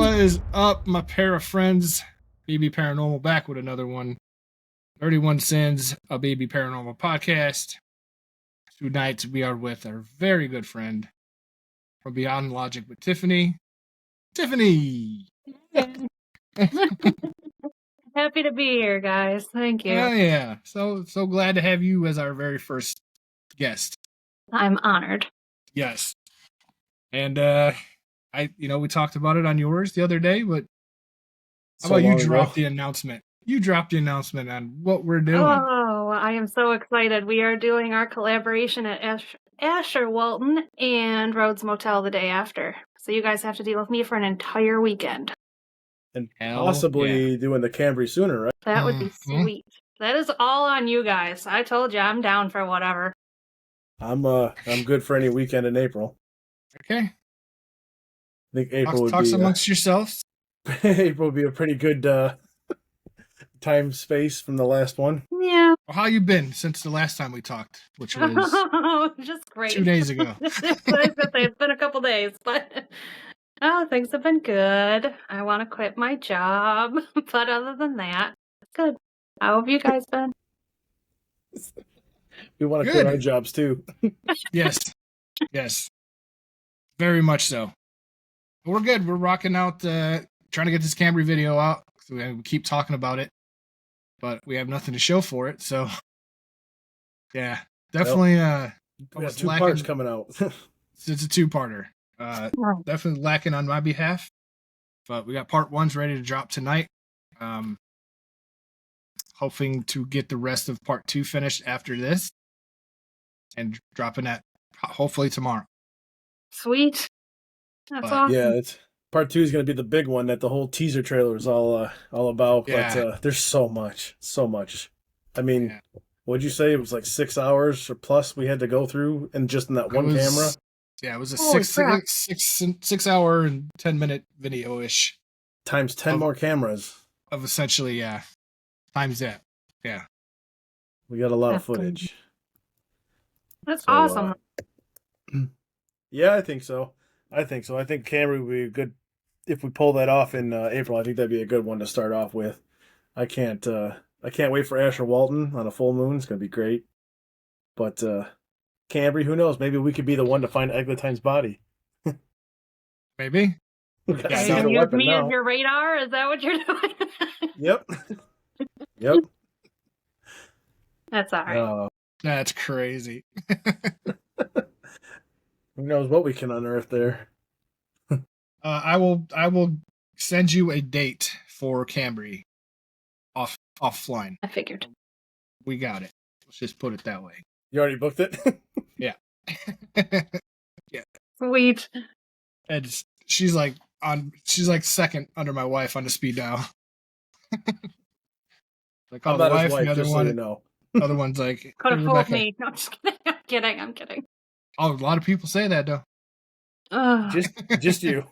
What is up, my pair of friends? BB Paranormal back with another one. 31 Sins, a BB Paranormal podcast. Tonight we are with our very good friend from Beyond Logic with Tiffany. Tiffany! Happy to be here, guys. Thank you. Oh yeah. So glad to have you as our very first guest. I'm honored. Yes. And we talked about it on yours the other day, but how about you drop the announcement? You dropped the announcement on what we're doing. Oh, I am so excited. We are doing our collaboration at Asher Walton and Rhodes Motel the day after. So you guys have to deal with me for an entire weekend. And possibly doing the Cambre sooner, right? That would be sweet. That is all on you guys. I told you I'm down for whatever. I'm good for any weekend in April. Okay. I think April would talk be amongst yourselves. April would be a pretty good time space from the last one. Yeah. Well, how you been since the last time we talked, which was just great. 2 days ago? It's been a couple days, but things have been good. I want to quit my job, but other than that, it's good. How have you guys been? We want to quit our jobs too. Yes. Very much so. But we're good. We're rocking out, trying to get this Cambre video out. So we keep talking about it, but we have nothing to show for it. So, yeah, definitely. We have 2 parts coming out. It's a 2-parter. Definitely lacking on my behalf, but we got part 1's ready to drop tonight. Hoping to get the rest of part 2 finished after this, and dropping that hopefully tomorrow. Sweet. That's awesome. Yeah, it's part 2 is going to be the big one that the whole teaser trailer is all about. Yeah. But there's so much. I mean, what'd you say? It was like 6 hours or plus we had to go through, and just in that one camera. Yeah, it was a 6 hour and 10-minute video ish. Times 10 more cameras. Of essentially, times that. Yeah. We got a lot of footage. That's awesome. Yeah, I think so. I think Cambre would be good if we pull that off in April. I think that'd be a good one to start off with. I can't wait for Asher Walton on a full moon. It's gonna be great. But Cambre, who knows? Maybe we could be the one to find Eglatine's body. Maybe. Yeah, you use me as your radar? Is that what you're doing? Yep. That's all right. That's crazy. Who knows what we can unearth there? I will send you a date for Cambre offline. I figured. We got it. Let's just put it that way. You already booked it? Yeah. Yeah. Sweet. And she's like second under my wife on the speed dial. Like call the wife, the other one. So other one's like could have fooled me. No, I'm just kidding. I'm kidding. Oh, a lot of people say that though. Just you.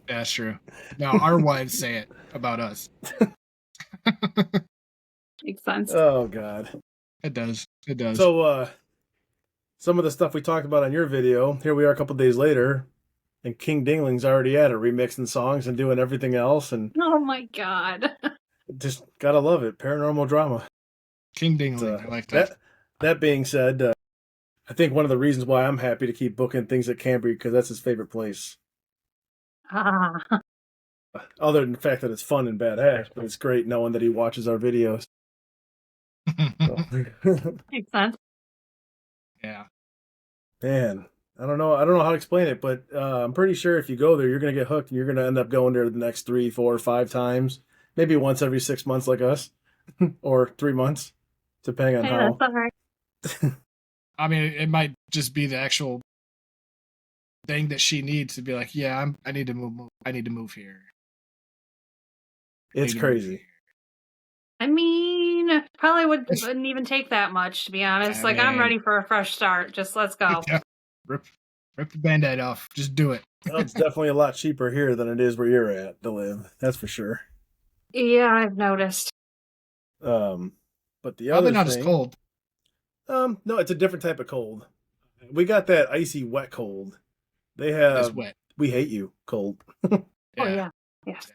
That's true. No, our wives say it about us. Makes sense. Oh God. It does. So some of the stuff we talked about on your video, here we are a couple days later, and King Dingling's already at it, remixing songs and doing everything else, and oh my God. Just gotta love it. Paranormal drama. King Dingling, I like that. That being said, I think one of the reasons why I'm happy to keep booking things at Cambre, because that's his favorite place. Other than the fact that it's fun and badass, but it's great knowing that he watches our videos. Makes sense. Yeah. Man, I don't know how to explain it, but I'm pretty sure if you go there, you're going to get hooked, and you're going to end up going there the next 3, 4, 5 times. Maybe once every 6 months like us. Or 3 months, depending on how. That's all right. I mean, it might just be the actual thing that she needs to be like, yeah, I need to move. I need to move here. It's crazy. I mean, probably wouldn't even take that much, to be honest. I'm ready for a fresh start. Just let's go. Yeah. Rip the Band-Aid off. Just do it. Well, it's definitely a lot cheaper here than it is where you're at to live. That's for sure. Yeah, I've noticed. But the other not thing, as cold. No, it's a different type of cold. We got that icy wet cold. They have wet. We hate you cold. Oh yeah. Yes.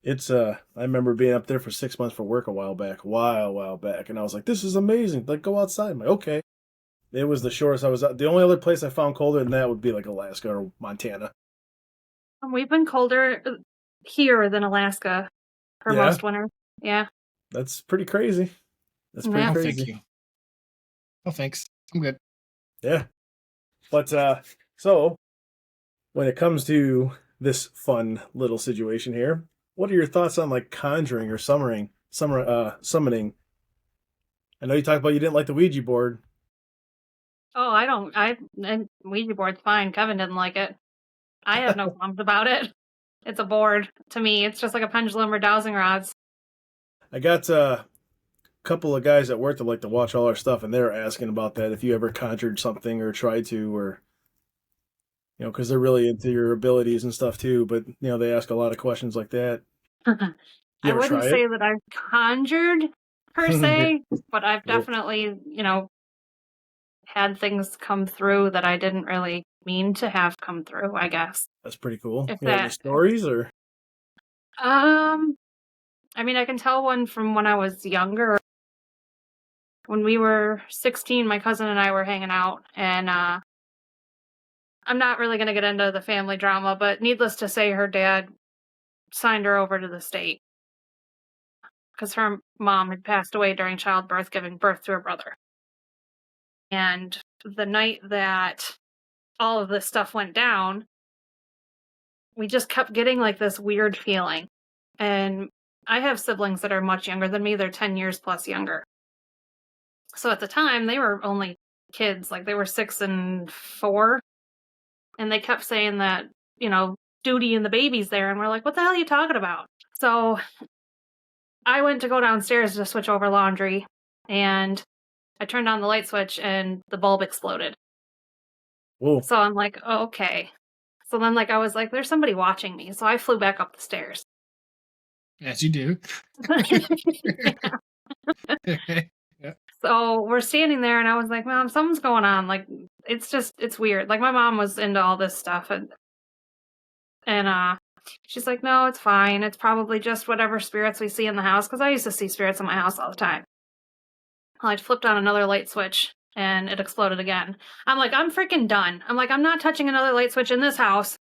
It's I remember being up there for 6 months for work a while back, and I was like, "This is amazing! Like, go outside." I'm like, "Okay." It was the shortest I was out. The only other place I found colder than that would be like Alaska or Montana. We've been colder here than Alaska for Yeah, most winters. Yeah. that's pretty crazy. That's pretty Yeah. Oh, thank crazy. you. Oh, thanks. I'm good. Yeah, but so when it comes to this fun little situation here, what are your thoughts on like conjuring or summoning? I know you talked about you didn't like the Ouija board. Oh, I don't. And Ouija board's fine. Kevin didn't like it. I have no qualms about it. It's a board to me. It's just like a pendulum or dowsing rods. I got a couple of guys at work that like to watch all our stuff, and they're asking about that. If you ever conjured something or tried to, or because they're really into your abilities and stuff too. But they ask a lot of questions like that. You I ever wouldn't try say it? that I've conjured per se, but I've Yep. definitely, had things come through that I didn't really mean to have come through, I guess. That's pretty cool. If You have any that, stories or? I mean, I can tell one from when I was younger. When we were 16, my cousin and I were hanging out, and I'm not really going to get into the family drama, but needless to say, her dad signed her over to the state because her mom had passed away during childbirth, giving birth to her brother. And the night that all of this stuff went down, we just kept getting like this weird feeling. And I have siblings that are much younger than me. They're 10 years plus younger. So at the time, they were only kids, like they were 6 and 4. And they kept saying that, Duty and the baby's there. And we're like, what the hell are you talking about? So I went to go downstairs to switch over laundry. And I turned on the light switch and the bulb exploded. Whoa. So I'm like, oh, okay. So then I was like, there's somebody watching me. So I flew back up the stairs. Yes, you do. Yeah. So we're standing there and I was like, Mom, something's going on. Like, it's weird. Like my mom was into all this stuff and she's like, no, it's fine. It's probably just whatever spirits we see in the house. Cause I used to see spirits in my house all the time. Well, I flipped on another light switch and it exploded again. I'm like, I'm freaking done. I'm like, I'm not touching another light switch in this house,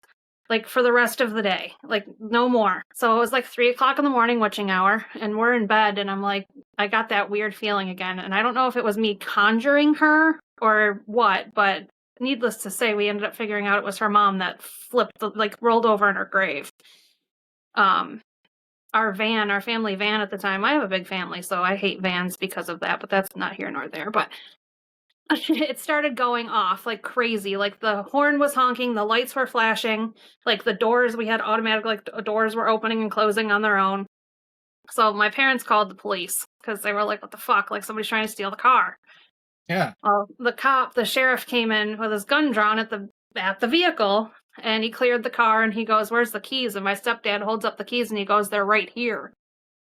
like for the rest of the day, like no more. So it was like 3:00 in the morning, witching hour, and we're in bed. And I'm like, I got that weird feeling again. And I don't know if it was me conjuring her or what, but needless to say, we ended up figuring out it was her mom that rolled over in her grave. Our family van at the time, I have a big family, so I hate vans because of that, but that's not here nor there. But it started going off like crazy. Like the horn was honking, the lights were flashing, like the doors, we had automatic, like doors were opening and closing on their own. So my parents called the police because they were like, what the fuck? Like somebody's trying to steal the car. Yeah. Well, the sheriff came in with his gun drawn at the vehicle, and he cleared the car and he goes, where's the keys? And my stepdad holds up the keys and he goes, they're right here.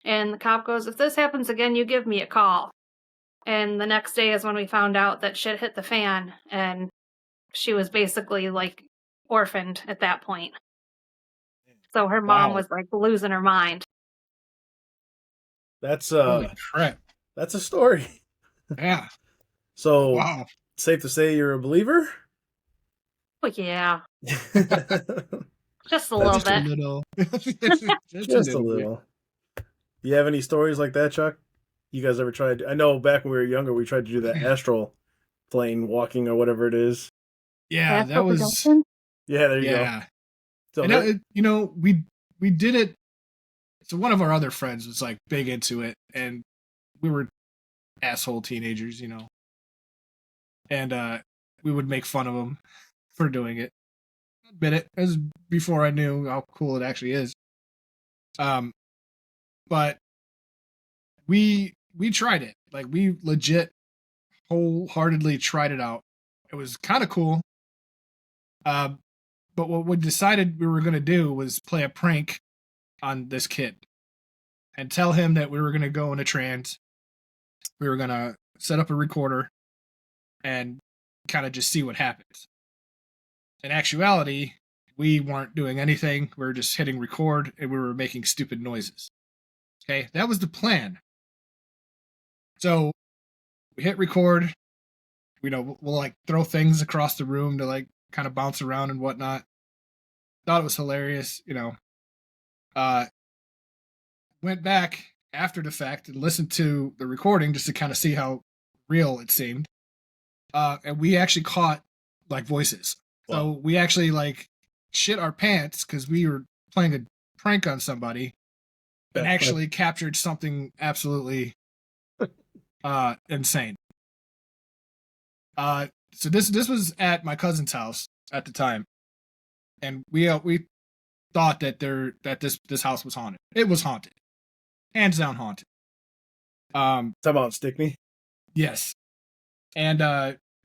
And the cop goes, if this happens again, you give me a call. And the next day is when we found out that shit hit the fan and she was basically like orphaned at that point. So her mom Wow. was like losing her mind. That's Holy crap. that's a story. Yeah. So Wow. safe to say you're a believer? Oh yeah, just a Just a little bit. little. Just a little. You have any stories like that, Chuck? You guys ever tried? I know back when we were younger, we tried to do that astral plane walking or whatever it is. Yeah, that Astral was. projection? Yeah, there you go. Yeah. So And we did it. So one of our other friends was like big into it, and we were asshole teenagers, and we would make fun of him for doing it. Admit it. It was before I knew how cool it actually is. But we tried it. Like we legit wholeheartedly tried it out. It was kind of cool. But what we decided we were going to do was play a prank on this kid and tell him that we were going to go in a trance. We were going to set up a recorder and kind of just see what happens. In actuality, we weren't doing anything. We were just hitting record and we were making stupid noises. Okay, that was the plan. So we hit record. We'll like throw things across the room to like kind of bounce around and whatnot. Thought it was hilarious, went back after the fact and listened to the recording just to kind of see how real it seemed. And we actually caught like voices. Wow. So we actually like shit our pants because we were playing a prank on somebody and actually captured something absolutely insane. So this was at my cousin's house at the time, and we thought that this house was haunted. It was haunted, hands down haunted. Talk about Stickney. Yes, and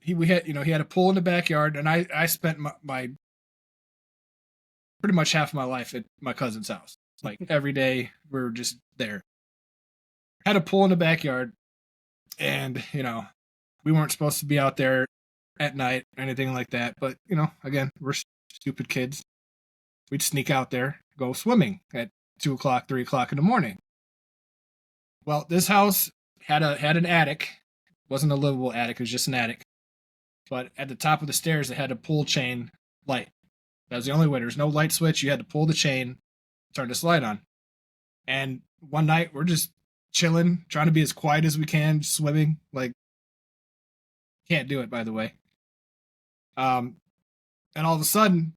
he had a pool in the backyard, and I spent my pretty much half of my life at my cousin's house. Like every day we were just there. Had a pool in the backyard, and we weren't supposed to be out there at night or anything like that. But again, we're stupid kids. We'd sneak out there, go swimming at 2 o'clock, 3 o'clock in the morning. Well, this house had an attic. It wasn't a livable attic, it was just an attic. But at the top of the stairs, it had a pull chain light. That was the only way. There's no light switch. You had to pull the chain, turn this light on. And one night, we're just chilling, trying to be as quiet as we can, swimming. Like, can't do it, by the way. And all of a sudden,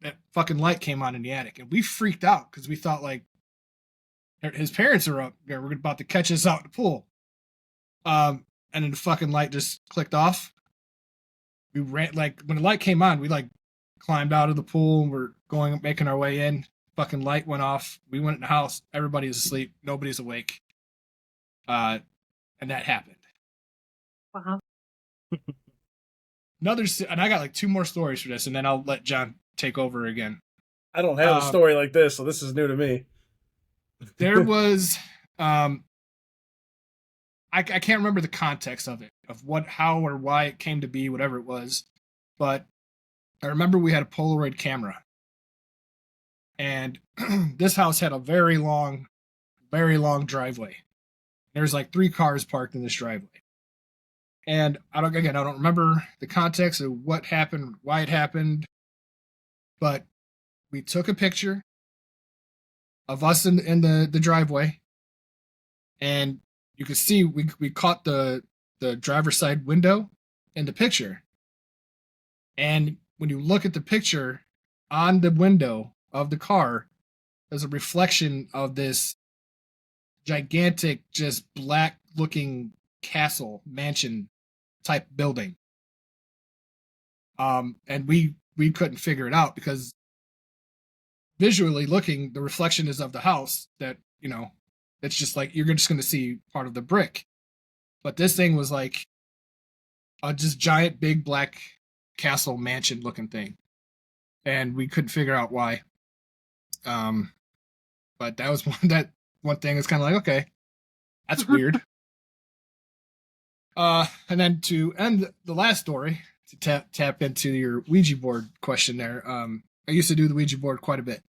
that fucking light came on in the attic, and we freaked out because we thought like his parents are up there. We're about to catch us out in the pool. And then the fucking light just clicked off. We ran, like when the light came on, we like climbed out of the pool and we're making our way in. Fucking light went off. We went in the house. Everybody's asleep. Nobody's awake. And that happened. Wow. And I got like 2 more stories for this, and then I'll let John take over again. I don't have a story like this, so this is new to me. There was, I can't remember the context of it, of how or why it came to be, whatever it was, but I remember we had a Polaroid camera, and this house had a very long driveway. There's like 3 cars parked in this driveway. And I don't remember the context of what happened, why it happened, but we took a picture of us in the driveway, and you could see we caught the driver's side window in the picture. And when you look at the picture on the window of the car, there's a reflection of this gigantic, just black looking castle mansion type building. And we couldn't figure it out because visually looking, the reflection is of the house that, it's just like you're just going to see part of the brick. But this thing was like a just giant big black castle mansion looking thing. And we couldn't figure out why. But that was one thing that's kind of like, okay, that's weird. And then to end the last story, to tap into your Ouija board question there, I used to do the Ouija board quite a bit.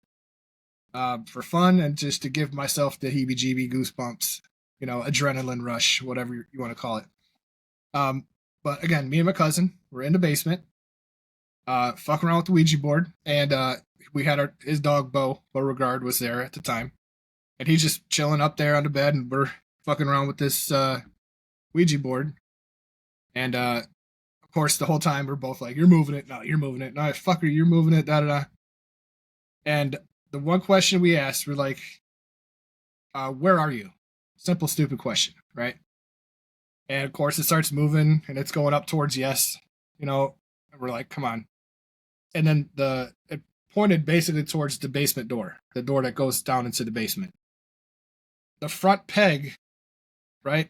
For fun and just to give myself the heebie-jeebie goosebumps, adrenaline rush, whatever you want to call it. But again, me and my cousin were in the basement, fucking around with the Ouija board, and we had his dog Beauregard was there at the time, and he's just chilling up there on the bed, and we're fucking around with this Ouija board, and of course the whole time we're both like, "You're moving it, no, you're moving it, no, fucker, you're moving it, da da da," and the one question we asked, we're like, where are you? Simple, stupid question, right? And of course it starts moving and it's going up towards yes, and we're like, come on. And then it pointed basically towards the basement door, the door that goes down into the basement. The front peg, right,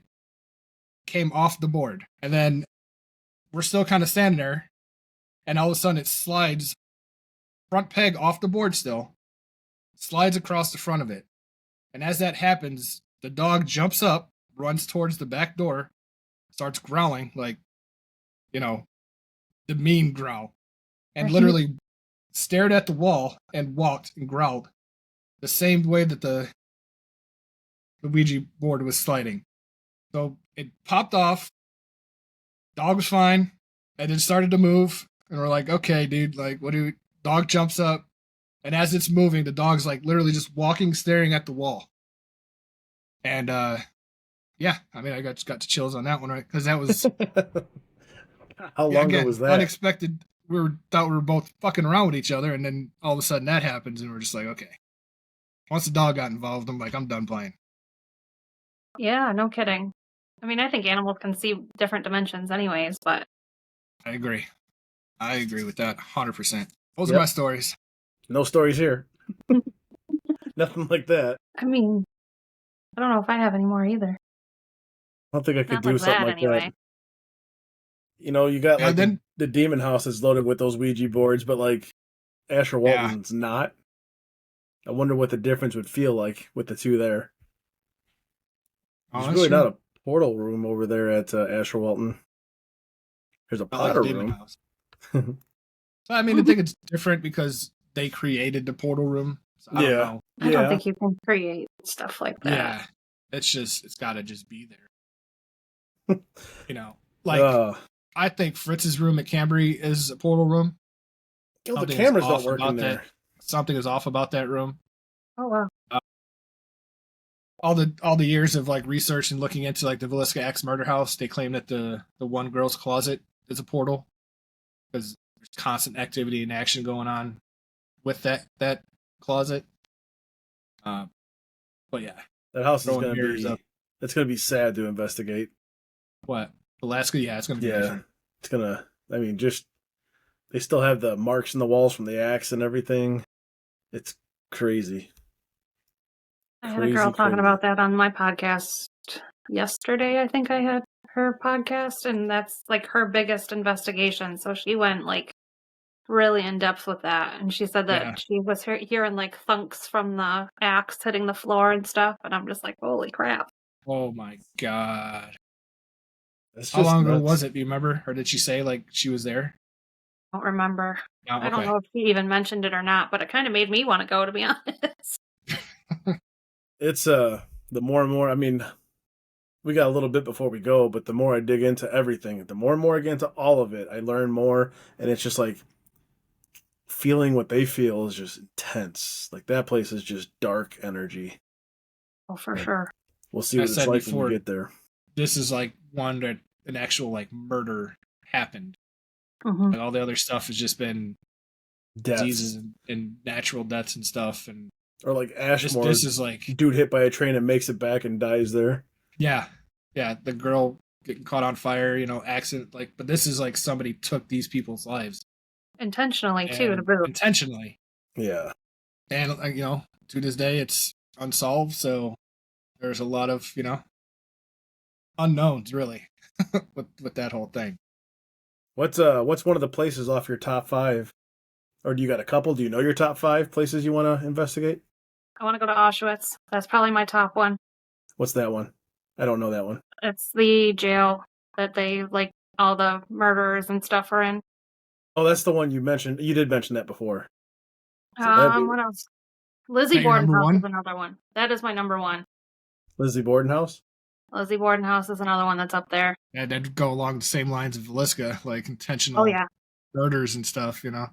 came off the board. And then we're still kind of standing there, and all of a sudden it slides, front peg off the board still, slides across the front of it. And as that happens, the dog jumps up, runs towards the back door, starts growling like, the mean growl, and literally stared at the wall and walked and growled the same way that the Ouija board was sliding. So it popped off. Dog was fine, and then started to move. And we're like, okay, dude, like, what do we... Dog jumps up, and as it's moving, the dog's like literally just walking, staring at the wall. And yeah, I mean, I got the chills on that one, right? Because that was How long ago was that? Unexpected. Thought we were both fucking around with each other, and then all of a sudden that happens, and we're just like, okay. Once the dog got involved, I'm like, I'm done playing. Yeah, no kidding. I mean, I think animals can see different dimensions anyways, but... I agree with that 100%. Those are my stories. No stories here. Nothing like that. I mean, I don't know if I have any more either. I don't think I could do something like anyway. that. You know, you got like the demon house is loaded with those Ouija boards, but like Asher Walton's not. I wonder what the difference would feel like with the two there. There's really not a portal room over there at Asher Walton. There's a Potter room. House. I mean, I think it's different because they created the portal room. So I don't know. I don't think you can create stuff like that. Yeah, it's got to just be there. You know, like I think Fritz's room at Cambre is a portal room. The cameras don't work in there. Something is off about that room. Oh wow. All the years of like research and looking into like the Villisca X murder house, they claim that the one girl's closet is a portal because there's constant activity and action going on with that closet. But yeah, that house is gonna be it's gonna be sad to investigate. What, Alaska? Yeah, it's gonna be different. It's gonna. I mean, just they still have the marks in the walls from the axe and everything. It's crazy. I had a girl talking about that on my podcast yesterday. I think I had her podcast, and that's like her biggest investigation. So she went like really in depth with that, and she said that she was hearing like thunks from the axe hitting the floor and stuff. And I'm just like, holy crap! Oh my god! How long ago was it? Do you remember, or did she say like she was there? I don't remember. Oh, okay. I don't know if she even mentioned it or not, but it kind of made me want to go, to be honest. It's the more and more, I mean, we got a little bit before we go, but the more I dig into everything, the more and more I get into all of it, I learn more, and it's just like feeling what they feel is just intense. Like that place is just dark energy. Oh, for sure. We'll see what it's like when we get there. This is like one that an actual like murder happened. Mm-hmm. Like all the other stuff has just been diseases and natural deaths and stuff, and or like Ashmore. This is like dude hit by a train and makes it back and dies there. Yeah. The girl getting caught on fire, you know, accident. Like, but this is like somebody took these people's lives intentionally too. To boot. Intentionally. Yeah. And you know, to this day, it's unsolved. So there's a lot of unknowns really with that whole thing. What's one of the places off your top 5? Or do you got a couple? Do you know your top 5 places you want to investigate? I want to go to Auschwitz. That's probably my top one. What's that one? I don't know that one. It's the jail that they, like, all the murderers and stuff are in. Oh, that's the one you mentioned. You did mention that before. So what else? Lizzie Borden House is another one. That is my number one. Lizzie Borden House? Lizzie Borden House is another one that's up there. Yeah, that'd go along the same lines of Villisca, like intentional murders and stuff, you know.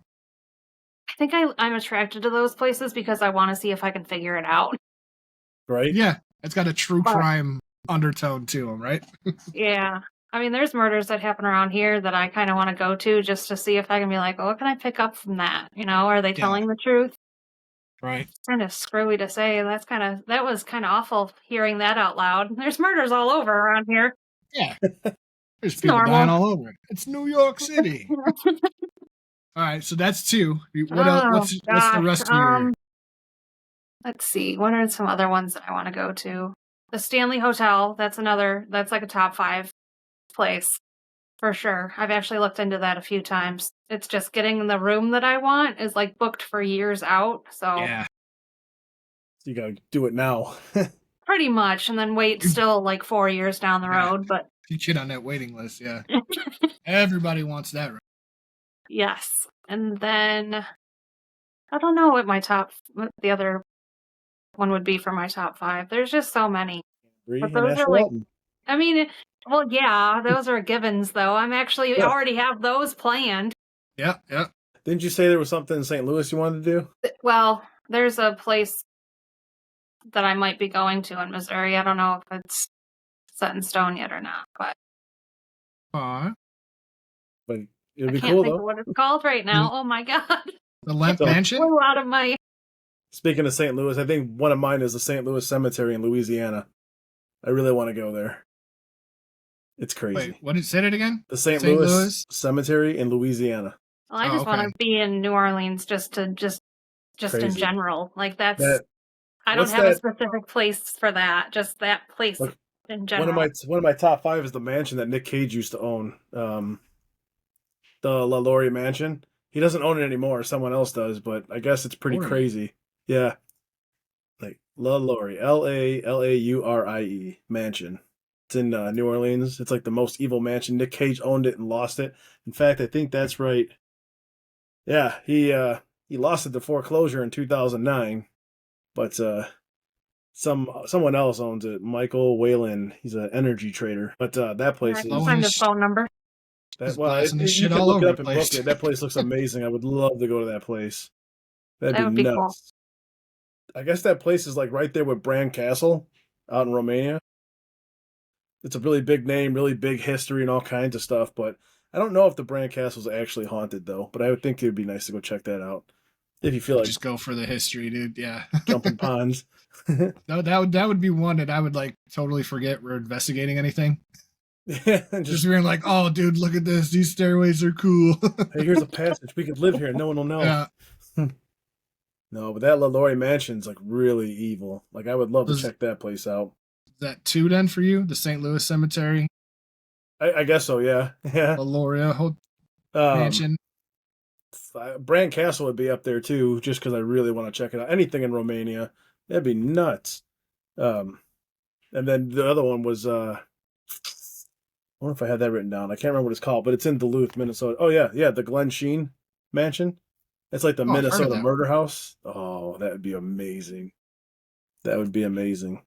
I think I'm attracted to those places because I want to see if I can figure it out. Right? Yeah, it's got a true crime undertone to them, right? Yeah. I mean, there's murders that happen around here that I kind of want to go to just to see if I can be like, oh, what can I pick up from that? You know, are they telling the truth? Right. It's kind of screwy to say. That was kind of awful hearing that out loud. There's murders all over around here. Yeah. There's people dying all over it. It's New York City. All right, so that's 2. What's the rest of your... Let's see. What are some other ones that I want to go to? The Stanley Hotel. That's like a top 5 place for sure. I've actually looked into that a few times. It's just getting the room that I want is like booked for years out. So yeah, you gotta do it now. Pretty much, and then wait still like 4 years down the road. But you get on that waiting list, yeah. Everybody wants that room. Yes, and then I don't know what the other one would be for my top 5. There's just so many. But And those Asher are like, Walton. I mean, well, yeah, those are givens though. I Yeah. already have those planned. Yeah. Didn't you say there was something in St. Louis you wanted to do? Well, there's a place that I might be going to in Missouri. I don't know if it's set in stone yet or not, but But it'd I be can't cool think though. of what it's called right now. Oh my god. The Lemp So- Mansion? Flew out of my Speaking of St. Louis, I think one of mine is the St. Louis Cemetery in Louisiana. I really want to go there. It's crazy. Wait, what did say it again? The St. St. Louis, Louis? Cemetery in Louisiana. Well, I Oh, just want okay. to be in New Orleans just in Crazy. general. Like that's That I don't what's have a that- specific place for that. Just that place Look, in general. one of my top 5 is the mansion that Nick Cage used to own. The La Laurie Mansion. He doesn't own it anymore. Someone else does, but I guess it's pretty Laurie. crazy. Yeah. Like La Laurie, LALAURIE Mansion. It's in New Orleans. It's like the most evil mansion. Nick Cage owned it and lost it. In fact, I think that's right. Yeah, he lost it to foreclosure in 2009, but someone else owns it. Michael Whalen. He's an energy trader. But that place I is can find his phone number. Just well, blasting this you shit can all look over it up the and place. book it. That place looks amazing. I would love to go to that place. That'd That would be be nuts. I guess that place is like right there with Bran Castle out in Romania. It's a really big name, really big history and all kinds of stuff, but I don't know if the Bran Castle is actually haunted though, but I would think it would be nice to go check that out. If you feel like Just go for the history, dude. Yeah. jumping ponds. No, that would be one that I would like totally forget we're investigating anything. Yeah, Just being like, oh, dude, look at this. These stairways are cool. hey, here's a passage. We could live here and no one will know. Yeah. No, but that La Laurie Mansion's like really evil. Like I would love to Does- check that place out. Is that 2 then for you? The St. Louis Cemetery, I guess so, yeah. Yeah. La Lauria Mansion. Bran Castle would be up there too, just because I really want to check it out. Anything in Romania, that'd be nuts. And then the other one was, I wonder if I had that written down. I can't remember what it's called, but it's in Duluth, Minnesota. Oh yeah, the Glen Sheen Mansion. It's like the Oh, I've heard of Minnesota that. murder house. Oh, that would be amazing. That would be amazing.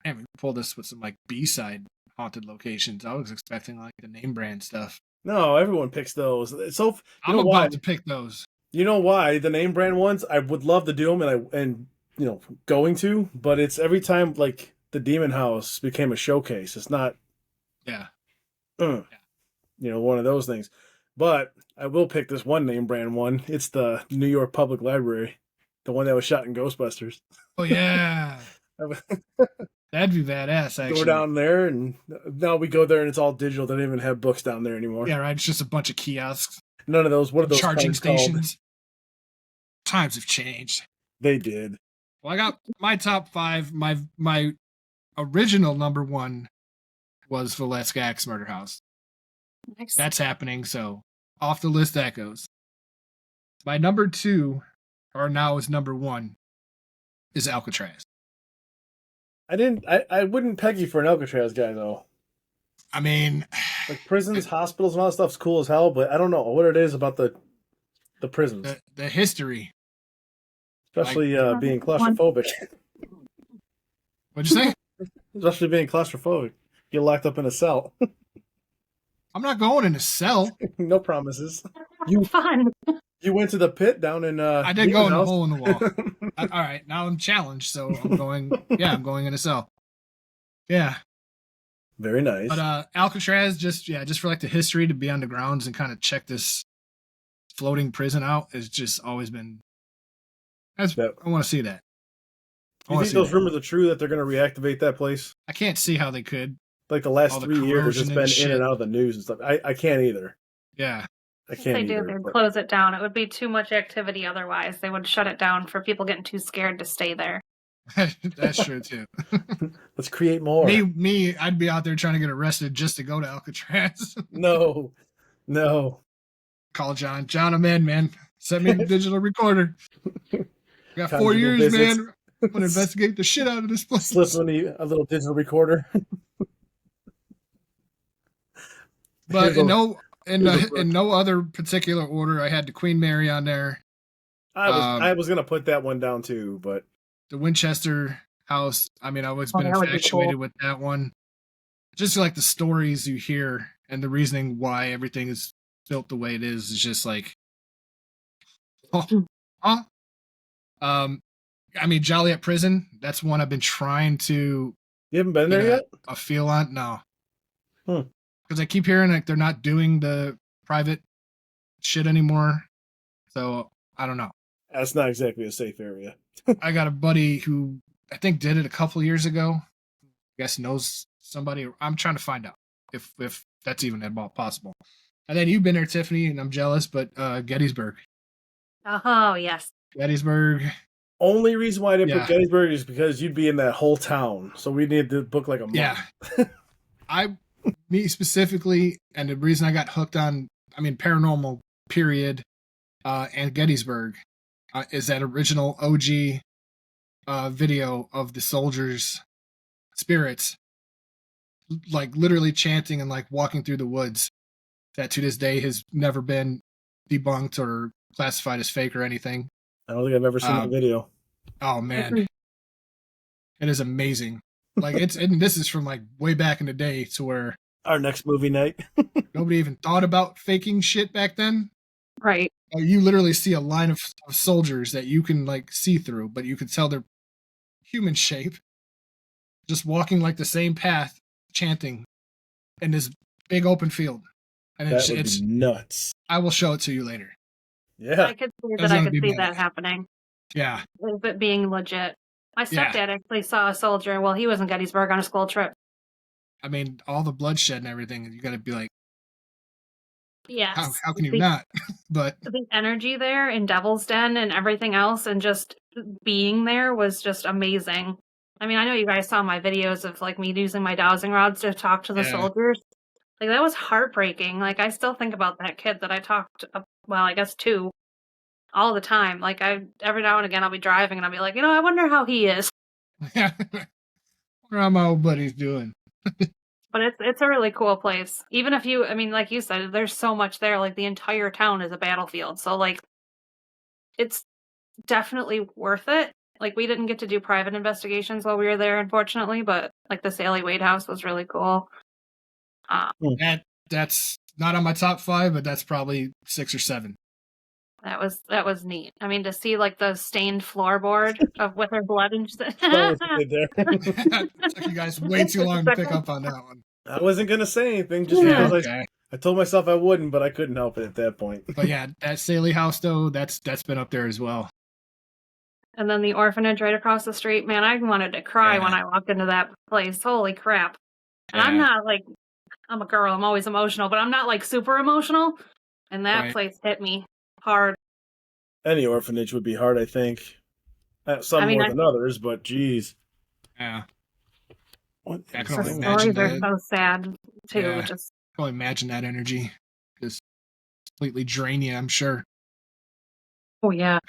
Man, we pulled this with some like B-side haunted locations. I was expecting like the name brand stuff. No, everyone picks those. It's so I'm know about why? to pick those. You know why the name brand ones? I would love to do them, and going to, but it's every time like the Demon House became a showcase. It's not, Yeah. one of those things. But I will pick this one name brand one. It's the New York Public Library, the one that was shot in Ghostbusters. Oh yeah. That'd be badass. Actually. Go down there, and now we go there, and it's all digital. They don't even have books down there anymore. Yeah, right. It's just a bunch of kiosks, None of those. What are those charging cards called? stations. Times have changed. They did. Well, I got my top 5. My original number 1 was Valeska Axe Murder House. Nice. That's happening, so off the list that goes. My number 2, or now is number 1, is Alcatraz. I wouldn't peg you for an Alcatraz guy though. I mean, Like prisons, hospitals, and all that stuff's cool as hell, but I don't know what it is about the prisons, the history. especially being claustrophobic. What'd you say? Especially being claustrophobic, get locked up in a cell. I'm not going in a cell. No promises. Fun. You went to the pit down in. I did Demon go in the House. hole in the wall. All right, now I'm challenged, so I'm going. Yeah, I'm going in a cell. Yeah, Very nice. but Alcatraz, just for like the history to be on the grounds and kind of check this floating prison out has just always been. I want to see that. You think those rumors are true that they're going to reactivate that place? I can't see how they could. Like the last All the 3 years, it's corrosion been and in shit. and out of the news and stuff. I can't either. Yeah, I If can't they do, either. they'd but- close it down. It would be too much activity otherwise. They would shut it down for people getting too scared to stay there. that's true too. Let's create more. Me, I'd be out there trying to get arrested just to go to Alcatraz. No. Call John. John, I'm in, man. Send me the digital recorder. Got 4 Conjugal years, visits. man. I'm gonna investigate the shit out of this place. Slip a little digital recorder. But Here's a- in no other particular order, I had the Queen Mary on there. I was gonna put that one down too, but the Winchester house. I mean, I've always been that would be infatuated cool. with that one. Just like the stories you hear and the reasoning why everything is built the way it is just like, oh, huh? I mean, Joliet Prison. That's one I've been trying to you haven't been get there yet. a feel on. No, Hmm. because I keep hearing like they're not doing the private shit anymore. So I don't know. That's not exactly a safe area. I got a buddy who I think did it a couple years ago. I guess knows somebody. I'm trying to find out if that's even at all possible. And then you've been there, Tiffany, and I'm jealous, but Gettysburg. Oh, yes. Gettysburg. Only reason why I didn't Yeah. put Gettysburg is because you'd be in that whole town, so we need to book like a month. Yeah. Me specifically, and the reason I got hooked on, I mean, Paranormal, period, and Gettysburg, is that original OG video of the soldiers' spirits, like literally chanting and like walking through the woods, that to this day has never been debunked or classified as fake or anything. I don't think I've ever seen that video. Oh man, it is amazing. Like and this is from like way back in the day to where Our next movie night. nobody even thought about faking shit back then. Right. You literally see a line of soldiers that you can like see through, but you can tell they're human shape, just walking like the same path, chanting in this big open field. And That would be nuts. I will show it to you later. Yeah. I could see That's that. I gonna could be see bad. that happening. Yeah. Of it being legit. My Yeah. stepdad actually saw a soldier. Well, he was in Gettysburg on a school trip. I mean, all the bloodshed and everything, you got to be like, Yes. how can you not? But The energy there in Devil's Den and everything else, and just being there was just amazing. I mean, I know you guys saw my videos of like me using my dowsing rods to talk to the Yeah. soldiers. Like that was heartbreaking. Like I still think about that kid that I talked, well, I guess to, all the time. Like every now and again I'll be driving and I'll be like, I wonder how he is. yeah, wonder how my old buddy's doing. But it's a really cool place. Even if I mean, like you said, there's so much there. Like the entire town is a battlefield. So like, it's definitely worth it. Like we didn't get to do private investigations while we were there, unfortunately, but like the Sally Wade house was really cool. That's not on my top 5, but that's probably 6 or 7. That was neat. I mean, to see like the stained floorboard with her blood and That was good there. It took you guys way too long to pick up on that one. I wasn't gonna say anything just Yeah. because Okay. I told myself I wouldn't, but I couldn't help it at that point. But yeah, that Staley house though, that's been up there as well. And then the orphanage right across the street. Man, I wanted to cry Yeah. when I walked into that place. Holy crap. And I'm Yeah. not like, I'm a girl, I'm always emotional, but I'm not like super emotional. And that Right. place hit me hard. Any orphanage would be hard, I think. Some I mean, more than others, but geez. Yeah. What I is can The only going imagine stories are that. so sad too. Yeah. Just I can only imagine that energy. Just completely drain you, I'm sure. oh yeah.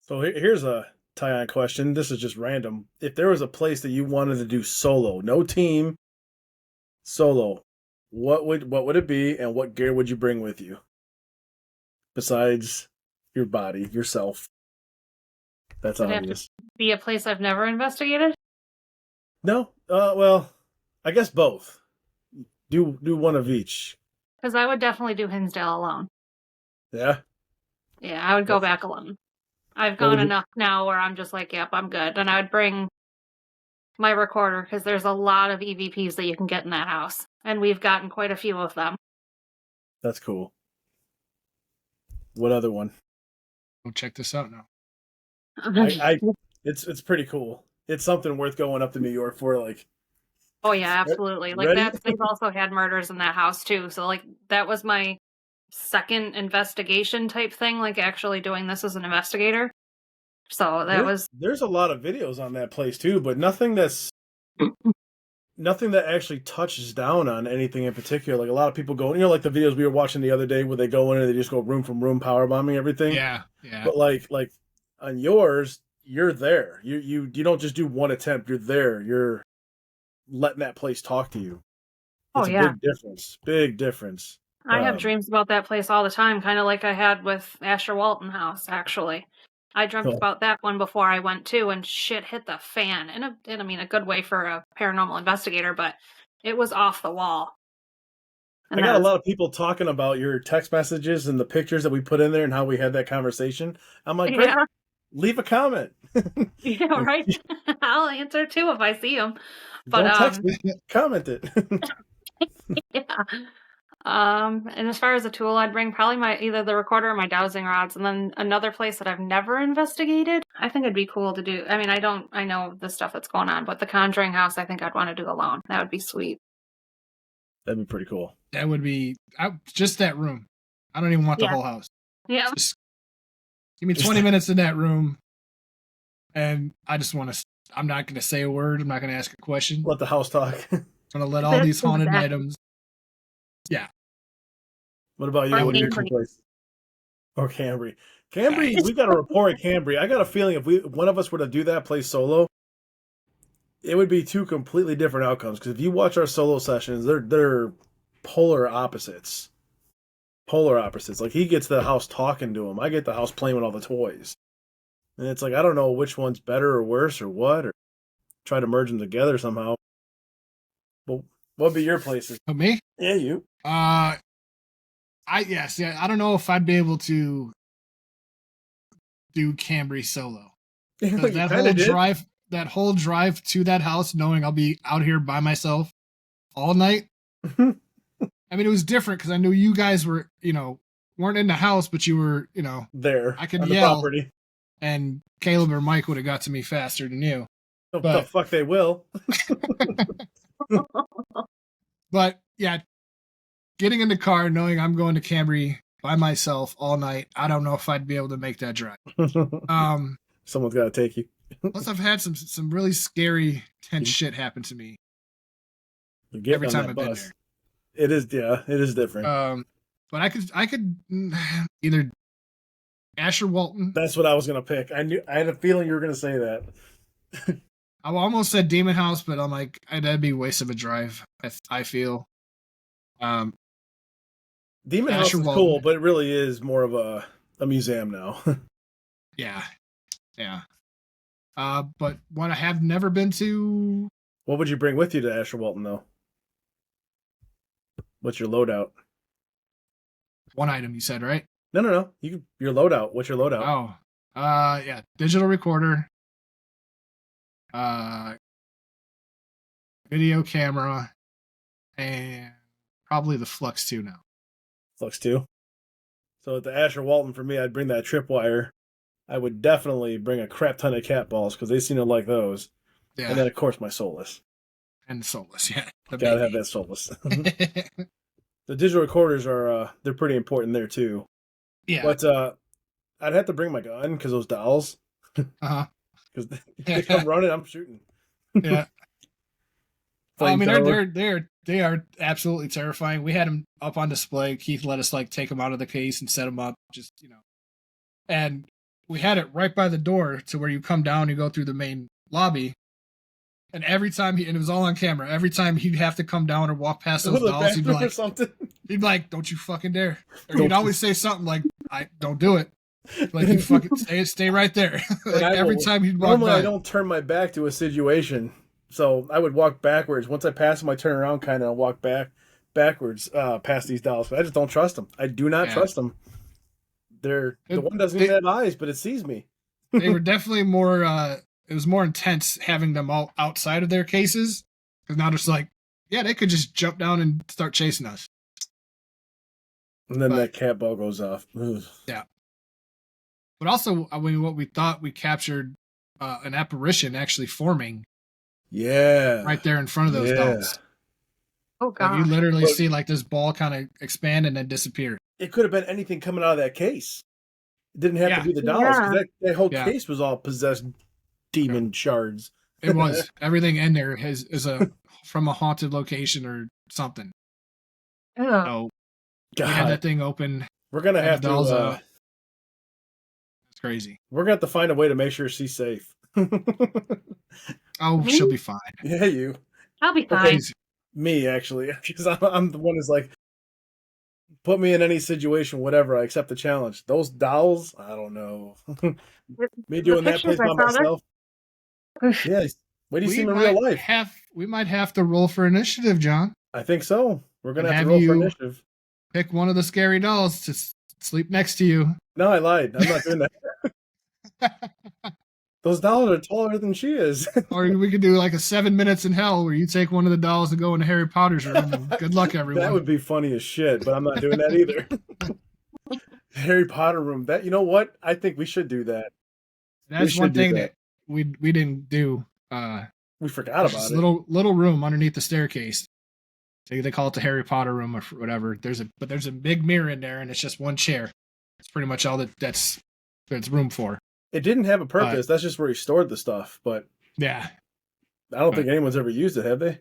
So here's a tie-on question. This is just random. If there was a place that you wanted to do solo, no team, solo, what would it be, and what gear would you bring with you? Besides your body, yourself. That's Would have obvious. Be a place I've never investigated. No, well, I guess both. Do one of each. Because I would definitely do Hinsdale alone. Yeah. Yeah, I would go back alone. I've What gone would you- enough now where I'm just like, yep, I'm good. And I would bring my recorder because there's a lot of EVPs that you can get in that house. And we've gotten quite a few of them. That's cool. What other one? Go check this out now. It's pretty cool. It's something worth going up to New York for. Like, Oh yeah, absolutely. Like Ready? that, they've also had murders in that house too. So like that was my second investigation type thing, like actually doing this as an investigator. So that was there's a lot of videos on that place too, but nothing that actually touches down on anything in particular. Like a lot of people go, like the videos we were watching the other day where they go in and they just go room from room power bombing everything. Yeah. But like on yours, you're there. You don't just do one attempt. You're there. You're letting that place talk to you. Oh, It's a yeah. big difference. Big difference. I have dreams about that place all the time, kind of like I had with Asher Walton House, actually. I dreamt about that one before I went too, and shit hit the fan. In a good way for a paranormal investigator, but it was off the wall. I got a lot of people talking about your text messages and the pictures that we put in there and how we had that conversation. I'm like, great, leave a comment. Yeah, right. I'll answer too if I see them. But don't text me, comment it. Yeah. And as far as a tool, I'd bring probably either the recorder or my dowsing rods, and then another place that I've never investigated. I think it'd be cool to do. I mean, I know the stuff that's going on, but the Conjuring House, I think I'd want to do alone. That would be sweet. That'd be pretty cool. That would be just that room. I don't even want the whole house. Yeah. Just give me 20 minutes in that room, and I just want to. I'm not going to say a word. I'm not going to ask a question. Let the house talk. I'm going to let all these haunted items. Yeah. What about you? What are your two places? Or Cambre? Cambre, we got a rapport at Cambre. I got a feeling if one of us were to do that play solo, it would be two completely different outcomes. Because if you watch our solo sessions, they're polar opposites. Polar opposites. Like he gets the house talking to him. I get the house playing with all the toys. And it's like I don't know which one's better or worse or what, or try to merge them together somehow. But what would be your places? Oh, me? Yeah, you. I don't know if I'd be able to do Cambre solo. That whole drive to that house, knowing I'll be out here by myself all night. I mean, it was different because I knew you guys were, weren't in the house, but you were, there. I could on yell, the property. And Caleb or Mike would have got to me faster than you. The fuck they will. But yeah, getting in the car, knowing I'm going to Cambre by myself all night, I don't know if I'd be able to make that drive. Someone's got to take you. Plus, I've had some really scary, tense shit happen to me every time I've been there. It is different. But I could either Asher Walton. That's what I was gonna pick. I had a feeling you were gonna say that. I almost said Demon House, but I'm like, that'd be a waste of a drive. I feel. Demon House is cool, but it really is more of a museum now. Yeah. But what I have never been to. What would you bring with you to Asher Walton, though? What's your loadout? One item, you said, right? No. Your loadout. What's your loadout? Oh, yeah, digital recorder, video camera, and probably the Flux 2 now. Flux 2. So at the Asher Walton, for me, I'd bring that tripwire. I would definitely bring a crap ton of cat balls because they seem to like those. Yeah. And then, of course, my Solus. And Solus, yeah. Gotta have that Solus. The digital recorders they're pretty important there, too. Yeah. But I'd have to bring my gun because those dolls. Because they come running, I'm shooting. Yeah. I mean, they are absolutely terrifying. We had them up on display. Keith let us take them out of the case and set them up, and we had it right by the door to where you come down, you go through the main lobby, and every time and it was all on camera. Every time he'd have to come down or walk past those dolls, he'd be like, he'd be like, "Don't you fucking dare!" Or he'd always say something like, "I don't do it." Like, you fucking stay right there. Every time he'd walk normally by. I don't turn my back to a situation, so I would walk backwards. Once I pass them, I turn around, kind of walk backwards past these dolls. But I just don't trust them. I do not trust them. The one doesn't even have eyes, but it sees me. They were definitely more. It was more intense having them all outside of their cases, because now it's like, yeah, they could just jump down and start chasing us. And then that cat ball goes off. Ugh. Yeah. But also, I mean, what we thought we captured an apparition actually forming. Yeah. Right there in front of those dolls. Oh, God. You literally see this ball kind of expand and then disappear. It could have been anything coming out of that case. It didn't have to be the dolls. Yeah. That whole case was all possessed demon shards. It was. Everything in there is from a haunted location or something. So, we had that thing open. We're going to have to... It's crazy. We're going to have to find a way to make sure she's safe. Oh, she'll be fine. Yeah, you. I'll be fine. Me, actually. Because I'm the one who's Put me in any situation, whatever. I accept the challenge. Those dolls, I don't know. Me The doing that pictures place I by saw, myself. Yeah. Wait do you see him in real life? We might have to roll for initiative, John, I think so. We're gonna and have to have roll for you initiative. pick one of the scary dolls to sleep next to you. No, I lied. I'm not doing that. Those dolls are taller than she is. Or we could do like a 7 minutes in hell where you take one of the dolls and go into Harry Potter's room. And good luck, everyone. That would be funny as shit, but I'm not doing that either. Harry Potter room. That you know what? I think we should do that. That's one thing that we didn't do. We forgot about this it. Little room underneath the staircase. They call it the Harry Potter room or whatever. There's a big mirror in there, and it's just one chair. It's pretty much all that's room for. It didn't have a purpose. That's just where he stored the stuff. But yeah, I don't think anyone's ever used it, have they?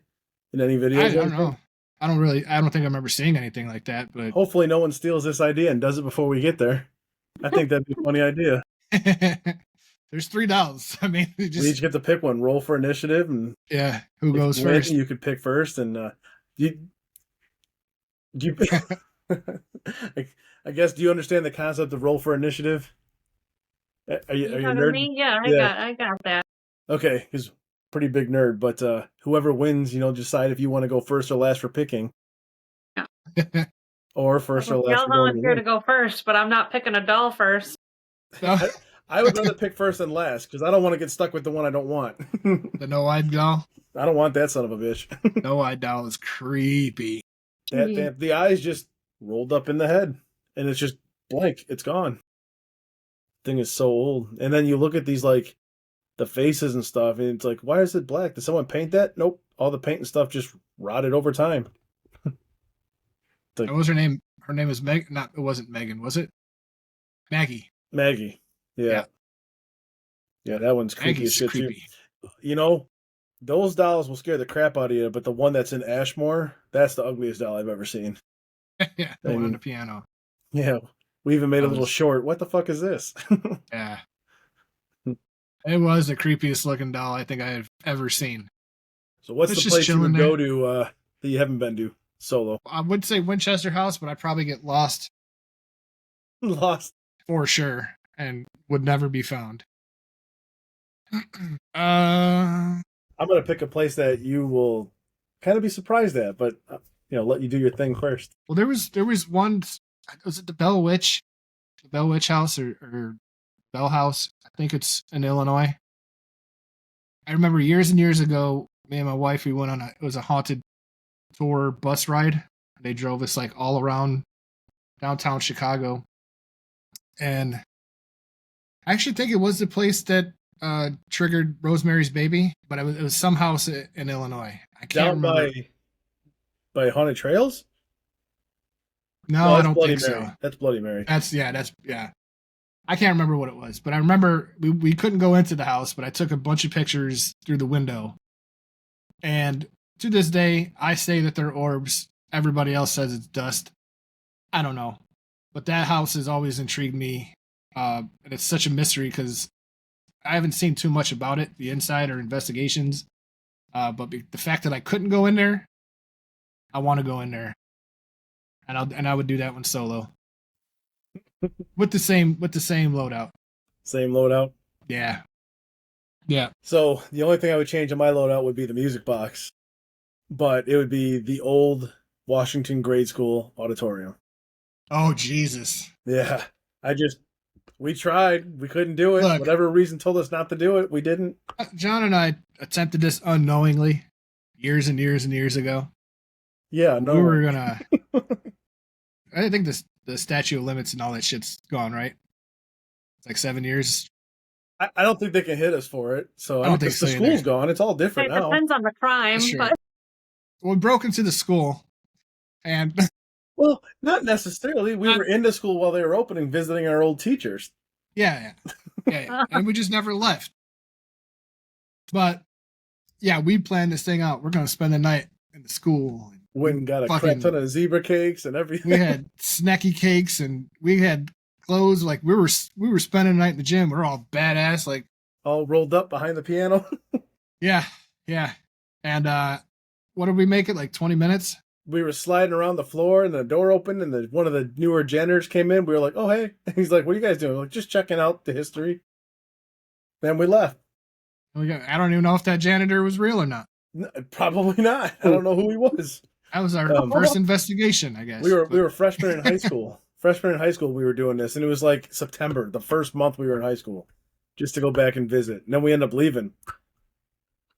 In any videos? I don't know. I don't think I'm ever seeing anything like that. But hopefully, no one steals this idea and does it before we get there. I think that'd be a funny idea. There's 3 dolls. I mean, we each get to pick one. Roll for initiative, and yeah, who goes first? You could pick first, and you. I guess. Do you understand the concept of roll for initiative? Are you a nerd? Me? Yeah, I got that. Okay, he's pretty big nerd, but whoever wins, decide if you want to go first or last for picking. Yeah. Or first or last. Y'all volunteer to go first, but I'm not picking a doll first. I would rather pick first and last because I don't want to get stuck with the one I don't want. The no-eyed doll? I don't want that son of a bitch. No-eyed doll is creepy. The eyes just rolled up in the head, and it's just blank. It's gone. Thing is so old. And then you look at these like the faces and stuff, and it's like, why is it black? Did someone paint that? Nope. All the paint and stuff just rotted over time. What was her name? Her name was Meg. Not it wasn't Megan, was it? Maggie. Yeah, that one's creepy as shit too. Those dolls will scare the crap out of you, but the one that's in Ashmore, that's the ugliest doll I've ever seen. Yeah, the one on the piano. Yeah, we even made a little short. What the fuck is this? Yeah. It was the creepiest looking doll I think I have ever seen. So what's the place you would go to that you haven't been to solo? I would say Winchester House, but I'd probably get lost. Lost. For sure. And would never be found. I'm going to pick a place that you will kind of be surprised at, but let you do your thing first. Well, there was one. Was it the Bell Witch House or Bell House? I think it's in Illinois. I remember years and years ago, me and my wife, we went on it was a haunted tour bus ride. They drove us like all around downtown Chicago, and I actually think it was the place that triggered Rosemary's Baby, but it was some house in Illinois. I can't remember. By Haunted Trails? No, I don't think so. That's Bloody Mary. That's I can't remember what it was, but I remember we couldn't go into the house, but I took a bunch of pictures through the window. And to this day, I say that they're orbs. Everybody else says it's dust. I don't know. But that house has always intrigued me. And it's such a mystery because I haven't seen too much about it, the inside or investigations. But the fact that I couldn't go in there, I want to go in there. And I would do that one solo. with the same loadout. Same loadout? Yeah. Yeah. So the only thing I would change in my loadout would be the music box. But it would be the old Washington grade school auditorium. Oh, Jesus. Yeah. We tried. We couldn't do it. Look, whatever reason told us not to do it, we didn't. John and I attempted this unknowingly years and years and years ago. Yeah, no. We were going to... I think the statute of limits and all that shit's gone, right? It's like 7 years. I don't think they can hit us for it. So I don't think the school's gone. It's all different now. It depends on the crime. But... Well, we broke into the school and... Well, not necessarily. We were in the school while they were opening, visiting our old teachers. Yeah. And we just never left. But, yeah, we planned this thing out. We're going to spend the night in the school. Went and got a crap ton of zebra cakes and everything. We had snacky cakes and we had clothes. Like, we were spending the night in the gym. We're all badass. Like, all rolled up behind the piano. Yeah. And what did we make it? Like 20 minutes? we were sliding around the floor and the door opened and one of the newer janitors came in. We were like, "Oh, hey." And he's like, "What are you guys doing?" We're like, "Just checking out the history." Then we left. I don't even know if that janitor was real or not. Probably not. I don't know who he was. That was our first investigation, I guess. We were freshmen in high school. Freshman in high school, we were doing this, and it was like September, the first month we were in high school, just to go back and visit. And then we ended up leaving.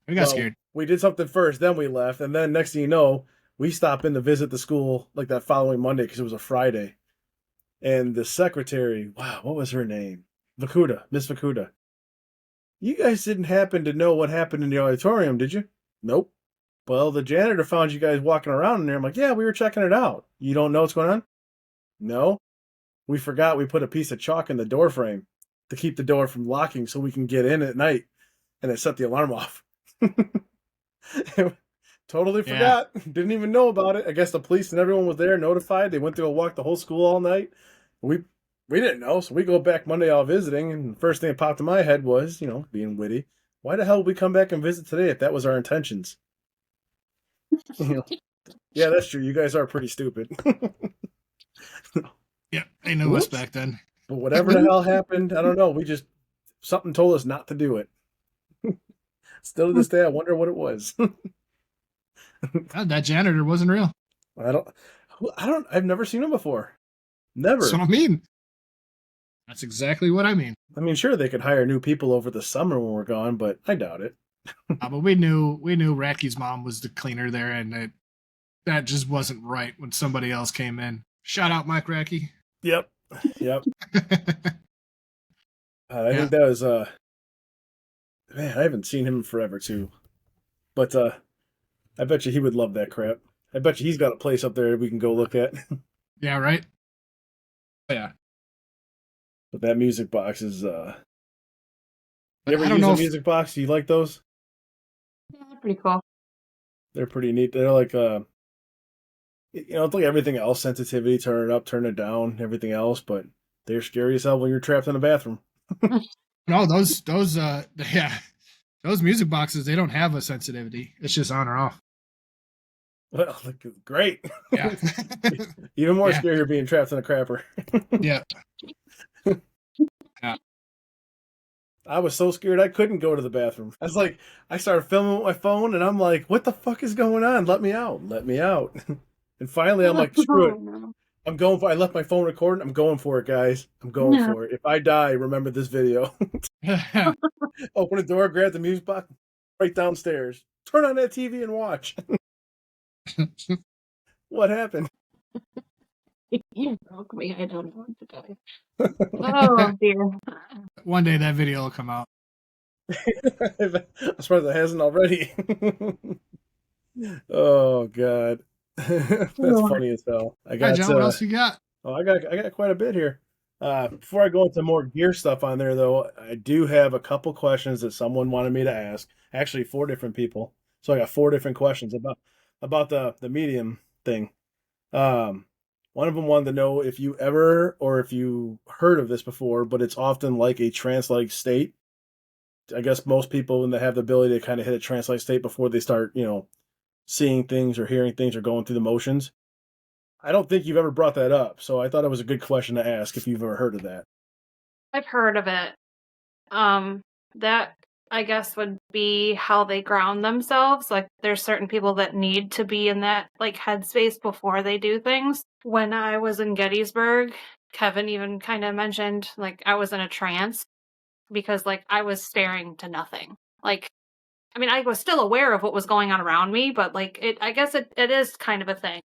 We got scared. We did something first, then we left, and then next thing you know, we stopped in to visit the school like that following Monday because it was a Friday. And the secretary, wow, what was her name? Vakuda, Miss Vakuda. You guys didn't happen to know what happened in the auditorium, did you? Nope. Well, the janitor found you guys walking around in there. I'm like, yeah, we were checking it out. You don't know what's going on? No. We forgot we put a piece of chalk in the door frame to keep the door from locking so we can get in at night. And it set the alarm off. Totally forgot. Yeah. Didn't even know about it. I guess the police and everyone was there, notified. They went through and walked the whole school all night. We didn't know, so we go back Monday out visiting, and the first thing that popped in my head was, being witty, why the hell would we come back and visit today if that was our intentions? Yeah, that's true. You guys are pretty stupid. Yeah, they knew us back then. But whatever the hell happened, I don't know. Something told us not to do it. Still to this day, I wonder what it was. God, that janitor wasn't real. I've never seen him before. Never. That's what I mean. That's exactly what I mean. I mean, sure, they could hire new people over the summer when we're gone, but I doubt it. But we knew Racky's mom was the cleaner there, and that just wasn't right when somebody else came in. Shout out Mike Racky. Yep. I think that was man, I haven't seen him in forever too. But I bet you he would love that crap. I bet you he's got a place up there we can go look at. Yeah, right? Yeah. But that music box is you ever use a music box? Do you like those? Yeah, they're pretty cool. They're pretty neat. They're like it's like everything else, sensitivity, turn it up, turn it down, everything else, but they're scary as hell when you're trapped in a bathroom. No, those music boxes, they don't have a sensitivity. It's just on or off. Well, great. Yeah. Even more scary being trapped in a crapper. Yeah. I was so scared I couldn't go to the bathroom. I started filming with my phone, and I'm like, what the fuck is going on? Let me out. Let me out. And finally, I'm like, screw it. I'm going for it. I left my phone recording. I'm going for it, guys. I'm going for it. If I die, remember this video. Open the door, grab the music box, right downstairs. Turn on that TV and watch. What happened? You broke me. I don't want to die. Oh, dear. One day that video will come out. I'm surprised it hasn't already. Oh, God. That's funny as hell. I got John, what else you got? Oh, I got quite a bit here. Before I go into more gear stuff on there, though, I do have a couple questions that someone wanted me to ask. Actually, 4 different people. So I got 4 different questions about the medium thing. One of them wanted to know if you ever or if you heard of this before, but it's often like a trance-like state. I guess most people, when they have the ability to kind of hit a trance-like state before they start, seeing things or hearing things or going through the motions. I don't think you've ever brought that up, so I thought it was a good question to ask if you've ever heard of that. I've heard of it. That, I guess, would be how they ground themselves. Like, there's certain people that need to be in that, headspace before they do things. When I was in Gettysburg, Kevin even kind of mentioned, I was in a trance because, I was staring to nothing. I was still aware of what was going on around me, but, I guess it is kind of a thing.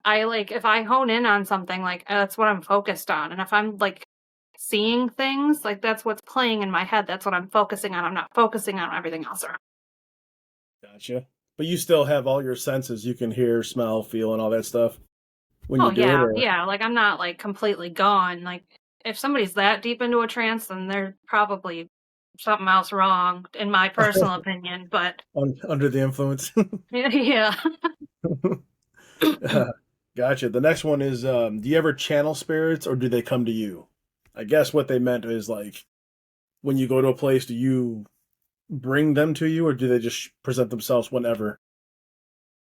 If I hone in on something, that's what I'm focused on. And if I'm, seeing things, that's what's playing in my head. That's what I'm focusing on. I'm not focusing on everything else around. Gotcha. But you still have all your senses. You can hear, smell, feel, and all that stuff when you do it? Or... Yeah. I'm not, completely gone. If somebody's that deep into a trance, then they're probably something else wrong, in my personal opinion, but... Under the influence? Yeah. Gotcha. The next one is, do you ever channel spirits, or do they come to you? I guess what they meant is, when you go to a place, do you bring them to you, or do they just present themselves whenever?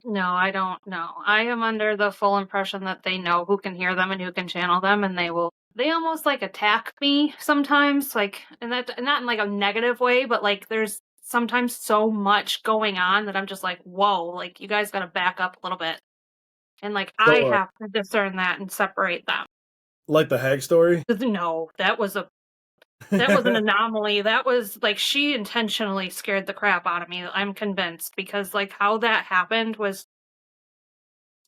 No, I don't know. I am under the full impression that they know who can hear them and who can channel them, and they almost like attack me sometimes, like, and that, not in like a negative way, but like there's sometimes so much going on that I'm just like, whoa, like you guys gotta back up a little bit. And like I So, have to discern that and separate them. like the hag story? No, that was an anomaly. That was like she intentionally scared the crap out of me. I'm convinced because like how that happened was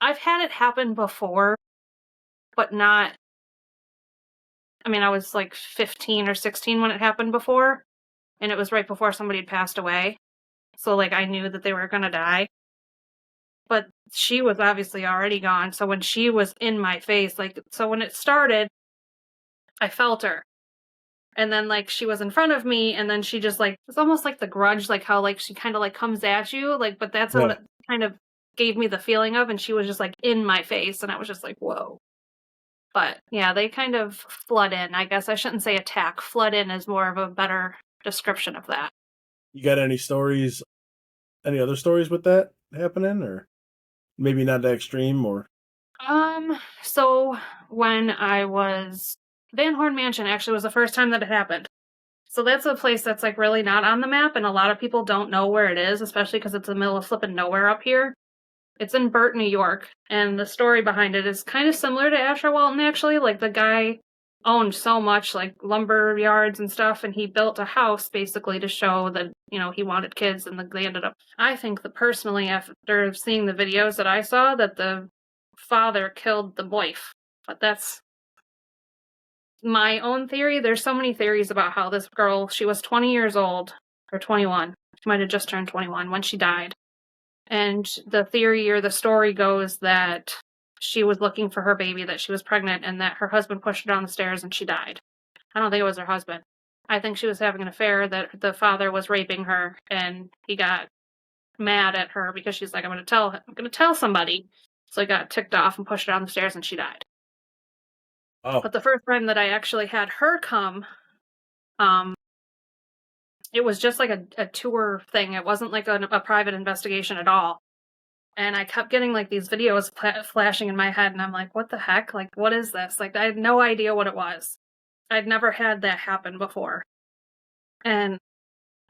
I've had it happen before, but not. I mean, I was like 15 or 16 when it happened before, and it was right before somebody had passed away. So like I knew that they were going to die. But she was obviously already gone. So when she was in my face, like so when it started, I felt her. And then like she was in front of me and then she just like it's almost like the Grudge, like how like she kind of like comes at you, like but that's what Yeah. it kind of gave me the feeling of, and she was just like in my face and I was just like, whoa. But yeah, they kind of flood in. I guess I shouldn't say attack. Flood in is more of a better description of that. You got any stories, any other stories with that happening, or maybe not that extreme, or? So when I was Van Horn Mansion actually was the first time that it happened. So that's a place that's like really not on the map, and a lot of people don't know where it is, especially because it's in the middle of flipping nowhere up here. It's in Burt, New York, and the story behind it is kind of similar to Asher Walton, actually. Like, the guy owned so much, like, lumber yards and stuff, and he built a house, basically, to show that, you know, he wanted kids, and they ended up... I think that, personally, after seeing the videos that I saw, that the father killed the wife. But that's my own theory. There's so many theories about how this girl, she was 20 years old, or 21. She might have just turned 21 when she died. And the theory or the story goes that she was looking for her baby, that she was pregnant, and that her husband pushed her down the stairs and she died. I don't think it was her husband. I think she was having an affair, that the father was raping her, and he got mad at her because she's like, I'm going to tell somebody. So he got ticked off and pushed her down the stairs and she died. Oh, But the first time that I actually had her come, it was just like a tour thing. It wasn't like a private investigation at all. And I kept getting like these videos flashing in my head, and I'm like, what the heck? Like, what is this? Like, I had no idea what it was. I'd never had that happen before. And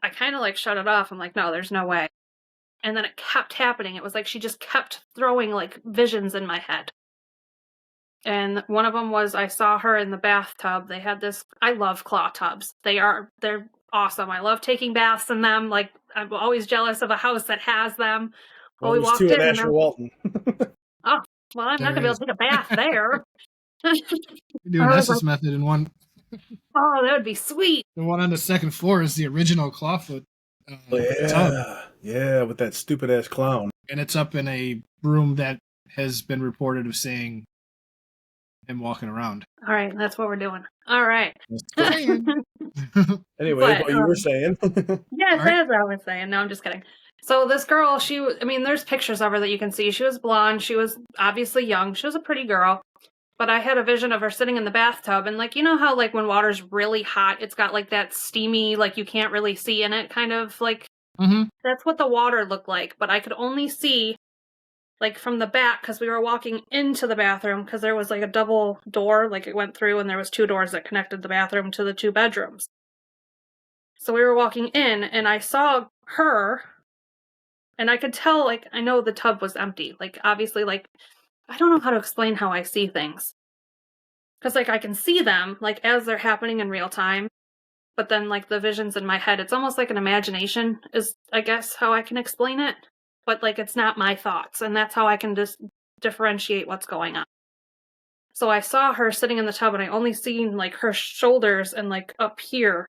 I kind of like shut it off. I'm like, no, there's no way. And then it kept happening. It was like she just kept throwing like visions in my head. And one of them was I saw her in the bathtub. They had this, I love claw tubs. They're awesome. I love taking baths in them. Like, I'm always jealous of a house that has them. well, We there's walked two in in and Asher Walton. oh, well, I'm not There going to be able is. to take a bath there. You do an I was like, Estes method, and oh, that would be sweet. the one on the second floor is the original clawfoot tub, Yeah, with that stupid ass clown. and it's up in a room that has been reported of seeing him walking around. All right, that's what we're doing. All right. Anyway, But, what you were saying. yes, All right. as I was saying. No, I'm just kidding. So this girl, I mean, there's pictures of her that you can see. She was blonde. She was obviously young. She was a pretty girl. But I had a vision of her sitting in the bathtub. And like, you know how like when water's really hot, it's got like that steamy, like you can't really see in it kind of like, that's what the water looked like. But I could only see like from the back because we were walking into the bathroom because there was like a double door, like it went through and there was two doors that connected the bathroom to the two bedrooms. So we were walking in and I saw her and I could tell, like, I know the tub was empty. Like, obviously, like, I don't know how to explain how I see things. Because, like, I can see them, like, as they're happening in real time. But then, like, the visions in my head, it's almost like an imagination is, I guess, how I can explain it. But, like, it's not my thoughts. And that's how I can just differentiate what's going on. So I saw her sitting in the tub and I only seen, like, her shoulders and, like, up here.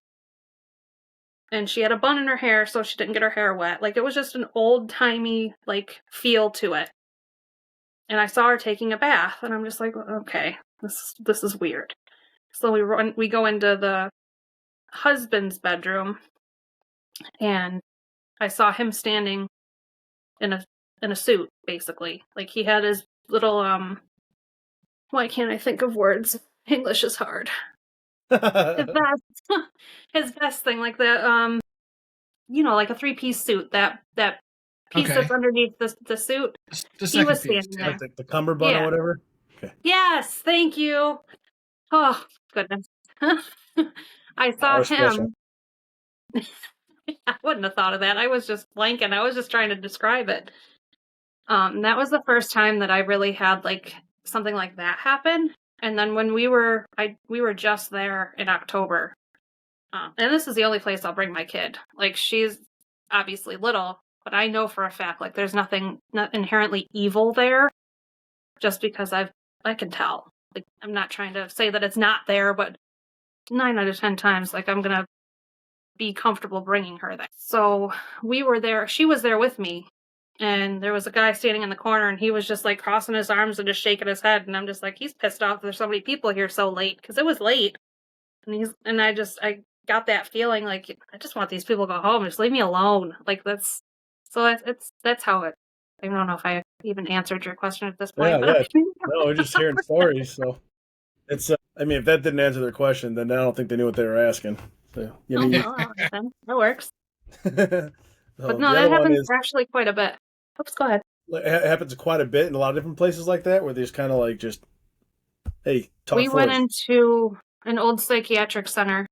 And she had a bun in her hair so she didn't get her hair wet. Like, it was just an old-timey, like, feel to it. And I saw her taking a bath, and I'm just like, okay, this is weird. So we go into the husband's bedroom, and I saw him standing in a suit, basically. Like, he had his little, why can't I think of words? English is hard. His vest thing, like the, you know, like a three-piece suit, that piece that's underneath the suit. The He was second piece. standing Like there. the cummerbund or whatever? Okay. Yes, thank you. Oh, goodness. I saw Our special. him. I wouldn't have thought of that. I was just blanking. I was just trying to describe it. That was the first time that I really had like something like that happen. And then when we were just there in October. And this is the only place I'll bring my kid. Like, she's obviously little, but I know for a fact, like, there's not inherently evil there, just because I can tell. Like, I'm not trying to say that it's not there, but 9 out of 10 times, like, I'm gonna be comfortable bringing her there. So we were there. She was there with me, and there was a guy standing in the corner, and he was just like crossing his arms and just shaking his head, and I'm just like, he's pissed off there's so many people here so late, because it was late, and I got that feeling like, I just want these people to go home. Just leave me alone. Like, that's how it. I don't know if I even answered your question at this point. Yeah. No, we're just hearing stories. So it's. I mean, if that didn't answer their question, then I don't think they knew what they were asking. So That works. But no, that happens actually quite a bit. Oops, go ahead. It happens quite a bit in a lot of different places like that, where there's kind of like just, hey, talk. We went into an old psychiatric center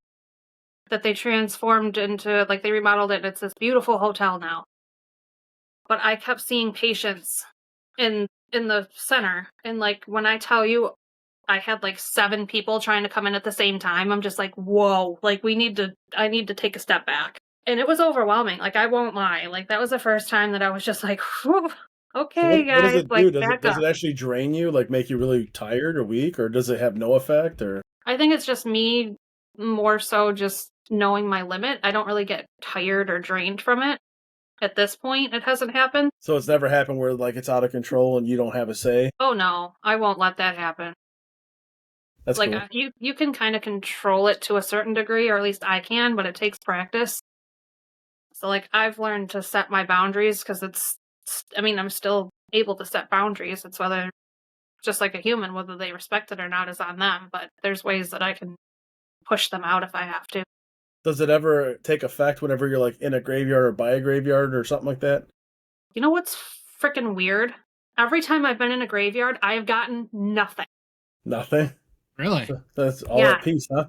that they transformed into, like, they remodeled it. It's this beautiful hotel now. But I kept seeing patients in the center, and like, when I tell you I had like 7 people trying to come in at the same time, I'm just like, whoa, like, I need to take a step back. And it was overwhelming, like, I won't lie. Like, that was the first time that I was just like, whew, okay, guys. What does it like, do? Does it actually drain you, like make you really tired or weak, or does it have no effect? Or I think it's just me more so just knowing my limit. I don't really get tired or drained from it. At this point, it hasn't happened. So it's never happened where like it's out of control and you don't have a say? Oh no, I won't let that happen. That's like, cool. You can kind of control it to a certain degree, or at least I can, but it takes practice. So like, I've learned to set my boundaries, because I'm still able to set boundaries. It's whether, just like a human, whether they respect it or not is on them, but there's ways that I can push them out if I have to. Does it ever take effect whenever you're like in a graveyard or by a graveyard or something like that? You know what's freaking weird? Every time I've been in a graveyard, I have gotten nothing. Nothing? Really? That's all at peace, huh?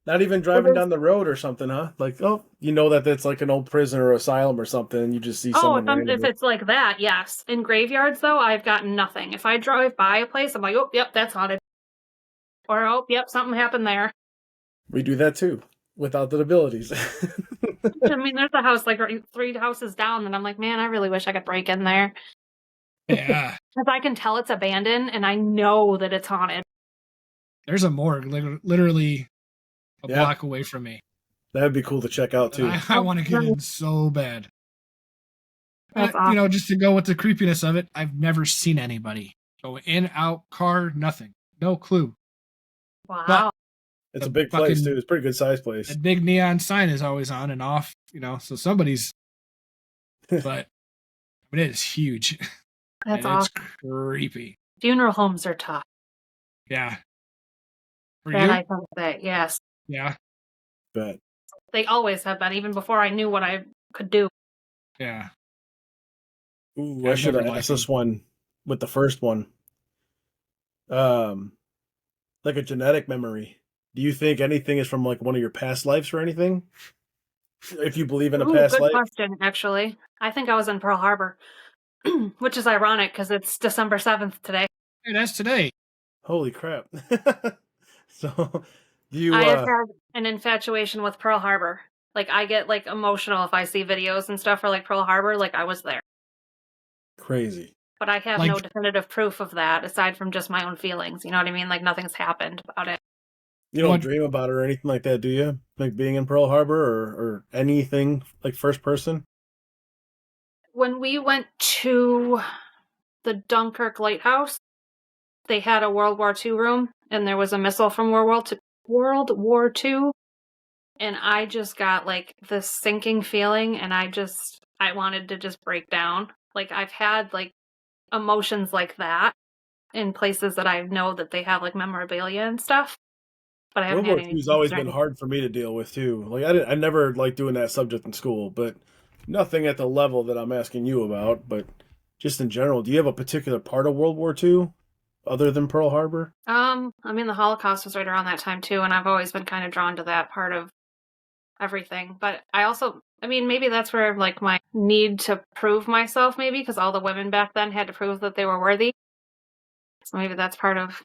Not even driving down the road or something, huh? Like, oh, you know that that's like an old prison or asylum or something, and you just see someone randomly. If it's like that, yes. In graveyards, though, I've gotten nothing. If I drive by a place, I'm like, oh, yep, that's haunted. Or, oh, yep, something happened there. We do that too, without the abilities. I mean, there's a house like 3 houses down, and I'm like, man, I really wish I could break in there. Yeah. Because I can tell it's abandoned, and I know that it's haunted. There's a morgue literally a block away from me. That'd be cool to check out too. I want to get in so bad. That's awesome. You know, just to go with the creepiness of it, I've never seen anybody go in, out, car, nothing. No clue. Wow. But it's a big place too. It's a pretty good sized place. A big neon sign is always on and off, you know, so somebody's, but it is huge. That's awesome. It's creepy. Funeral homes are tough. Yeah. For that you? I can say, yes. Yeah. Bet. They always have been, even before I knew what I could do. Yeah. Ooh, I should have asked this one with the first one. Like a genetic memory. Do you think anything is from like one of your past lives or anything? If you believe in a past life? Good question, actually. I think I was in Pearl Harbor, which is ironic because it's December 7th today. Hey, that's today. Holy crap. So, I have had an infatuation with Pearl Harbor. Like, I get like emotional if I see videos and stuff for like Pearl Harbor, like I was there. Crazy. But I have no definitive proof of that aside from just my own feelings. You know what I mean? Like, nothing's happened about it. You don't dream about it or anything like that, do you? Like being in Pearl Harbor or anything like first person? When we went to the Dunkirk Lighthouse, they had a World War II room, and there was a missile from World War II, and I just got like this sinking feeling, and I wanted to just break down. Like, I've had like emotions like that in places that I know that they have like memorabilia and stuff. But I haven't World had War II's always been hard for me to deal with too. Like I never liked doing that subject in school, but Nothing at the level that I'm asking you about, but just in general, do you have a particular part of World War II other than Pearl Harbor? I mean, the Holocaust was right around that time too, and I've always been kind of drawn to that part of everything. But I mean, maybe that's where like my need to prove myself, maybe because all the women back then had to prove that they were worthy. So maybe that's part of,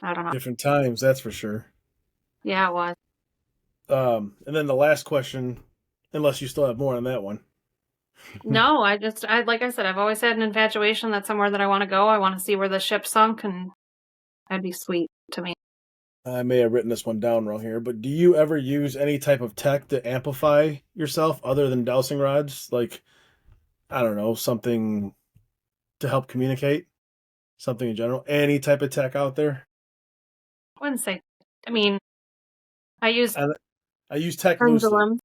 I don't know. Different times, that's for sure. Yeah, it was. And then the last question, unless you still have more on that one. No, like I said, I've always had an infatuation that somewhere that I want to go, I want to see where the ship sunk, and that'd be sweet to me. I may have written this one down wrong here, but do you ever use any type of tech to amplify yourself other than dowsing rods? Like, I don't know, something to help communicate? Something in general? Any type of tech out there? I wouldn't say. I mean, I use I use tech loosely. pendulums.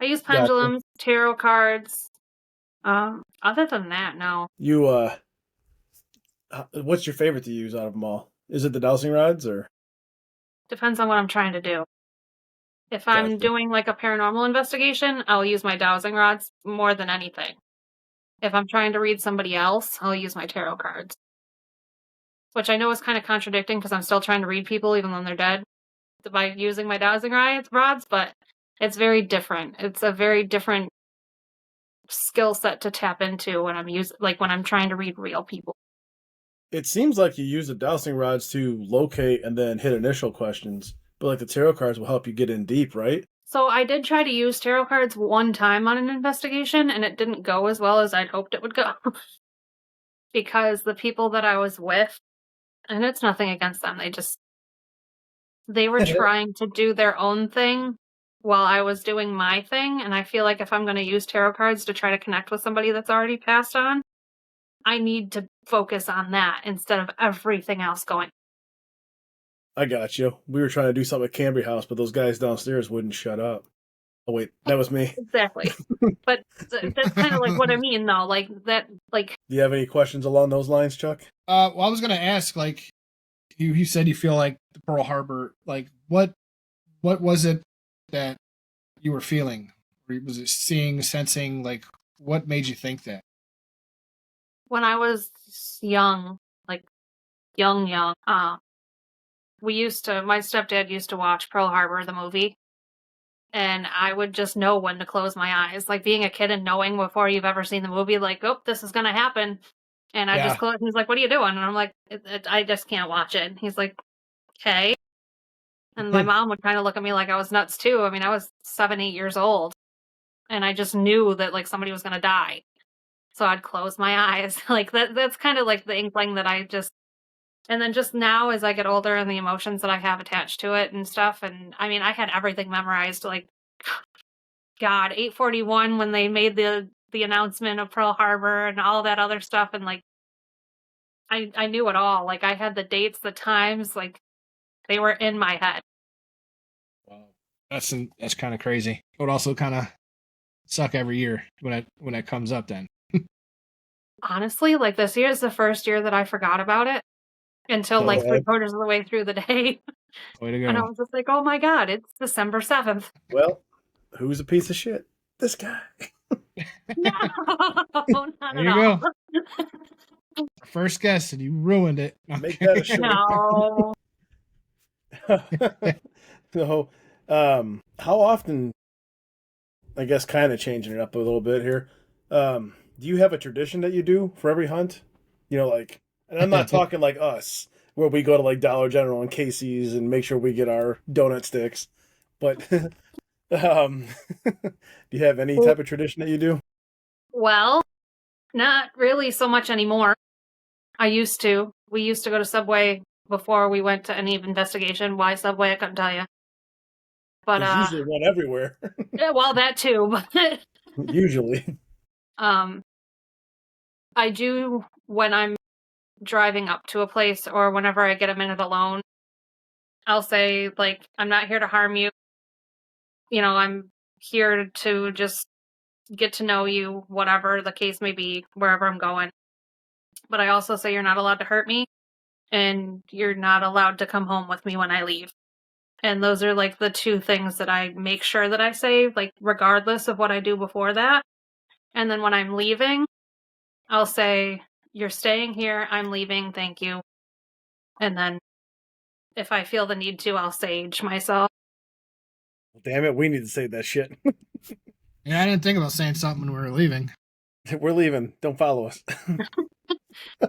I use Gotcha. pendulums, tarot cards. Other than that, no. You, what's your favorite to use out of them all? Is it the dowsing rods or? Depends on what I'm trying to do. If I'm Gotcha. doing like a paranormal investigation, I'll use my dowsing rods more than anything. If I'm trying to read somebody else, I'll use my tarot cards. Which I know is kind of contradicting because I'm still trying to read people even though they're dead by using my dowsing rods, but it's very different. It's a very different skill set to tap into when when I'm trying to read real people. It seems like you use the dowsing rods to locate and then hit initial questions, but like the tarot cards will help you get in deep, right? So I did try to use tarot cards one time on an investigation, and it didn't go as well as I'd hoped it would go. Because the people that I was with, and it's nothing against them, they were trying to do their own thing while I was doing my thing, and I feel like if I'm going to use tarot cards to try to connect with somebody that's already passed on, I need to focus on that instead of everything else going. I got you. We were trying to do something at Cambre House, but those guys downstairs wouldn't shut up. Oh wait, that was me. Exactly. But that's kind of like what I mean, though. Like that, like. Do you have any questions along those lines, Chuck? Well, I was gonna ask, like, you said you feel like the Pearl Harbor, like, what was it that you were feeling? Was it seeing, sensing? Like, what made you think that? When I was young, like young, my stepdad used to watch Pearl Harbor, the movie, and I would just know when to close my eyes. Like being a kid and knowing before you've ever seen the movie, like, oh, this is gonna happen. And I just Yeah. close. He's like, "What are you doing?" And I'm like, "I just can't watch it." And he's like, "Okay." And my mom would kind of look at me like I was nuts too. I mean, I was 7, 8 years old, and I just knew that like somebody was gonna die. So I'd close my eyes. Like that's kind of like the inkling that and then just now as I get older and the emotions that I have attached to it and stuff. And I mean, I had everything memorized, like God, 841 when they made the announcement of Pearl Harbor and all that other stuff. And like, I knew it all. Like I had the dates, the times, like they were in my head. Wow. That's kind of crazy. It would also kind of suck every year when it comes up. Then Honestly, like this year is the first year that I forgot about it until like Okay. 3/4 of the way through the day. way to And I go. was just like, oh my God, it's December 7th. Well, who's a piece of shit? This guy. No, not There at you all. go. First guess, and you ruined it. Make that a shirt. No. So, how often? I guess kind of changing it up a little bit here. Do you have a tradition that you do for every hunt? You know, like, and I'm not talking like us, where we go to like Dollar General and Casey's and make sure we get our donut sticks. But do you have any type of tradition that you do? Well, not really so much anymore. I used to. We used to go to Subway before we went to any investigation. Why Subway? I couldn't tell you. But There's usually one everywhere. yeah, well, that too. But Usually. I do when I'm driving up to a place or whenever I get a minute alone. I'll say like, I'm not here to harm you. You know, I'm here to just get to know you, whatever the case may be, wherever I'm going. But I also say you're not allowed to hurt me and you're not allowed to come home with me when I leave. And those are like the two things that I make sure that I say, like regardless of what I do before that. And then when I'm leaving, I'll say, "You're staying here. I'm leaving. Thank you." And then if I feel the need to, I'll sage myself. Damn it, we need to say that shit. Yeah, I didn't think about saying something when we were leaving. We're leaving. Don't follow us.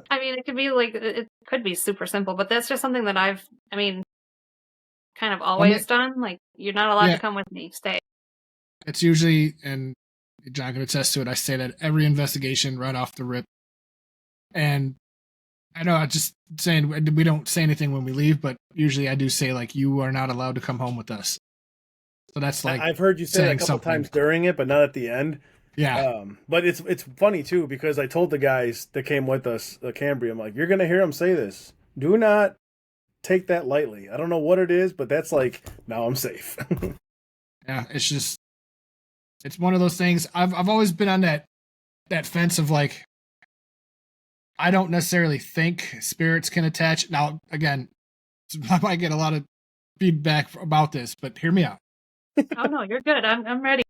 I mean, it could be like, it could be super simple, but that's just something that I've, kind of always done. Like, you're not allowed to come with me. Stay. It's usually, and John can attest to it, I say that every investigation right off the rip. And I know I'm just saying we don't say anything when we leave, but usually I do say, like, you are not allowed to come home with us. So that's like, I've heard you say that a couple times during it, but not at the end. Yeah. But it's funny too, because I told the guys that came with us, the Cambre, I'm like, you're gonna hear them say this. Do not take that lightly. I don't know what it is, but that's like, now I'm safe. Yeah, it's one of those things. I've always been on that fence of like, I don't necessarily think spirits can attach. Now, again, I might get a lot of feedback about this, but hear me out. Oh no, you're good. I'm ready.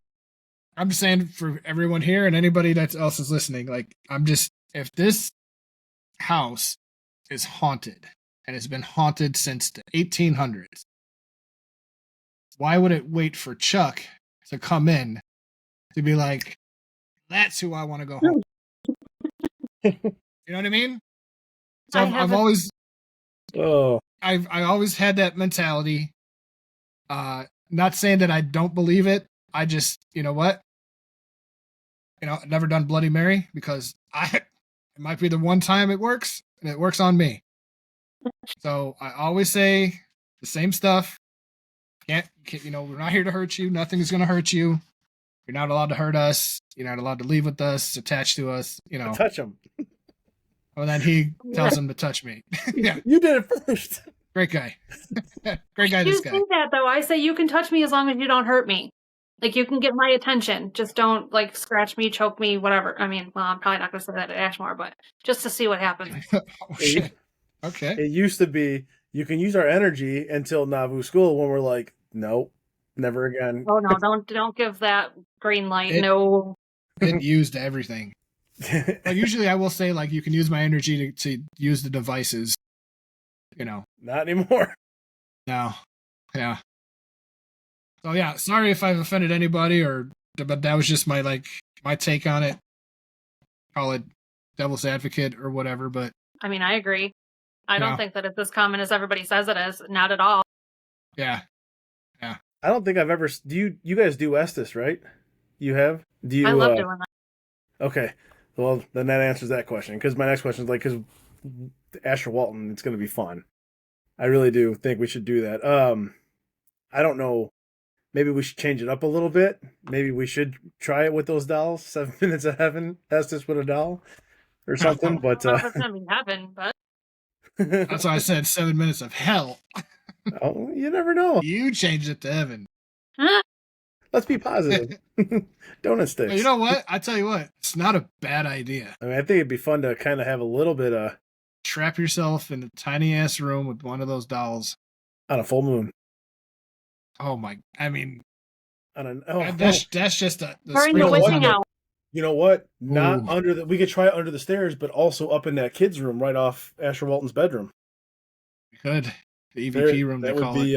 I'm just saying for everyone here and anybody that else is listening, like, if this house is haunted and has been haunted since the 1800s, why would it wait for Chuck to come in to be like, that's who I want to go home? You know what I mean? So I've always, I always had that mentality. Not saying that I don't believe it. I just, you know what? I've never done Bloody Mary because it might be the one time it works, and it works on me. So I always say the same stuff. Can't, we're not here to hurt you. Nothing's going to hurt you. You're not allowed to hurt us. You're not allowed to leave with us, attached to us. Touch him. Well, then he tells him to touch me. Yeah, you did it first. Great guy. Great guy. This guy. You say that though. I say you can touch me as long as you don't hurt me. Like, you can get my attention. Just don't, like, scratch me, choke me, whatever. I mean, well, I'm probably not going to say that at Ashmore, but just to see what happens. Oh, shit. Okay. It used to be, you can use our energy until Nauvoo School when we're like, nope, never again. Oh, no, don't give that green light. No. It used everything. Like, usually I will say, like, you can use my energy to use the devices. Not anymore. No. Yeah. So yeah, sorry if I've offended anybody, but that was just my take on it. Call it devil's advocate or whatever, but I mean, I agree. I don't think that it's as common as everybody says it is. Not at all. Yeah. Yeah. I don't think I've ever. Do you guys do Estes, right? You have? Do you? I love doing that. Okay. Well, then that answers that question. Because my next question is like, because Asher Walton, it's going to be fun. I really do think we should do that. I don't know. Maybe we should change it up a little bit. Maybe we should try it with those dolls. 7 Minutes of Heaven, Estes with a doll, or something. But I don't know if it's gonna be heaven, but that's why I said 7 minutes of hell. Oh, you never know. You changed it to heaven. Let's be positive. Donut sticks. Well, you know what? I tell you what, it's not a bad idea. I mean, I think it'd be fun to kind of have a little bit of trap yourself in a tiny ass room with one of those dolls on a full moon. Oh my! I mean, that's just the witching hour. You know what? Not under the. We could try it under the stairs, but also up in that kids' room, right off Asher Walton's bedroom. We could. The EVP room. That would be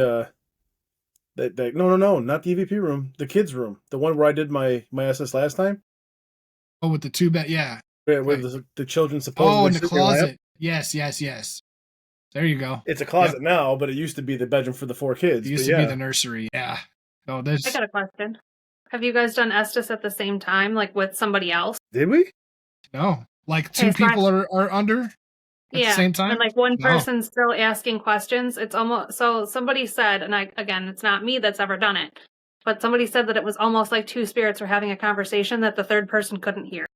no, not the EVP room. The kids' room, the one where I did my SS last time. Oh, with the 2-bed, yeah. Where the children supposedly. Oh, in the closet. Yes. There you go. It's a closet now, but it used to be the bedroom for the 4 kids. It used to be the nursery. Yeah. Oh, I got a question. Have you guys done Estes at the same time, like with somebody else? Did we? No. Like 2 people are under at the same time? And like one person's still asking questions. It's almost, so somebody said, and again, it's not me that's ever done it, but somebody said that it was almost like 2 spirits were having a conversation that the third person couldn't hear.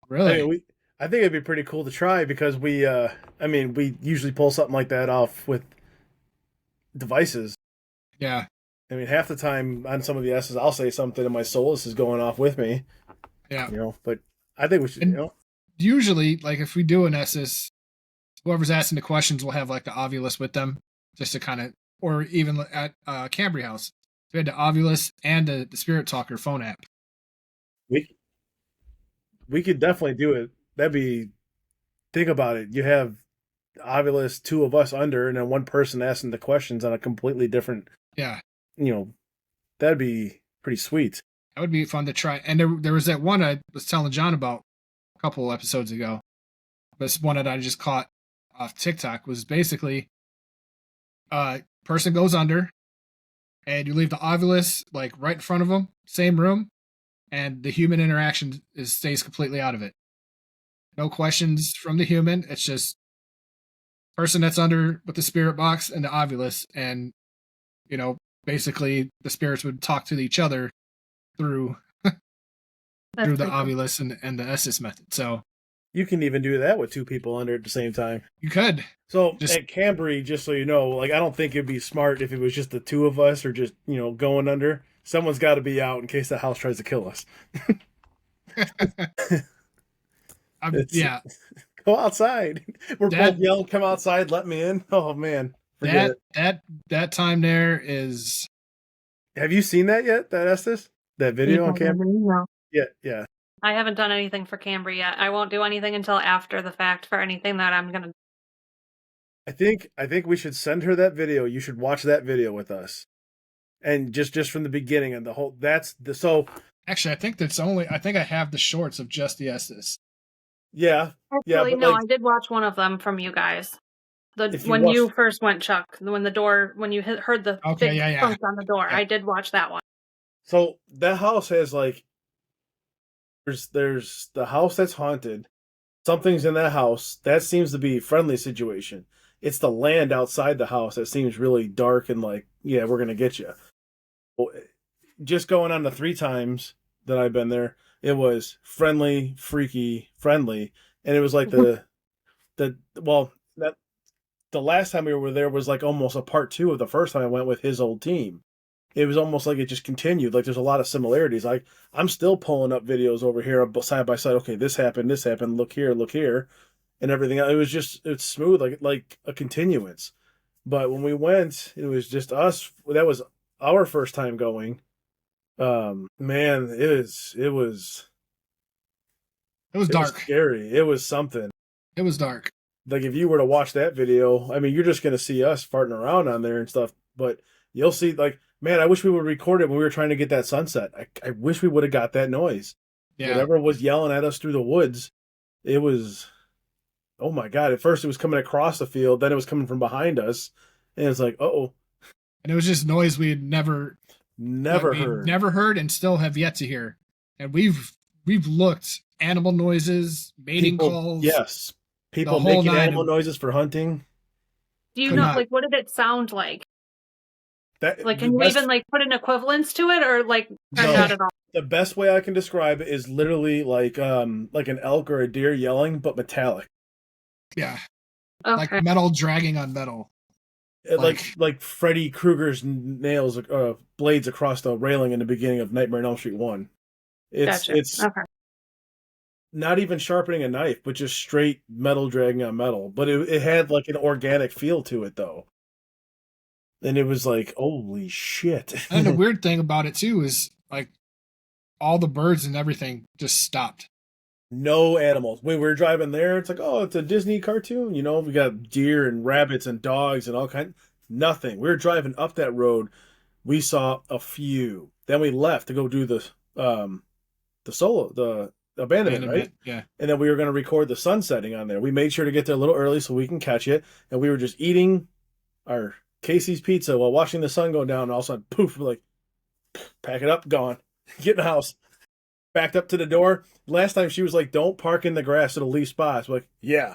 Really? I think it'd be pretty cool to try because we usually pull something like that off with devices. Yeah. I mean, half the time on some of the S's, I'll say something and my Solus is going off with me. Yeah. But I think we should, Usually, like if we do an S's, whoever's asking the questions will have like the Ovulus with them just to kind of, or even at Cambre House. We had the Ovulus and the Spirit Talker phone app. We could definitely do it. That'd be, think about it. You have Ovilus, two of us under, and then one person asking the questions on a completely different, Yeah, you know, that'd be pretty sweet. that would be fun to try. And there was that one I was telling John about a couple episodes ago. This one that I just caught off TikTok was basically person goes under and you leave the Ovilus like right in front of them, same room, and the human interaction stays completely out of it. No questions from the human. It's just person that's under with the spirit box and the Ovilus, and basically the spirits would talk to each other through through the Ovilus and the Estes method. So you can even do that with two people under at the same time. You could. So at Cambre, just so you know, like I don't think it'd be smart if it was just the two of us or just going under. Someone's got to be out in case the house tries to kill us. Yeah. Go outside. We're both yelling, "Come outside! Let me in!" Oh man, that time there is. Have you seen that yet? That Estes, that video on Cambre? No. Yeah. I haven't done anything for Cambre yet. I won't do anything until after the fact for anything that I'm gonna. I think we should send her that video. You should watch that video with us, and just from the beginning and the whole. Actually, I think I have the shorts of just the Estes. Yeah. Actually, no, I did watch one of them from you guys. When you first went, Chuck, when you heard the big thumps on the door, I did watch that one. So that house has there's the house that's haunted. Something's in that house. That seems to be a friendly situation. It's the land outside the house that seems really dark and we're going to get you. Just going on the 3 times that I've been there, it was friendly, freaky, friendly. And it was like the last time we were there was like almost a part 2 of the first time I went with his old team. It was almost like it just continued. Like there's a lot of similarities. I'm still pulling up videos over here side by side. Okay, this happened. Look here, and everything. It's smooth, like a continuance. But when we went, it was just us. That was our first time going. Man, it was dark. Scary. It was something. It was dark. Like if you were to watch that video, I mean, you're just gonna see us farting around on there and stuff. But you'll see, man, I wish we would record it when we were trying to get that sunset. I wish we would have got that noise. Yeah. Whatever was yelling at us through the woods, it was, oh my God. At first it was coming across the field, then it was coming from behind us. And it's like, uh-oh. And it was just noise we had never heard and still have yet to hear. And we've looked animal noises, mating calls. Yes. People making animal noises for hunting. Do you know, what did it sound like? Can you even put an equivalence to it, or not at all? The best way I can describe it is literally like an elk or a deer yelling, but metallic. Yeah, okay. Like metal dragging on metal. Like Freddy Krueger's nails, blades across the railing in the beginning of Nightmare on Elm Street 1. It's okay. Not even sharpening a knife, but just straight metal dragging on metal. But it had an organic feel to it, though. And it was like, holy shit. And the weird thing about it, too, is all the birds and everything just stopped. No animals. When we were driving there, it's like, oh, it's a Disney cartoon. We got deer and rabbits and dogs and all kinds. Nothing. We were driving up that road. We saw a few. Then we left to go do the abandonment, right? Yeah. And then we were going to record the sun setting on there. We made sure to get there a little early so we can catch it. And we were just eating our Casey's pizza while watching the sun go down. And all of a sudden, poof, we're like, pack it up, gone. Get in the house. Backed up to the door. Last time she was like, don't park in the grass. It'll leave spots. We're like, yeah.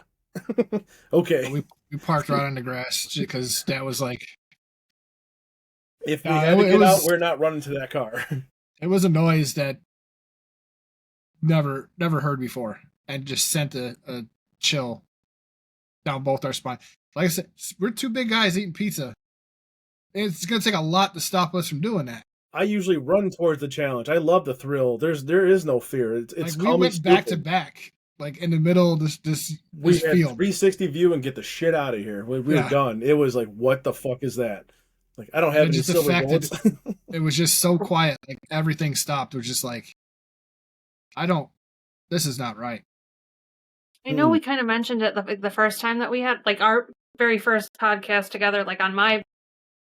Okay. We parked right on the grass because that was if we had to get out, we're not running to that car. It was a noise that never heard before and just sent a chill down both our spine. Like I said, we're 2 big guys eating pizza. It's going to take a lot to stop us from doing that. I usually run towards the challenge. I love the thrill. There is no fear. It's we went back to back, in the middle of this we had field. 360 view and get the shit out of here. We were done. It was like, what the fuck is that? I don't have any silver bullets. It was just so quiet. Everything stopped. It was just I don't This is not right. I know we kind of mentioned it the first time that we had, like, our very first podcast together, like, on my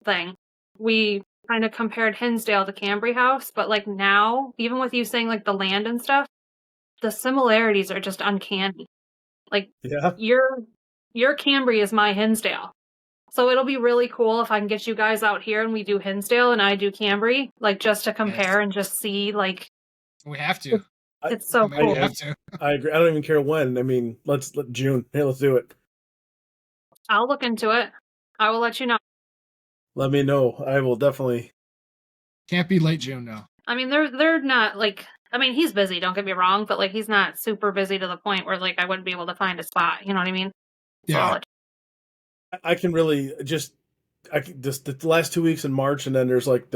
thing. We kind of compared Hinsdale to Cambre House, but, like, now, even with you saying, like, the land and stuff, the similarities are just uncanny. Like, Yeah. your Cambre is my Hinsdale. So it'll be really cool if I can get you guys out here and we do Hinsdale and I do Cambre, like, just to compare and just see, like... We have to. It's so We cool. have to. I agree. I don't even care when. I mean, let's June. Hey, let's do it. I'll look into it. I will let you know. Let me know. I will definitely. Can't be late June, though. I mean, they're not, like... I mean, he's busy, don't get me wrong, but, like, he's not super busy to the point where, like, I wouldn't be able to find a spot. You know what I mean? So Yeah. I can really just the last 2 weeks in March, and then there's like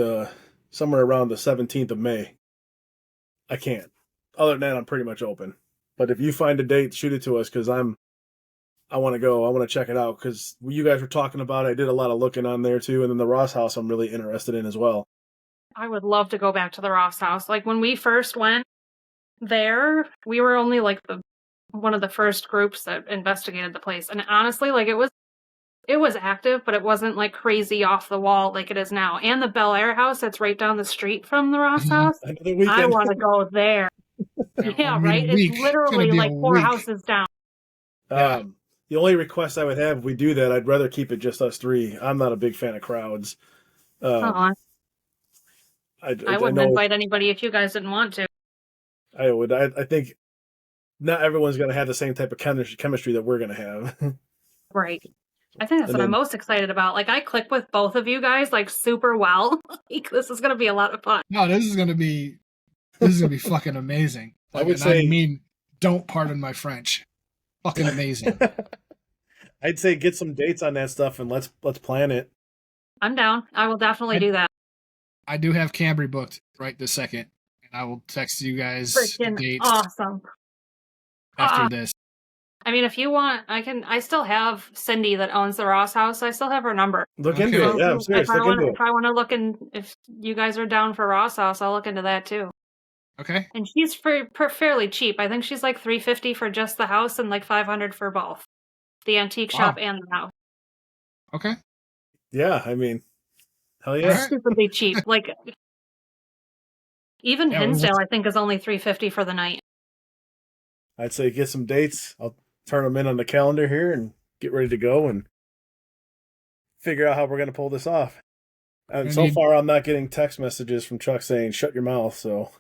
somewhere around the 17th of May. I can't. Other than that, I'm pretty much open. But if you find a date, shoot it to us because I want to go. I want to check it out because you guys were talking about it. I did a lot of looking on there too, and then the Ross House I'm really interested in as well. I would love to go back to the Ross House. Like, when we first went there, we were only, like, one of the first groups that investigated the place. And honestly, like, it was active, but it wasn't, like, crazy off the wall like it is now. And the Bel Air House that's right down the street from the Ross House. I want to go there. Yeah, right? It's literally, like, 4 houses down. The only request I would have if we do that, I'd rather keep it just us 3. I'm not a big fan of crowds. I wouldn't invite anybody if you guys didn't want to. I would. I think not everyone's going to have the same type of chemistry that we're going to have. Right. I think that's what I'm most excited about. Like, I click with both of you guys, like, super well. Like, this is going to be a lot of fun. No, this is going to be fucking amazing. Like, I would say, I mean, don't pardon my French. Fucking amazing. I'd say get some dates on that stuff and let's plan it. I'm down. I will definitely do that. I do have Cambre booked right this second, and I will text you guys the dates. Awesome. After this. I mean, if you want, I still have Cindy that owns the Ross House. I still have her number. Look into it. Yeah, I'm serious. If I want to look in, if you guys are down for Ross House, I'll look into that too. Okay. And she's fairly cheap. I think she's like $350 for just the house and like $500 for both, the antique shop and the house. Okay. Yeah, I mean, hell yeah. It's stupidly cheap. Like, even Hinsdale, I think, is only $350 for the night. I'd say get some dates. I'll turn them in on the calendar here and get ready to go and figure out how we're going to pull this off. And so far, I'm not getting text messages from Chuck saying, shut your mouth, so...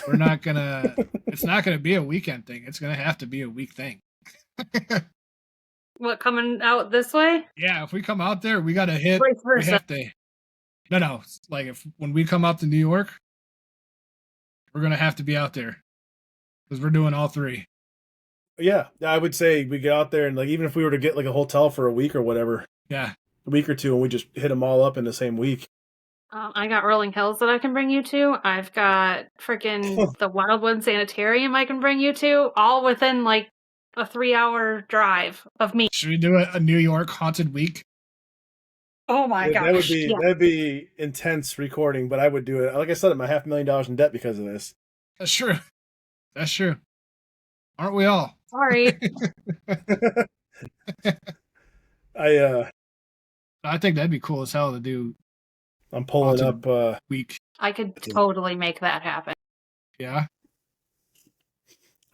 We're not going to... It's not going to be a weekend thing. It's going to have to be a week thing. What, coming out this way? Yeah, if we come out there, we got to hit... We have to... No. Like, when we come out to New York, we're going to have to be out there. Because we're doing all 3. Yeah, I would say we get out there and, like, even if we were to get, like, a hotel for a week or whatever. Yeah. A week or 2, and we just hit them all up in the same week. I got Rolling Hills that I can bring you to. I've got freaking the Wildwood Sanitarium I can bring you to. All within, like, a 3-hour drive of me. Should we do a New York haunted week? Oh my gosh. That'd be intense recording, but I would do it. Like I said, I'm $500,000 in debt because of this. That's true. That's true. Aren't we all? Sorry. I think that'd be cool as hell to do. I'm pulling up week. I could totally make that happen. Yeah.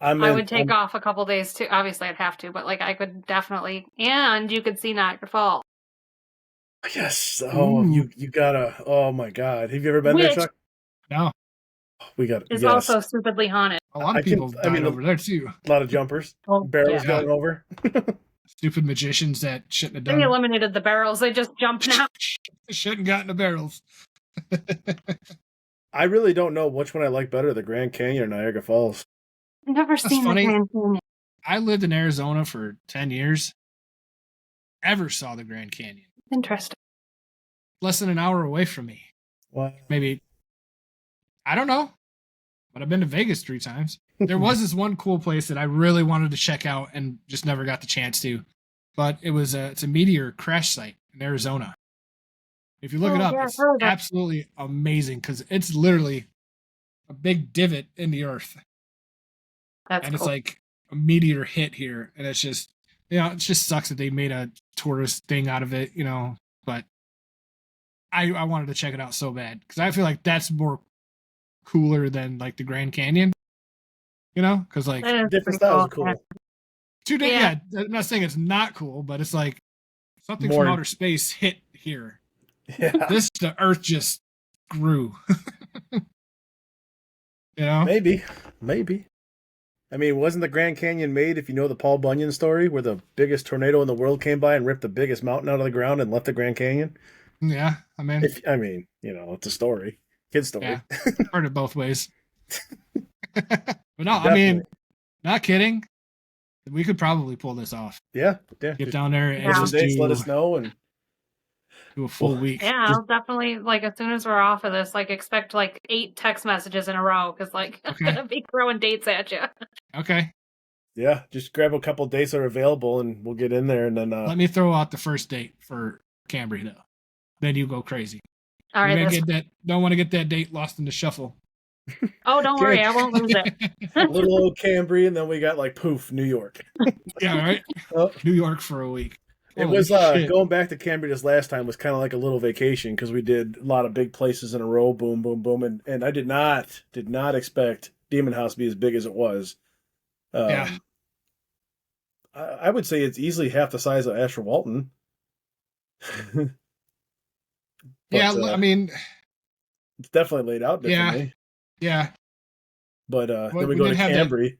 I would take off a couple days too. Obviously, I'd have to, but like I could definitely. And you could see Niagara Falls. Yes. Oh, you gotta. Oh my God. Have you ever been there, Chuck? No. We got. It's also stupidly haunted. A lot of people died over there too. A lot of jumpers. Barrels going over. Stupid magicians that shouldn't have done. They eliminated the barrels. They just jumped now. They shouldn't gotten the barrels. I really don't know which one I like better, the Grand Canyon or Niagara Falls. I've never seen the Grand Canyon. I lived in Arizona for 10 years. Ever saw the Grand Canyon. Interesting. Less than an hour away from me. What? Maybe. I don't know. But I've been to Vegas 3 times. There was this one cool place that I really wanted to check out and just never got the chance to. But it's a meteor crash site in Arizona. If you look it up, it's absolutely amazing because it's literally a big divot in the earth. That's and it's cool. like a meteor hit here, and it's just it just sucks that they made a tourist thing out of it, but I wanted to check it out so bad because I feel like that's more cooler than like the Grand Canyon, because like That is Different pretty styles cool. are cool. yeah, I'm not saying it's not cool, but it's like something More- from outer space hit here. Yeah, The Earth just grew. maybe. I mean, wasn't the Grand Canyon made, if you know the Paul Bunyan story, where the biggest tornado in the world came by and ripped the biggest mountain out of the ground and left the Grand Canyon? Yeah, I mean, It's a story, kid story. yeah, heard it both ways. But no, I Definitely. mean, not kidding. We could probably pull this off. Yeah. Get Just down there and Yeah. some just dates, let us know, and do a full week. Yeah, I'll definitely, like, as soon as we're off of this, like, expect, like, 8 text messages in a row, because, like, I'm Okay. going to be throwing dates at you. Okay, yeah, just grab a couple dates that are available, and we'll get in there, and then let me throw out the first date for Cambre though. Then you go crazy. All right, Don't want to get that date lost in the shuffle. Oh, don't worry, I won't lose it. little old Cambre, and then we got like poof, New York. Yeah, right. Oh. New York for a week. It Holy was shit. going back to Cambre this last time was kind of like a little vacation because we did a lot of big places in a row, boom, boom, boom, and I did not expect Demon House to be as big as it was. Yeah. I would say it's easily half the size of Asher Walton. Yeah, I mean, it's definitely laid out differently. yeah, But Well, then we we go to did have Cambre,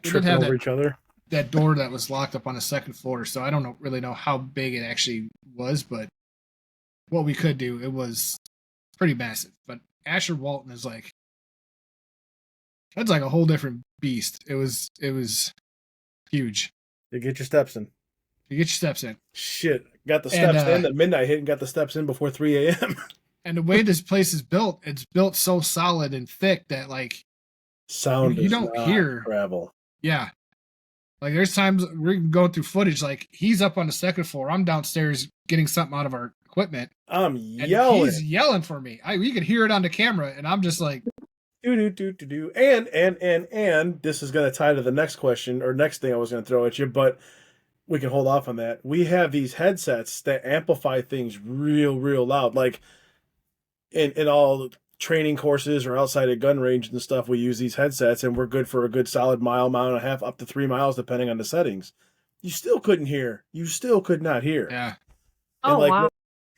tripping have over that- each other. that door that was locked up on the second floor. So I don't really know how big it actually was, but what we could do, it was pretty massive. But Asher Walton is like, that's like a whole different beast. It was huge. You get your steps in. You get your steps in. Shit, got the steps in at midnight hit and got the steps in before 3 a.m. And the way this place is built, it's built so solid and thick that like Sound you does don't not hear travel. Yeah. Like there's times we're going through footage, like he's up on the second floor. I'm downstairs getting something out of our equipment. I'm And yelling. he's yelling for me. We could hear it on the camera, and I'm just like, Do. And this is going to tie to the next question or next thing I was going to throw at you, but we can hold off on that. We have these headsets that amplify things real loud. Like in all training courses or outside of gun range and stuff, we use these headsets, and we're good for a good solid mile and a half, up to 3 miles, depending on the settings. You still couldn't hear. You still could not hear. yeah. And Oh, like, wow.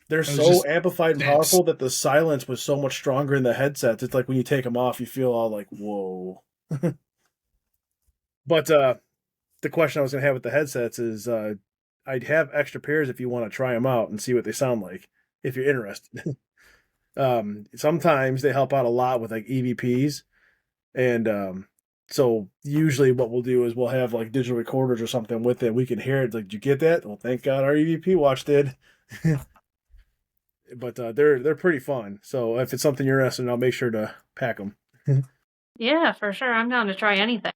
they're was so just amplified and dense. powerful that the silence was so much stronger in the headsets. It's like when you take them off, you feel all like, whoa. But the question I was going to have with the headsets is I'd have extra pairs if you want to try them out and see what they sound like, if you're interested. Sometimes they help out a lot with like EVPs. And so usually what we'll do is we'll have like digital recorders or something with it. We can hear it. Like, did you get that? Well, thank God our EVP watch did. But they're pretty fun. So if it's something you're interested in, I'll make sure to pack them. Yeah, for sure. I'm down to try anything.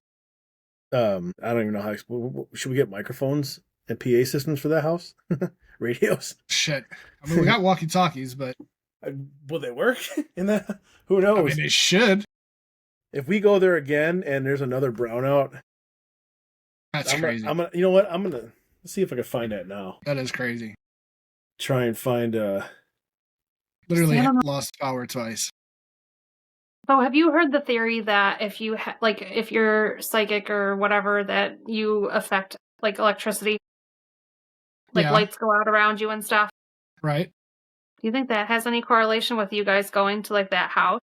I don't even know how. Should we get microphones and PA systems for that house? Radios? Shit. I mean, we got walkie talkies, but Will they work in that? Who knows? I mean, they should. If we go there again and there's another brownout, That's crazy. I'm gonna. You know what? I'm gonna see if I can find that now. That is crazy. Try and find. Literally Stand on lost power twice. So have you heard the theory that if you if you're psychic or whatever, that you affect like electricity, like Yeah. lights go out around you and stuff? Right? Do you think that has any correlation with you guys going to like that house?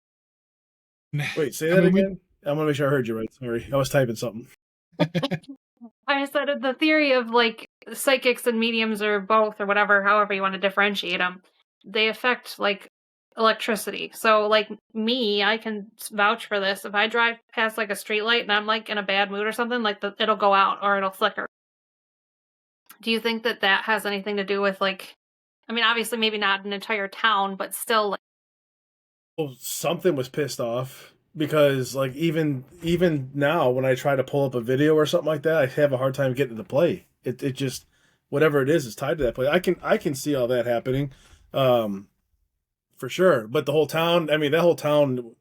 Wait, say I that mean, again. I'm gonna make sure I heard you right. Sorry, I was typing something. I said the theory of like psychics and mediums or both or whatever, however you want to differentiate them, they affect like electricity. So like me, I can vouch for this. If I drive past like a street light and I'm like in a bad mood or something, like it'll go out or it'll flicker. Do you think that that has anything to do with like, I mean, obviously maybe not an entire town, but still like, Well, something was pissed off because like even now when I try to pull up a video or something like that, I have a hard time getting it to play. It just whatever it is tied to that play. I can see all that happening, for sure. But the whole town, I mean, that whole town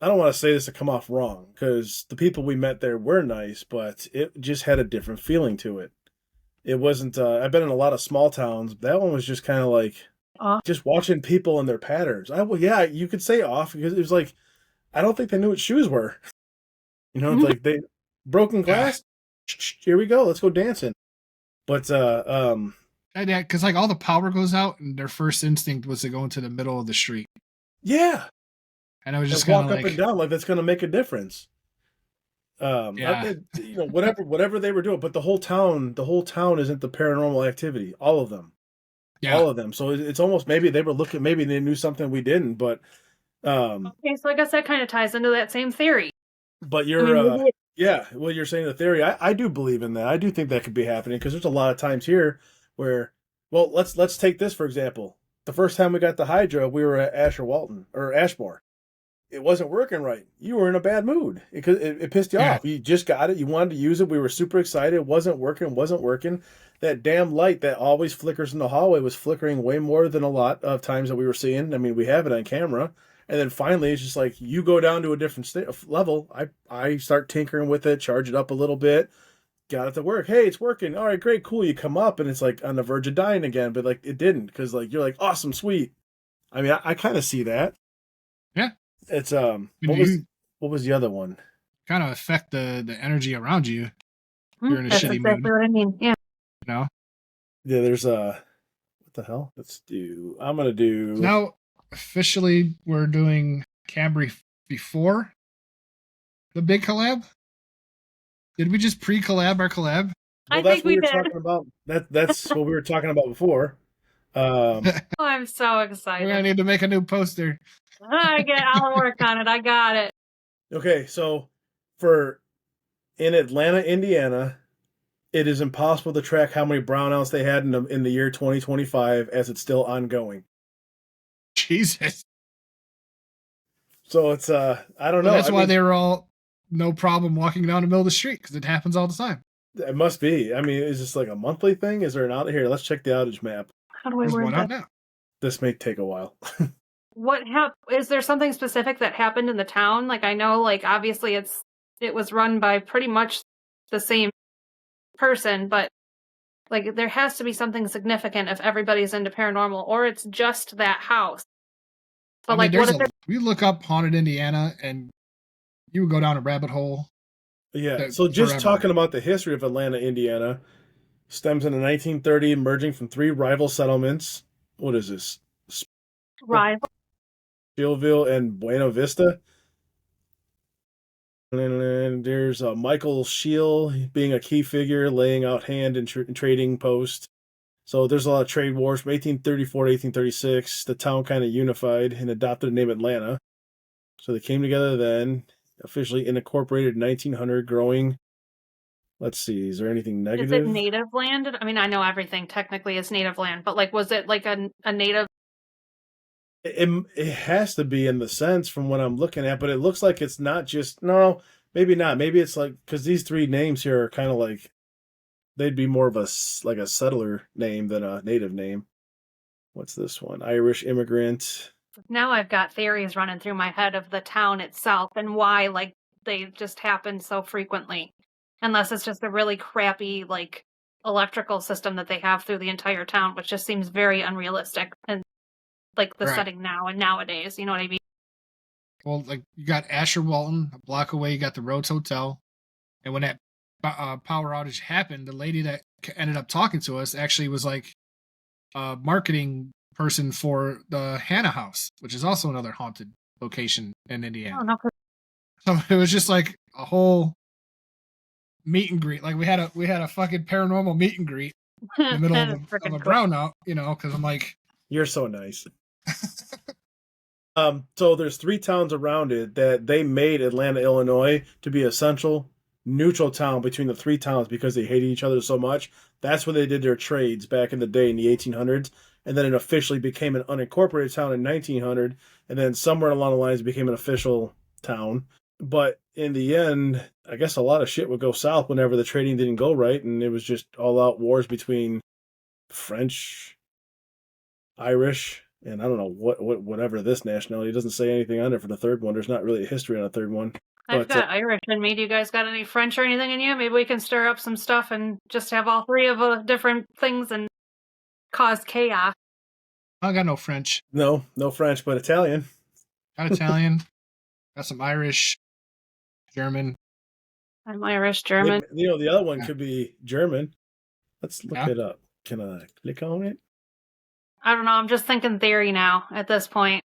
I don't want to say this to come off wrong, because the people we met there were nice, but it just had a different feeling to it. It wasn't. I've been in a lot of small towns. That one was just kind of like Off. just watching people and their patterns. Well, yeah, you could say off because it was like I don't think they knew what shoes were. It's like they broken Yeah. glass. Here we go. Let's go dancing. But Yeah, because like all the power goes out, and their first instinct was to go into the middle of the street, yeah, and I was and just kind walk of up like, and down like that's going to make a difference. yeah, Whatever they were doing, but the whole town isn't the paranormal activity. All of them, yeah, all of them. So it's almost maybe they were looking, maybe they knew something we didn't, but Okay, so I guess that kind of ties into that same theory. but I you're mean, maybe yeah, well, you're saying the theory. I do believe in that. I do think that could be happening because there's a lot of times here where, well, let's take this for example. The first time we got the Hydra, we were at Ashmore. It wasn't working right. You were in a bad mood because it pissed you yeah, off. You just got it. You wanted to use it. We were super excited. It wasn't working. That damn light that always flickers in the hallway was flickering way more than a lot of times that we were seeing. I mean, we have it on camera. And then finally, it's just like you go down to a different level. I start tinkering with it, charge it up a little bit, got it to work. Hey, it's working. All right, great, cool. You come up and it's like on the verge of dying again, but like it didn't because like you're like awesome, sweet. I mean, I kind of see that. yeah. It's You what was the other one? kind of affect the energy around you. You're in a that's shitty exactly mood, what I mean. Yeah. you know. Yeah, there's what the hell? I'm gonna do. Now, officially, we're doing Cambre before the big collab. Did we just pre-collab our collab? Well, I that's think what we we were did. talking about. That's what we were talking about before. Oh, I'm so We're gonna excited. need to make a new poster. I'll work on it. I got it. Okay, so for in Atlanta, Indiana, it is impossible to track how many brownouts they had in the year 2025 as it's still ongoing. Jesus. So it's I don't Well, know. that's why they were all no problem walking down the middle of the street because it happens all the time. It must be. I mean, is this like a monthly thing? Is there an out here? Let's check the outage map. How do I There's word one out that? now. This may take a while. Is there something specific that happened in the town? Like I know, like obviously it was run by pretty much the same person, but like there has to be something significant if everybody's into paranormal, or it's just that house. But I mean, like, what if we look up haunted Indiana, and you would go down a rabbit hole. Yeah. So just Forever. talking about the history of Atlanta, Indiana, stems in the 1930, emerging from three rival settlements. What is this? rival? Steelville and Buena Vista. And there's Michael Scheel being a key figure, laying out hand in trading post. So there's a lot of trade wars from 1834 to 1836. The town kind of unified and adopted the name Atlanta. So they came together then, officially incorporated in 1900, growing. Let's see, is there anything Is it negative? native land? I mean, I know everything technically is native land, but like, was it like a native? It has to be in the sense from what I'm looking at, but it looks like it's not just, no, maybe not. Maybe it's like, because these three names here are kind of like, they'd be more of a settler name than a native name. What's this one? Irish immigrant. Now I've got theories running through my head of the town itself and why like they just happen so frequently, unless it's just a really crappy like electrical system that they have through the entire town, which just seems very unrealistic and like the Right. setting now and nowadays. You know what I mean? Well, like you got Asher Walton, a block away. You got the Rhodes Hotel, and when that power outage happened, the lady that ended up talking to us actually was like a marketing person for the Hannah House, which is also another haunted location in Indiana. Oh, no, So it was just like a whole meet and greet. Like we had a fucking paranormal meet and greet in the middle that of is a freaking cool. brownout, because I'm like, You're so nice. So there's three towns around it that they made Atlanta, Illinois to be a central, neutral town between the three towns because they hated each other so much. That's when they did their trades back in the day in the 1800s. And then it officially became an unincorporated town in 1900. And then somewhere along the lines it became an official town. But in the end, I guess a lot of shit would go south whenever the trading didn't go right. And it was just all out wars between French, Irish, And I don't know whatever this nationality, it doesn't say anything on it for the third one. There's not really a history on the third one. I've But got Irish in me. Do you guys got any French or anything in you? Maybe we can stir up some stuff and just have all three of different things and cause chaos. I got no French. no French, but Italian. Got Italian. Got some Irish, German. I'm Irish, German. Maybe, the other one could be German. Let's look Yeah. it up. Can I click on it? I don't know. I'm just thinking theory now at this point.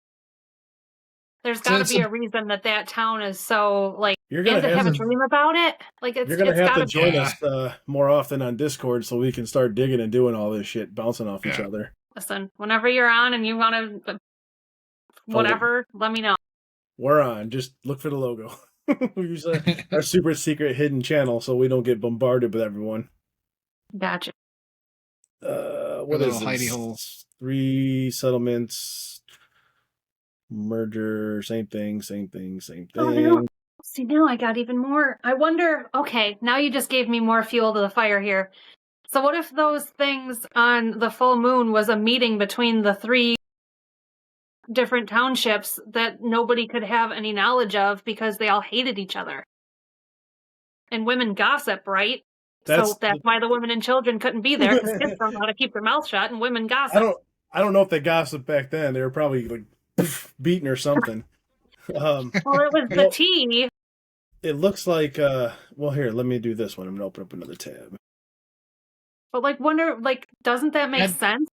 There's got to be a reason that town is so, like, You're you gonna have a dream about it. Like, you're gonna have to join be. us more often on Discord so we can start digging and doing all this shit, bouncing off each other. Listen, whenever you're on and you want to, whatever, let me know. We're on. Just look for the logo. We use our super secret hidden channel so we don't get bombarded with everyone. Gotcha. What is hidey this? hole. 3 settlements, merger, same thing. Oh, no. See, now I got even more. I wonder, okay, now you just gave me more fuel to the fire here. So what if those things on the full moon was a meeting between the 3 different townships that nobody could have any knowledge of because they all hated each other? And women gossip, right? So that's why the women and children couldn't be there, because kids don't know how to keep their mouth shut, and women gossip. I don't know if they gossiped back then. They were probably like beaten or something. Well, it was the tea. It looks like well, here, let me do this one. I'm gonna open up another tab. But doesn't that make sense?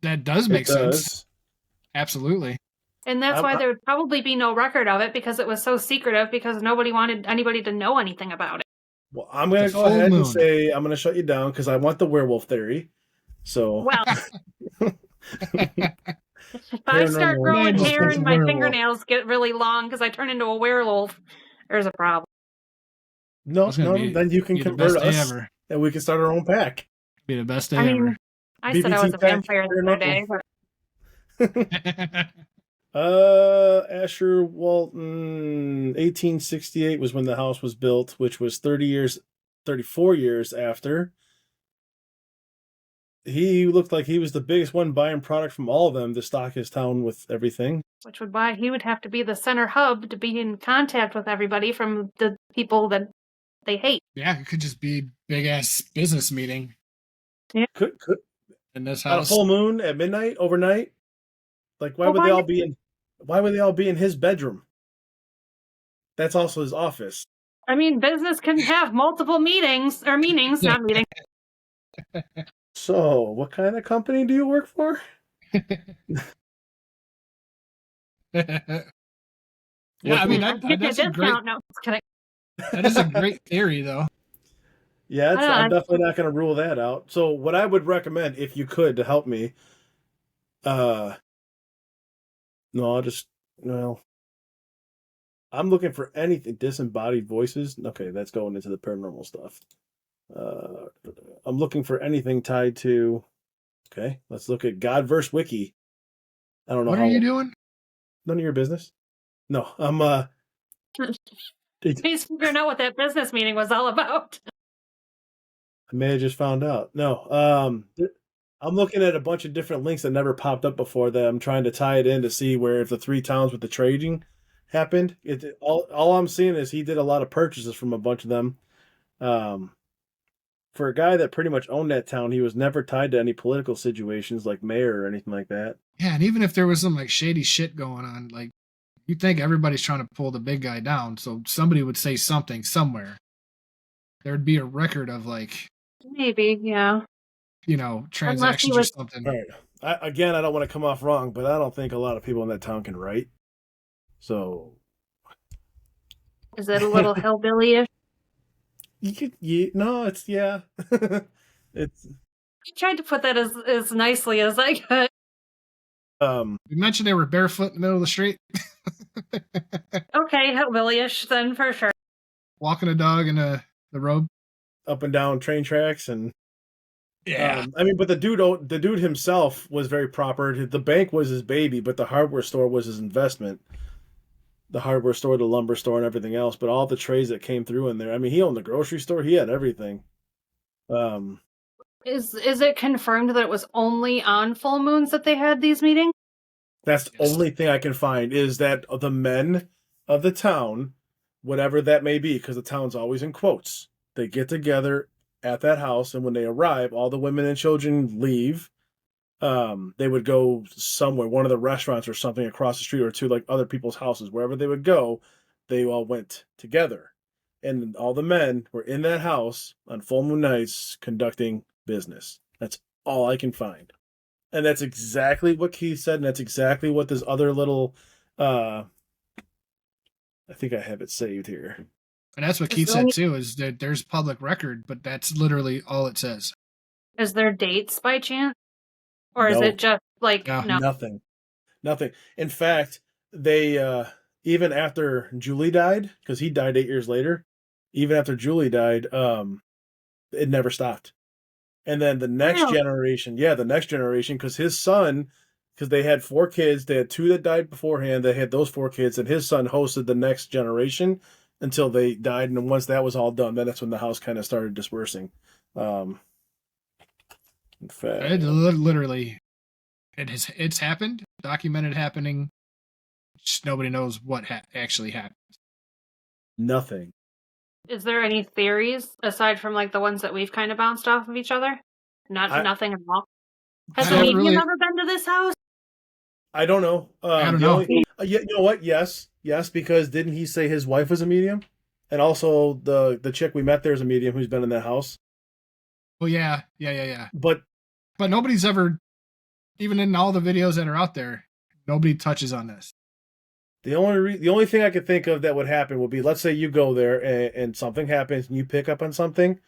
That does make sense. Absolutely. And that's why there would probably be no record of it, because it was so secretive, because nobody wanted anybody to know anything about it. Well, I'm going to go ahead and say I'm going to shut you down because I want the werewolf theory. So, well, if I start growing hair and my fingernails get really long because I turn into a werewolf, there's a problem. No, then you can convert us, and we can start our own pack. Be the best day ever. I said I was a vampire the other day. Asher Walton, 1868 was when the house was built, which was 34 years after. He looked like he was the biggest one buying product from all of them to stock his town with everything. Which would why he would have to be the center hub to be in contact with everybody from the people that they hate. Yeah, it could just be big ass business meeting. Yeah. Could in this house. On a full moon at midnight, overnight. Like, why would they all be in his bedroom? That's also his office. I mean, business can have multiple meetings, not meetings. So, what kind of company do you work for? Yeah, I mean, that's a great. No, kidding. That is a great theory, though. Yeah, I'm definitely not going to rule that out. So, what I would recommend, if you could, to help me, I'm looking for anything. Disembodied voices. Okay, that's going into the paranormal stuff. I'm looking for anything tied to. Okay, let's look at Godverse Wiki. I don't know. What are you doing? None of your business. No, I'm He's figuring out what that business meeting was all about. I may have just found out. No, I'm looking at a bunch of different links that never popped up before that I'm trying to tie it in to see where if the 3 towns with the trading happened. All I'm seeing is he did a lot of purchases from a bunch of them. For a guy that pretty much owned that town, he was never tied to any political situations like mayor or anything like that. Yeah, and even if there was some like shady shit going on, like you think everybody's trying to pull the big guy down, so somebody would say something somewhere. There would be a record of like maybe, yeah. Transactions or something. All right. I don't want to come off wrong, but I don't think a lot of people in that town can write. So, is it a little hillbilly-ish? It's it's. I tried to put that as nicely as I could. You mentioned they were barefoot in the middle of the street. Okay, hillbilly-ish then for sure. Walking a dog in the road, up and down train tracks and. Yeah, but the dude himself was very proper. The bank was his baby, but the hardware store was his investment. The hardware store, the lumber store, and everything else. But all the trades that came through in there. He owned the grocery store. He had everything. Is it confirmed that it was only on full moons that they had these meetings? That's the Yes. only thing I can find is that the men of the town, whatever that may be, because the town's always in quotes, they get together at that house, and when they arrive, all the women and children leave. They would go somewhere, one of the restaurants or something across the street, or to like other people's houses. Wherever they would go, they all went together. And all the men were in that house on full moon nights conducting business. That's all I can find. And that's exactly what Keith said, and that's exactly what this other little I think I have it saved here. And that's what Keith said too, is that there's public record, but that's literally all it says. Is there dates by chance? Or is No. it just like No. no? Nothing. In fact, they even after Julie died, because he died 8 years later, even after Julie died, it never stopped. And then the next Wow. generation, because his son, because they had 4 kids, they had 2 that died beforehand, they had those 4 kids, and his son hosted the next generation until they died, and then once that was all done, then that's when the house kind of started dispersing. In fact, It literally, it's happened, documented happening. Just nobody knows what actually happened. nothing. Is there any theories aside from like the ones that we've kind of bounced off of each other? Nothing at all. Has I the haven't medium really- ever been to this house? I don't know. I don't know. You know what? Yes, because didn't he say his wife was a medium, and also the chick we met there is a medium who's been in that house. Well, yeah. But nobody's ever, even in all the videos that are out there, nobody touches on this. the only thing I could think of that would happen would be, let's say you go there and something happens and you pick up on something.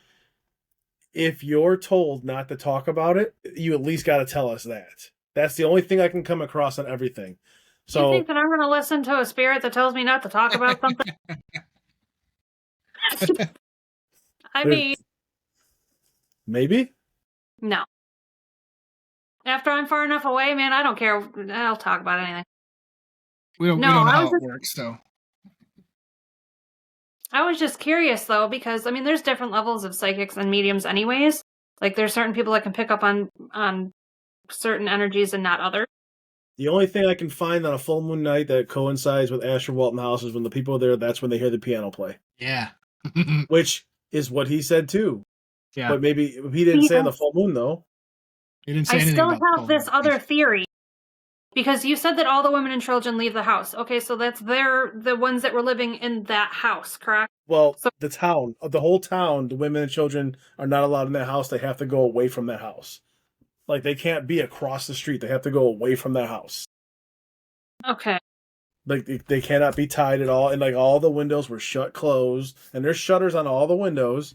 If you're told not to talk about it, you at least got to tell us that. That's the only thing I can come across on everything. Do you So think that I'm going to listen to a spirit that tells me not to talk about something? I mean, maybe. no. After I'm far enough away, man, I don't care. I'll talk about anything. We don't No, know I how was it just- works, though. I was just curious, though, because, I mean, there's different levels of psychics and mediums anyways. Like, there's certain people that can pick up on certain energies and not others. The only thing I can find on a full moon night that coincides with Asher Walton House is when the people are there, that's when they hear the piano play. Yeah. Which is what he said too. Yeah. But maybe he didn't say on the full moon, though. He didn't say I anything still about have this other theory. Because you said that all the women and children leave the house. Okay, so that's the ones that were living in that house, correct? Well, So- the town, the whole town, the women and children are not allowed in that house. They have to go away from that house. Like, they can't be across the street. They have to go away from that house. Okay. Like, they cannot be tied at all. And, like, all the windows were shut closed. And there's shutters on all the windows.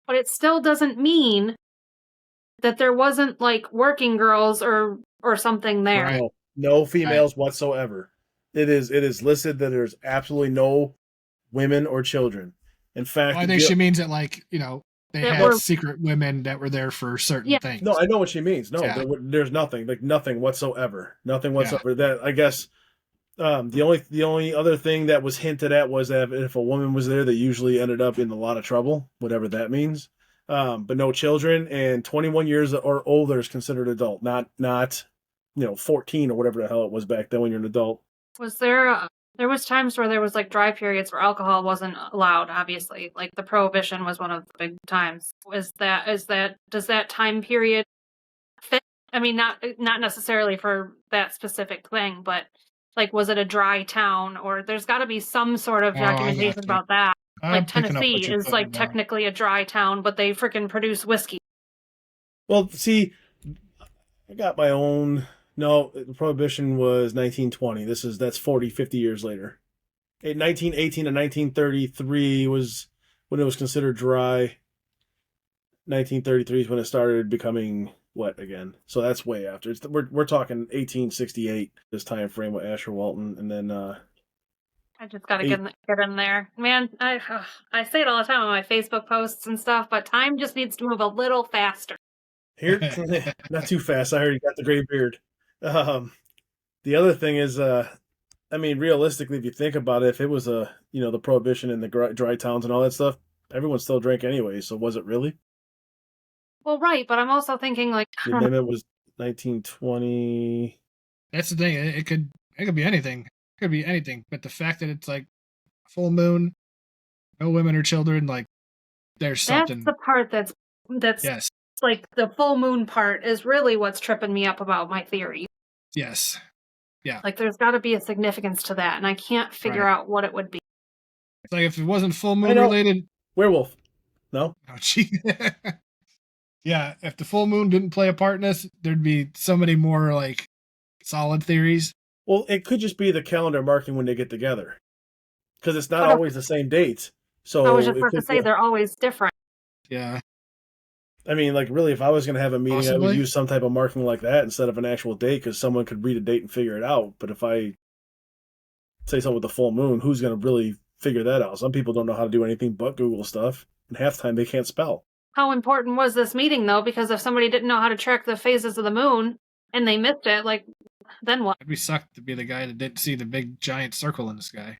But it still doesn't mean that there wasn't, like, working girls or something there. Right. No females whatsoever. It is listed that there's absolutely no women or children. In fact, Well, I think she means that, like, you know, they That had were- secret women that were there for certain Yeah. things. no, I know what she means. No, Yeah. there's nothing, like nothing whatsoever. Nothing whatsoever. That, I guess, the only other thing that was hinted at was that if a woman was there, they usually ended up in a lot of trouble, whatever that means. But no children, and 21 years or older is considered adult, not 14 or whatever the hell it was back then when you're an adult. Was there was times where there was, like, dry periods where alcohol wasn't allowed, obviously. Like, the prohibition was one of the big times. Does that time period fit? I mean, not necessarily for that specific thing, but, like, was it a dry town? Or there's got to be some sort of Oh, I documentation gotcha. about that. I'm Like, picking up what Tennessee you're is, putting like, down. technically a dry town, but they freaking produce whiskey. Well, see, I got my own. No, the prohibition was 1920. That's 40, 50 years later. 1918 to 1933 was when it was considered dry. 1933 is when it started becoming wet again. So that's way after. We're talking 1868, this time frame with Asher Walton, and then I just gotta get in there. Man, I say it all the time on my Facebook posts and stuff, but time just needs to move a little faster. here, not too fast. I heard you got the gray beard. The other thing is, I mean, realistically, if you think about it, if it was the prohibition in the dry towns and all that stuff, everyone still drank anyway. So was it really? Well, right, but I'm also thinking, like, The amendment was 1920. That's the thing. It could be anything. It could be anything. But the fact that it's like full moon, no women or children, like there's something. That's the part that's Yes. like the full moon part is really what's tripping me up about my theory. Yes. Yeah. Like there's got to be a significance to that, and I can't figure out what it would be. It's like if it wasn't full moon related. Werewolf. No? Oh, gee. Yeah, if the full moon didn't play a part in this, there'd be so many more like solid theories. Well, it could just be the calendar marking when they get together, because it's not always the same dates. So I was just about to say they're always different. Yeah. I mean, like, really, if I was going to have a meeting, Possibly. I would use some type of marking like that instead of an actual date, because someone could read a date and figure it out. But if I say something with the full moon, who's going to really figure that out? Some people don't know how to do anything but Google stuff, and half the time they can't spell. How important was this meeting, though? Because if somebody didn't know how to track the phases of the moon and they missed it, like, then what? I'd be sucked to be the guy that didn't see the big giant circle in the sky.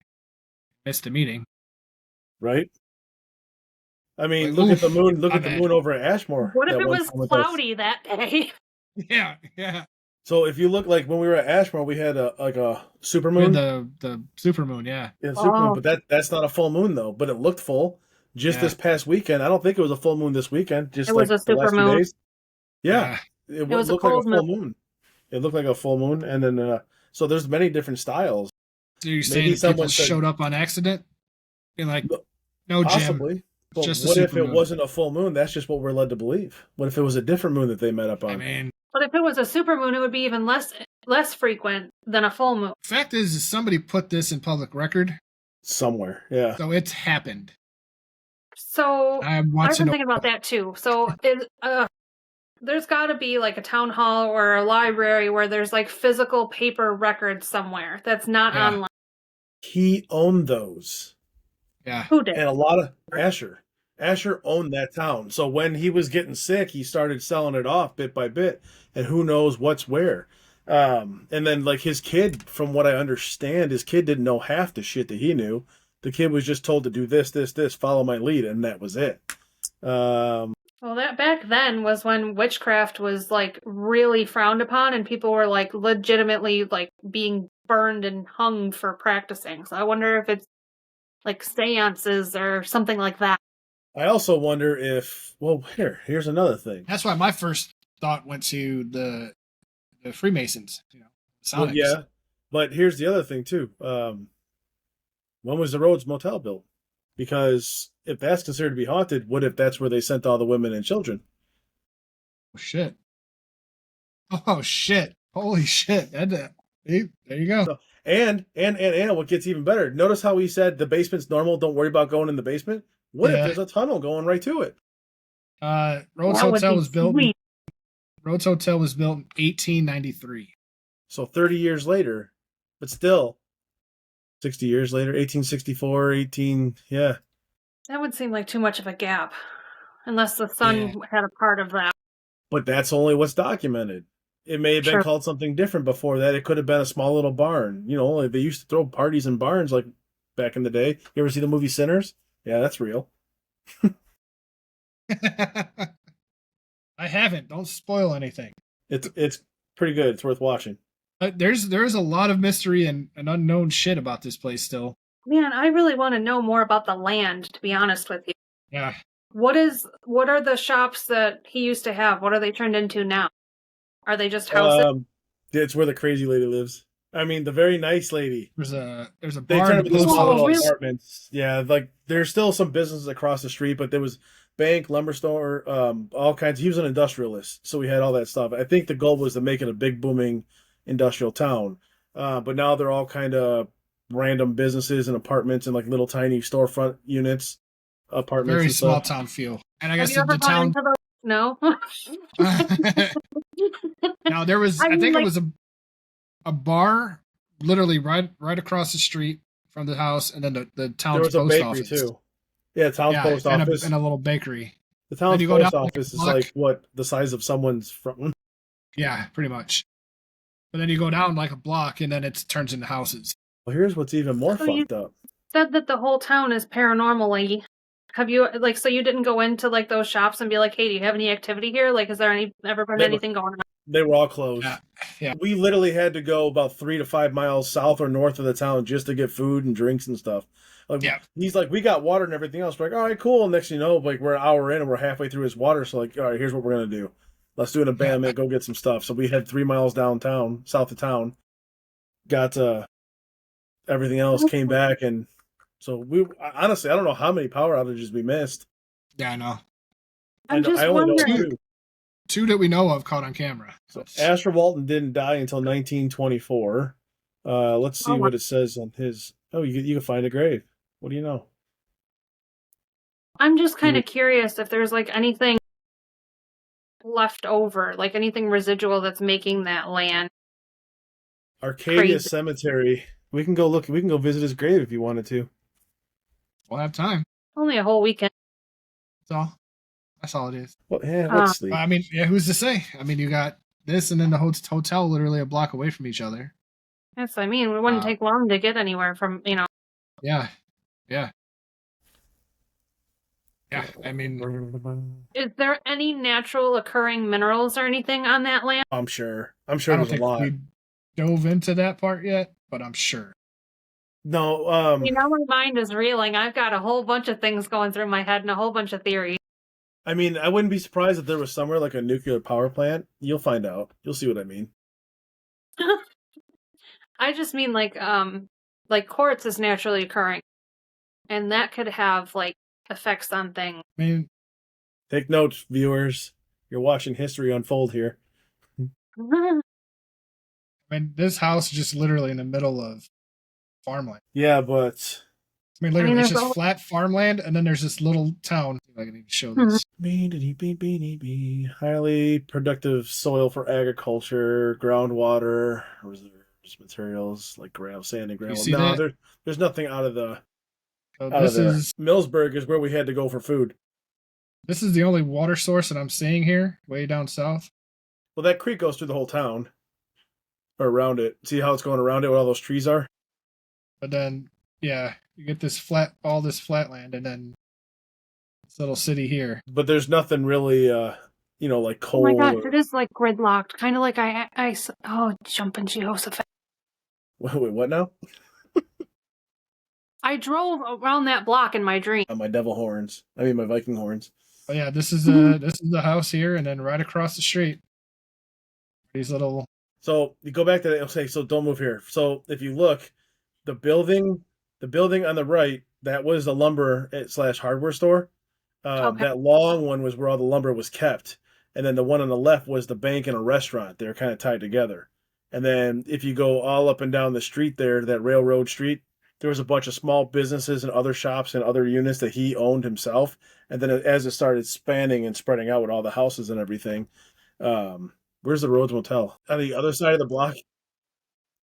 Missed the meeting. Right? I mean, Like, look at the moon. Look my at the bad. moon over at Ashmore. What if that it one was time with us. cloudy that day? Yeah, yeah. So if you look, like when we were at Ashmore, we had a supermoon. The supermoon, yeah. Yeah, supermoon, but that's not a full moon though. But it looked full. Just this past weekend, I don't think it was a full moon this weekend. Just it was like a the last few supermoon. days. Yeah, it was looked a like a cold full moon. It looked like a full moon, and then so there's many different styles. So you're saying people showed up on accident? And like, no, Jim. Possibly. But just what if it supermoon. wasn't a full moon? That's just what we're led to believe. What if it was a different moon that they met up on? I mean, but if it was a supermoon, it would be even less frequent than a full moon. Fact is somebody put this in public record somewhere. Yeah. So it's happened. So I've been thinking about that too. So there's got to be like a town hall or a library where there's like physical paper records somewhere that's not online. He owned those. Yeah. Who did? And a lot of Asher. Asher owned that town. So when he was getting sick, he started selling it off bit by bit. And who knows what's where. And then like his kid, from what I understand, his kid didn't know half the shit that he knew. The kid was just told to do this, follow my lead, and that was it. Well, that back then was when witchcraft was like really frowned upon, and people were like legitimately like being burned and hung for practicing. So I wonder if it's like seances or something like that. I also wonder if, well, here's another thing. That's why my first thought went to the Freemasons. You know, well, yeah, but here's the other thing too. When was the Rhodes Motel built? Because if that's considered to be haunted, what if that's where they sent all the women and children? Oh, shit. Oh, shit. Holy shit. There you go. So, and what gets even better, notice how he said the basement's normal, don't worry about going in the basement? What if there's a tunnel going right to it? Rhodes Hotel was built in 1893. So 30 years later, but still 60 years later, 1864, yeah. That would seem like too much of a gap, unless the sun had a part of that. But that's only what's documented. It may have been called something different before that. It could have been a small little barn. You know, like they used to throw parties in barns like back in the day. You ever see the movie Sinners? Yeah, that's real. I haven't. Don't spoil anything. It's pretty good. It's worth watching. There's a lot of mystery and unknown shit about this place still. Man, I really want to know more about the land, to be honest with you. Yeah. What are the shops that he used to have? What are they turned into now? Are they just houses? It's where the crazy lady lives. I mean, the very nice lady. There's a They bar turned into small really? apartments. Yeah, like there's still some businesses across the street, but there was bank, lumber store, all kinds. He was an industrialist, so we had all that stuff. I think the goal was to make it a big booming industrial town. But now they're all kind of random businesses and apartments and like little tiny storefront units, apartments. Very and small stuff. town feel. And I guess Have you ever the town. No. Now there was, I think it was a bar literally right across the street from the house, and then the town's there was post a bakery office too. Yeah, town's post office and a little bakery. The town's post office is like what the size of someone's front. Yeah, pretty much. But then you go down like a block, and then it turns into houses. Well, here's what's even more fucked up. Said that the whole town is paranormally. Have you so you didn't go into like those shops and be like, hey, do you have any activity here? Like, is there ever been anything going on? They were all closed. Yeah. We literally had to go about 3 to 5 miles south or north of the town just to get food and drinks and stuff. Like, Yeah. he's like, we got water and everything else. We're like, all right, cool. And next thing you know, like, we're an hour in and we're halfway through his water. So, like, all right, here's what we're going to do. Let's do an abandonment, go get some stuff. So we had 3 miles downtown, south of town, got everything else, came back. And so we, honestly, I don't know how many power outages we missed. Yeah, I know. I'm just I only know wondering. 2. 2 that we know of caught on camera. So Asher Walton didn't die until 1924. Let's see what it says on his. Oh, you can find a grave. What do you know? I'm just kind of curious if there's like anything left over, like anything residual that's making that land. Arcadia Crazy. Cemetery. We can go look. We can go visit his grave if you wanted to. We'll have time. Only a whole weekend. That's all it is. Well, yeah, let's sleep. I mean, yeah, who's to say? I mean, you got this and then the hotel literally a block away from each other. Yes, I mean, it wouldn't take long to get anywhere from, Yeah. Yeah. Yeah, I mean... Is there any natural occurring minerals or anything on that land? I'm sure. I don't there's a lot. We dove into that part yet, but I'm sure. No, my mind is reeling. I've got a whole bunch of things going through my head and a whole bunch of theories. I mean, I wouldn't be surprised if there was somewhere like a nuclear power plant. You'll find out. You'll see what I mean. I just mean like quartz is naturally occurring, and that could have like effects on things. I mean, take notes, viewers. You're watching history unfold here. I mean, this house is just literally in the middle of farmland. Yeah, but I mean, literally, it's just flat farmland, and then there's this little town. I can even show this. Highly productive soil for agriculture, groundwater, reserves, materials like gravel, sand, and gravel. No, there's nothing out of the. Millsburg is where we had to go for food. This is the only water source that I'm seeing here, way down south. Well, that creek goes through the whole town, or around it. See how it's going around it, where all those trees are? But then, yeah, you get all this flatland, and then this little city here. But there's nothing really, like coal. Oh my gosh, it is like gridlocked, kind of like jumping Jehoshaphat. Wait, what now? I drove around that block in my dream. On my devil horns. I mean, my Viking horns. Oh yeah, this is the house here, and then right across the street, these little. So you go back to that. Okay, so don't move here. So if you look, the building on the right, that was the lumber / hardware store. That long one was where all the lumber was kept, and then the one on the left was the bank and a restaurant. They're kind of tied together. And then if you go all up and down the street there, that railroad street, there was a bunch of small businesses and other shops and other units that he owned himself. And then as it started spanning and spreading out with all the houses and everything, where's the Rhodes Motel? On the other side of the block,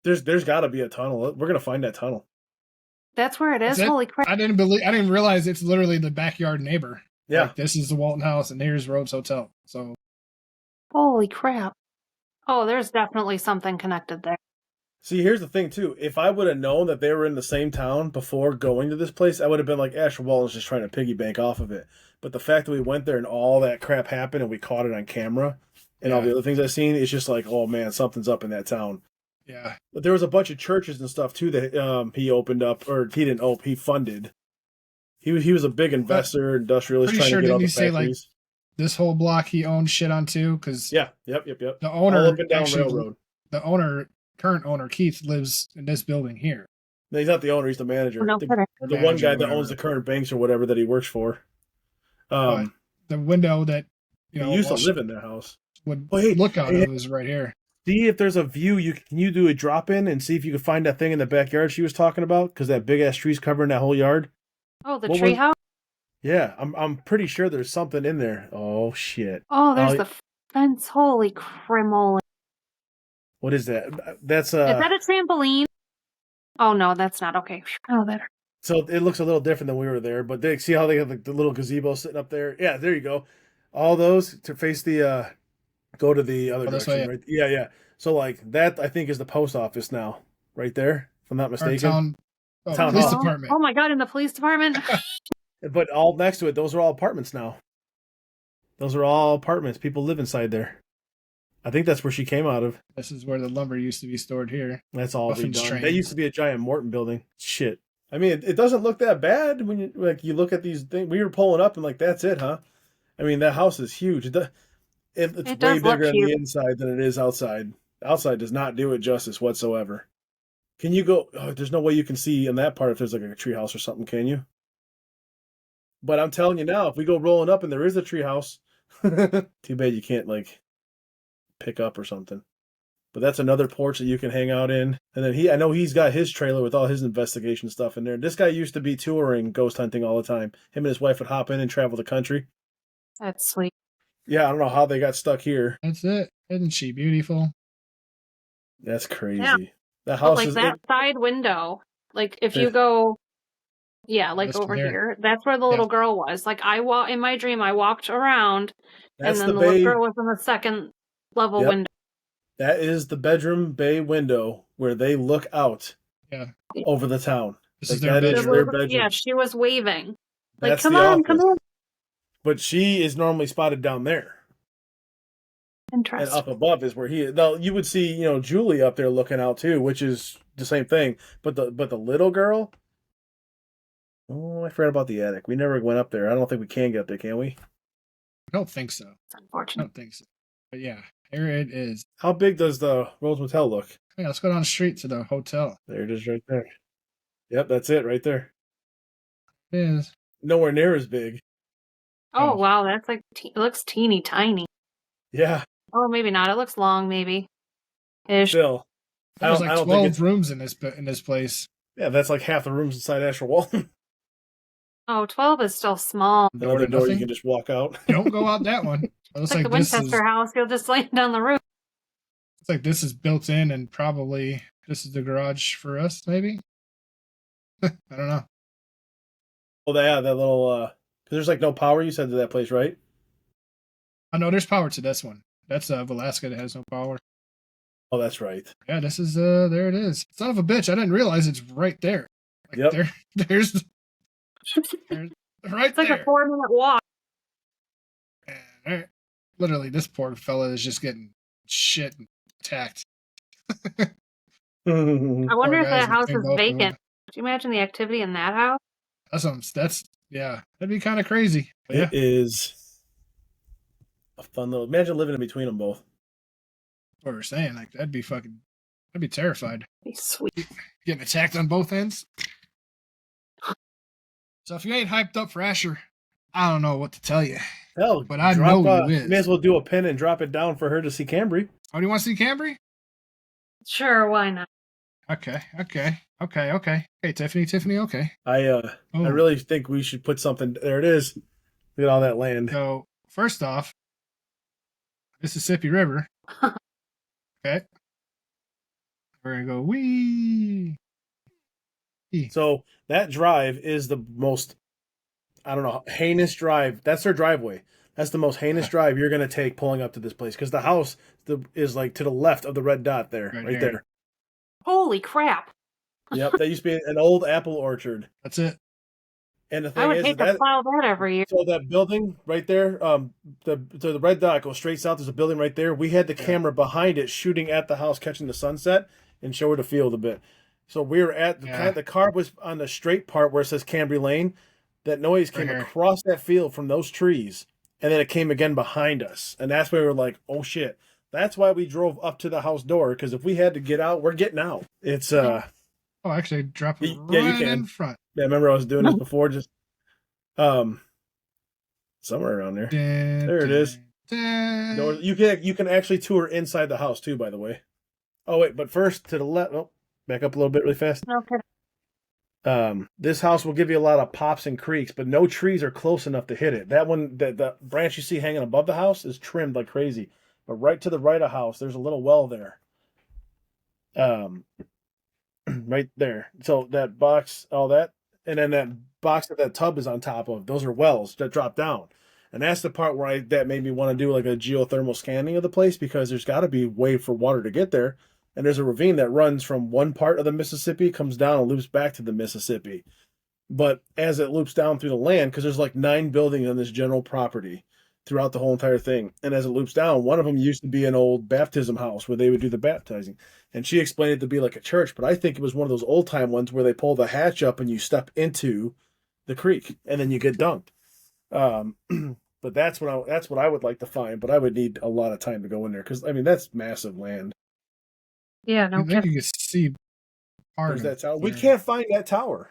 there's got to be a tunnel. We're gonna find that tunnel. That's where it is. Holy crap! I didn't realize it's literally the backyard neighbor. Yeah, like, this is the Walton house, and here's Rhodes Hotel. So, holy crap! Oh, there's definitely something connected there. See, here's the thing, too. If I would have known that they were in the same town before going to this place, I would have been like, Asher Walton's just trying to piggy bank off of it. But the fact that we went there and all that crap happened and we caught it on camera and all the other things I've seen, it's just like, oh, man, something's up in that town. Yeah. But there was a bunch of churches and stuff, too, that he opened up, or he didn't open, he funded. He was a big investor, industrialist, trying to get all the factories. This whole block he owned shit on, too? Because yep. The owner, all up and down railroad. The current owner, Keith, lives in this building here. No, he's not the owner, he's the manager. No, the one guy that owns the current banks or whatever that he works for. The window that he used to live in their house. Look out of is right here. See if there's a view. Can you do a drop in and see if you can find that thing in the backyard she was talking about? Because that big ass tree's covering that whole yard. Oh, the tree house? Yeah, I'm pretty sure there's something in there. Oh shit. Oh, there's the fence. Holy crimoly. What is that? That's Is that a trampoline? Oh no, that's not okay. Oh, that. So it looks a little different than we were there, but see how they have the little gazebo sitting up there? Yeah, there you go. All those to face the go to the other direction, way, right? Yeah. So like that, I think is the post office now, right there. If I'm not mistaken. Town police department. Oh my god, in the police department. But all next to it, those are all apartments now. Those are all apartments. People live inside there. I think that's where she came out of. This is where the lumber used to be stored here. That's all Muffins redone. trains. That used to be a giant Morton building. Shit. I mean, it doesn't look that bad when you look at these things. We were pulling up and like, that's it, huh? I mean, that house is huge. It's It way does look bigger on the huge. inside than it is outside. Outside does not do it justice whatsoever. Can you go? Oh, there's no way you can see in that part if there's like a treehouse or something, can you? But I'm telling you now, if we go rolling up and there is a treehouse, too bad you can't like pick up or something. But that's another porch that you can hang out in. And then I know he's got his trailer with all his investigation stuff in there. This guy used to be touring ghost hunting all the time. Him and his wife would hop in and travel the country. That's sweet. Yeah, I don't know how they got stuck here. That's it. Isn't she beautiful? That's crazy. Yeah. The But house like is that side window, like if Yeah. you go, yeah, like This over there. here, that's where the Yeah. little girl was. Like in my dream, I walked around, that's and then the the little bay. girl was in the second level Yep. window. That is the bedroom bay window where they look out Yeah. over the town. This Like, is their that is bedroom. their bedroom. Yeah, she was waving. Like, That's come the on, office. come on. But she is normally spotted down there. And Interesting. up above is where he is. Now you would see, Julie up there looking out too, which is the same thing. But the little girl. Oh, I forgot about the attic. We never went up there. I don't think we can get up there, can we? I don't think so. It's I unfortunate. don't think so. But yeah, here it is. How big does the Rose Motel look? Yeah, let's go down the street to the hotel. There it is right there. Yep, that's it right there. It is. Nowhere near as big. Oh, Oh. wow, that's like, it looks teeny tiny. Yeah, Oh, maybe not. It looks long, maybe. Ish. still. There's I like don't 12 think it's. rooms in this place. Yeah, that's like half the rooms inside Asher Walton. Oh, 12 is still small. Door to Another door you nothing. can just walk out. Don't go out that one. It looks It's like the this is. Winchester house. You'll just land on the roof. It's like this is built in, and probably this is the garage for us. Maybe. I don't know. Oh, yeah, that little. Because there's like no power. You said to that place, right? I know there's power to this one. That's Velasca that has no power. Oh, that's right. Yeah, this is there it is. Son of a bitch! I didn't realize it's right there. Like Yep. there's right It's like there. a 4-minute walk. And literally, this poor fella is just getting shit attacked. I wonder if guys that house came is up and vacant. went. Could you imagine the activity in that house? That's yeah, that'd be kind of crazy. But yeah, It is a fun little. Imagine living in between them both. what we're saying, like I'd be terrified. Be sweet. Getting attacked on both ends. So if you ain't hyped up for Asher, I don't know what to tell you. Hell, But I know you is. May as well do a pin and drop it down for her to see Cambre. Oh, do you want to see Cambre? Sure, why not? Okay. Hey, Tiffany, okay. I really think we should put something. There it is. Look at all that land. So, first off, Mississippi River. Okay. We're going to go, wee. So that drive is the most, I don't know, heinous drive. That's their driveway. That's the most heinous drive you're going to take pulling up to this place. Because the house is like to the left of the red dot there. Right there. Holy crap. Yep. That used to be an old apple orchard. That's it. And the I thing would is hate to that plow that every year. so that building right there, the red dot goes straight south. There's a building right there. We had the camera behind it shooting at the house, catching the sunset, and show her the field a bit. So we were at the car was on the straight part where it says Cambre Lane. That noise came across that field from those trees, and then it came again behind us, and that's where we were like, "Oh shit!" That's why we drove up to the house door, because if we had to get out, we're getting out. It's Oh, actually, drop it you right can. in front. Yeah, I remember I was doing this before, just somewhere around there. There it is. No, you can actually tour inside the house too, by the way. Oh wait, but first to the left. Oh, back up a little bit really fast. Okay. This house will give you a lot of pops and creaks, but no trees are close enough to hit it. That one, the branch you see hanging above the house is trimmed like crazy. But right to the right of the house, there's a little well there. Right there. So that box, all that, and then that box that tub is on top of, those are wells that drop down. And that's the part where that made me want to do like a geothermal scanning of the place, because there's got to be a way for water to get there. And there's a ravine that runs from one part of the Mississippi, comes down and loops back to the Mississippi. But as it loops down through the land, because there's like 9 buildings on this general property, throughout the whole entire thing. And as it loops down, one of them used to be an old baptism house where they would do the baptizing. And she explained it to be like a church, but I think it was one of those old time ones where they pull the hatch up and you step into the creek and then you get dunked. But that's what I would like to find, but I would need a lot of time to go in there because I mean that's massive land. Yeah, no I think kidding. you can see part There's of that tower. We where- can't find that tower.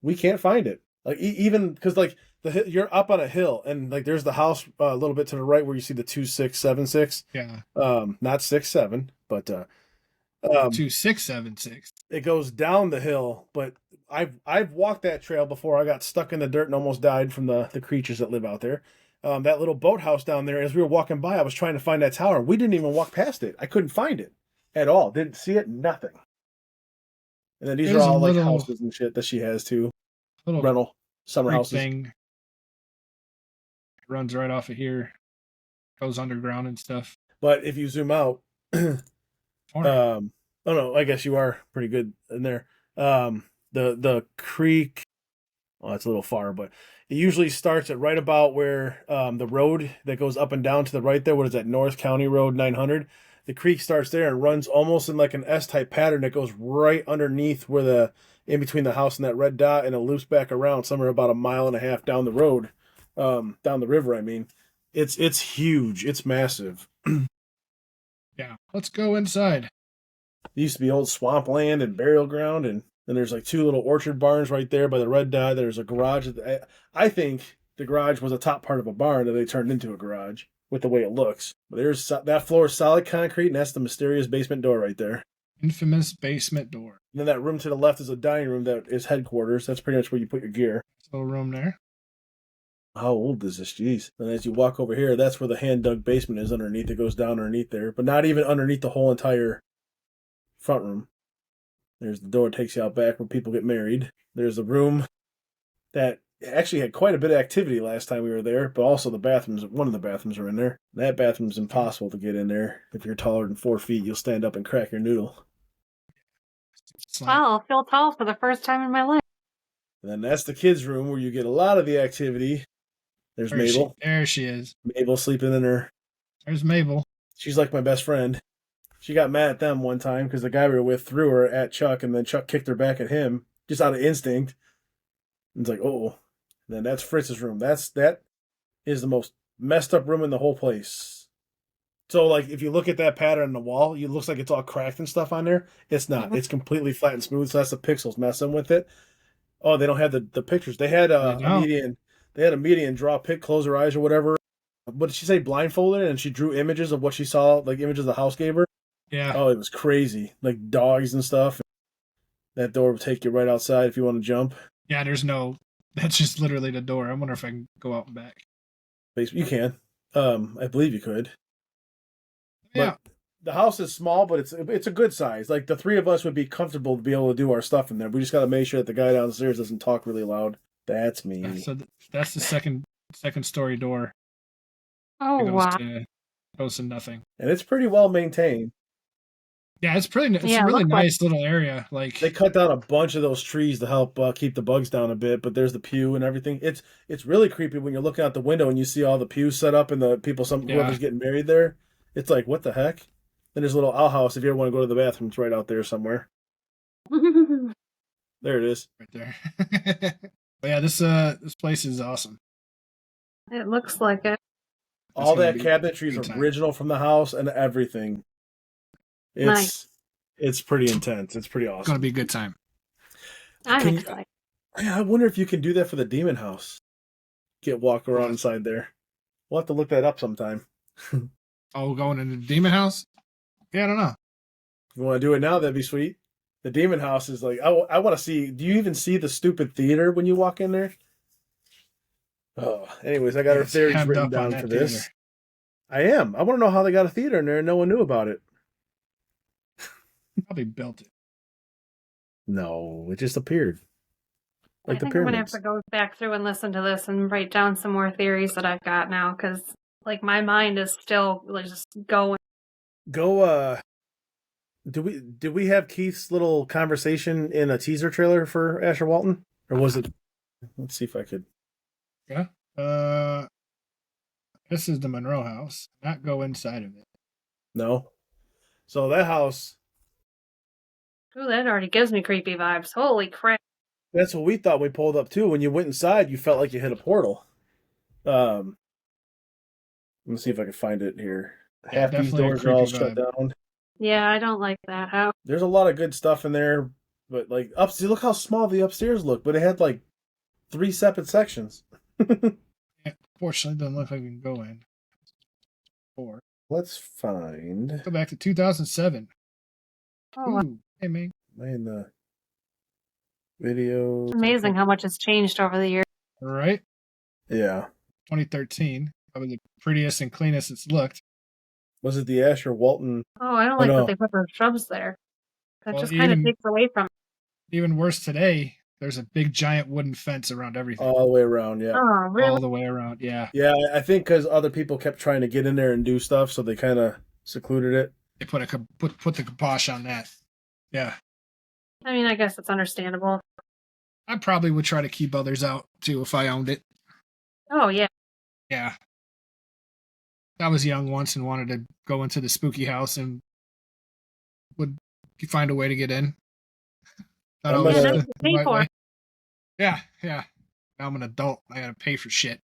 We can't find it. Like even because like you're up on a hill and like there's the house a little bit to the right where you see the 2676. Yeah. Not 67, but 2676. it goes down the hill. But I've walked that trail before. I got stuck in the dirt and almost died from the creatures that live out there. That little boathouse down there. As we were walking by, I was trying to find that tower. We didn't even walk past it. I couldn't find it at all. Didn't see it. Nothing. And then these There's are all a like little- houses and shit that she has too. Little Rental summer creek houses. thing runs right off of here, goes underground and stuff. But if you zoom out, oh no, I guess you are pretty good in there. The creek, well, it's a little far, but it usually starts at right about where the road that goes up and down to the right there. What is that? North County Road 900. The creek starts there and runs almost in like an S-type pattern that goes right underneath where the in between the house and that red dot, and it loops back around somewhere about 1.5 miles down the road, down the river. I mean, it's huge. It's massive. Yeah, let's go inside. It used to be old swampland and burial ground, and then there's like 2 little orchard barns right there by the red dot. There's a garage. I think the garage was a top part of a barn that they turned into a garage with the way it looks. But there's that floor is solid concrete, and that's the mysterious basement door right there. Infamous basement door. And then that room to the left is a dining room that is headquarters. That's pretty much where you put your gear. Little room there. How old is this? Jeez. And as you walk over here, that's where the hand-dug basement is underneath. It goes down underneath there, but not even underneath the whole entire front room. There's the door that takes you out back where people get married. There's a room that actually had quite a bit of activity last time we were there, but also the bathrooms, one of the bathrooms are in there. That bathroom's impossible to get in there. If you're taller than 4 feet, you'll stand up and crack your noodle. It's like, Wow, I feel tall for the first time in my life. And then that's the kids' room where you get a lot of the activity. There's Mabel. There she is. Mabel sleeping in her. There's Mabel. She's like my best friend. She got mad at them one time because the guy we were with threw her at Chuck, and then Chuck kicked her back at him just out of instinct. And it's like, oh. And then that's Fritz's room. That is the most messed up room in the whole place. So, like, if you look at that pattern on the wall, it looks like it's all cracked and stuff on there. It's not. Mm-hmm. It's completely flat and smooth. So that's the pixels messing with it. Oh, they don't have the pictures. They had a median. They had a median draw a pic, close her eyes or whatever. What did she say? Blindfolded, and she drew images of what she saw, like images the house gave her. Yeah. Oh, it was crazy. Like dogs and stuff. That door will take you right outside if you want to jump. Yeah, that's just literally the door. I wonder if I can go out and back. You can. I believe you could. Yeah. But the house is small, but it's a good size. Like the 3 of us would be comfortable to be able to do our stuff in there. We just got to make sure that the guy downstairs doesn't talk really loud. That's me. Yeah, so that's the second story door. Oh, It wow. goes to nothing. And it's pretty well maintained. Yeah, it's a Yeah, really look like- nice little area. Like They cut down a bunch of those trees to help keep the bugs down a bit, but there's the pew and everything. It's really creepy when you're looking out the window and you see all the pews set up and the people, whoever's getting married there. It's like, what the heck? Then there's a little outhouse if you ever want to go to the bathroom. It's right out there somewhere. There it is. right there. But yeah, this place is awesome. It looks like it. All gonna that be cabinetry a good is time. original from the house and everything. Nice. It's pretty intense. It's pretty It's gonna awesome. be a good time. I'm Can you- excited. I wonder if you can do that for the demon house. Walk around inside there. We'll have to look that up sometime. Oh, going into the demon house? Yeah, I don't know. If you want to do it now, that'd be sweet. The demon house is like, I want to see. Do you even see the stupid theater when you walk in there? Oh, anyways, I got our It's theories hemmed written up down on that for this. theater. I am. I want to know how they got a theater in there and no one knew about it. Probably built it. No, it just appeared. I Like the think I'm going to have pyramids. to go back through and listen to this and write down some more theories that I've got now because, like, my mind is still like, just going. Go. Did we have Keith's little conversation in a teaser trailer for Asher Walton, or was it? Let's see if I could. Yeah. This is the Monroe house. Not go inside of it. No. So that house, Ooh, that already gives me creepy vibes. Holy crap. that's what we thought when we pulled up too. When you went inside, you felt like you hit a portal. Let me see if I can find it here. Yeah, Half these definitely a doors are all creepy shut vibe. down. Yeah, I don't like that house. There's a lot of good stuff in there, but like upstairs, look how small the upstairs looked. But it had like 3 separate sections. Yeah, fortunately, doesn't look like we can go in. Let's find. Go back to 2007. Oh, wow. Ooh, hey, man. In the video. It's amazing how much has changed over the years. Right? Yeah. 2013. Probably the prettiest and cleanest it's looked. Was it the Asher Walton? Oh, I don't like that they put those shrubs there. That Well, just kind of takes away from it. Even worse today, there's a big giant wooden fence around everything. All the way around, yeah. Oh, really? All the way around, yeah. Yeah, I think because other people kept trying to get in there and do stuff, so they kind of secluded it. They put the kibosh on that. Yeah. I mean, I guess it's understandable. I probably would try to keep others out, too, if I owned it. Oh, yeah. Yeah. I was young once and wanted to go into the spooky house and would find a way to get in. Thought I was Yeah, that's the to pay right for. way. Yeah. Now I'm an adult. I gotta pay for shit.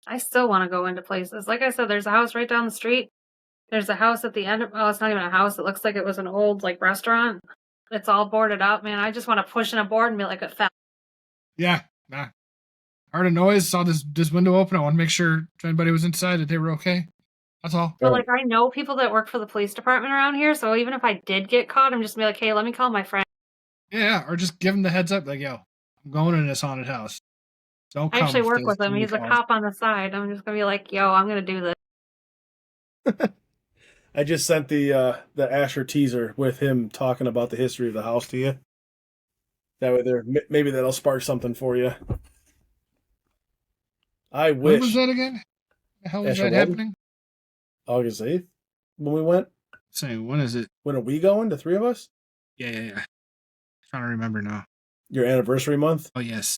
I still want to go into places. Like I said, there's a house right down the street. There's a house at the end. Well, it's not even a house. It looks like it was an old restaurant. It's all boarded up, man. I just want to push in a board and be like, it fell. Yeah. Nah. Heard a noise, saw this window open. I want to make sure if anybody was inside that they were okay. That's all. But I know people that work for the police department around here, so even if I did get caught, I'm just gonna be like, hey, let me call my friend. Yeah, or just give them the heads up, like, yo, I'm going in this haunted house. Don't come. I actually work with him. He's a cop on the side. I'm just gonna be like, yo, I'm gonna do this. I just sent the Asher teaser with him talking about the history of the house to you. That way, maybe that'll spark something for you. I wish. When was that again? The hell was Asher that Walton? happening? August 8th when we went. Saying, when is it? When are we going? The 3 of us? Yeah. Trying to remember now. Your anniversary month? Oh, yes.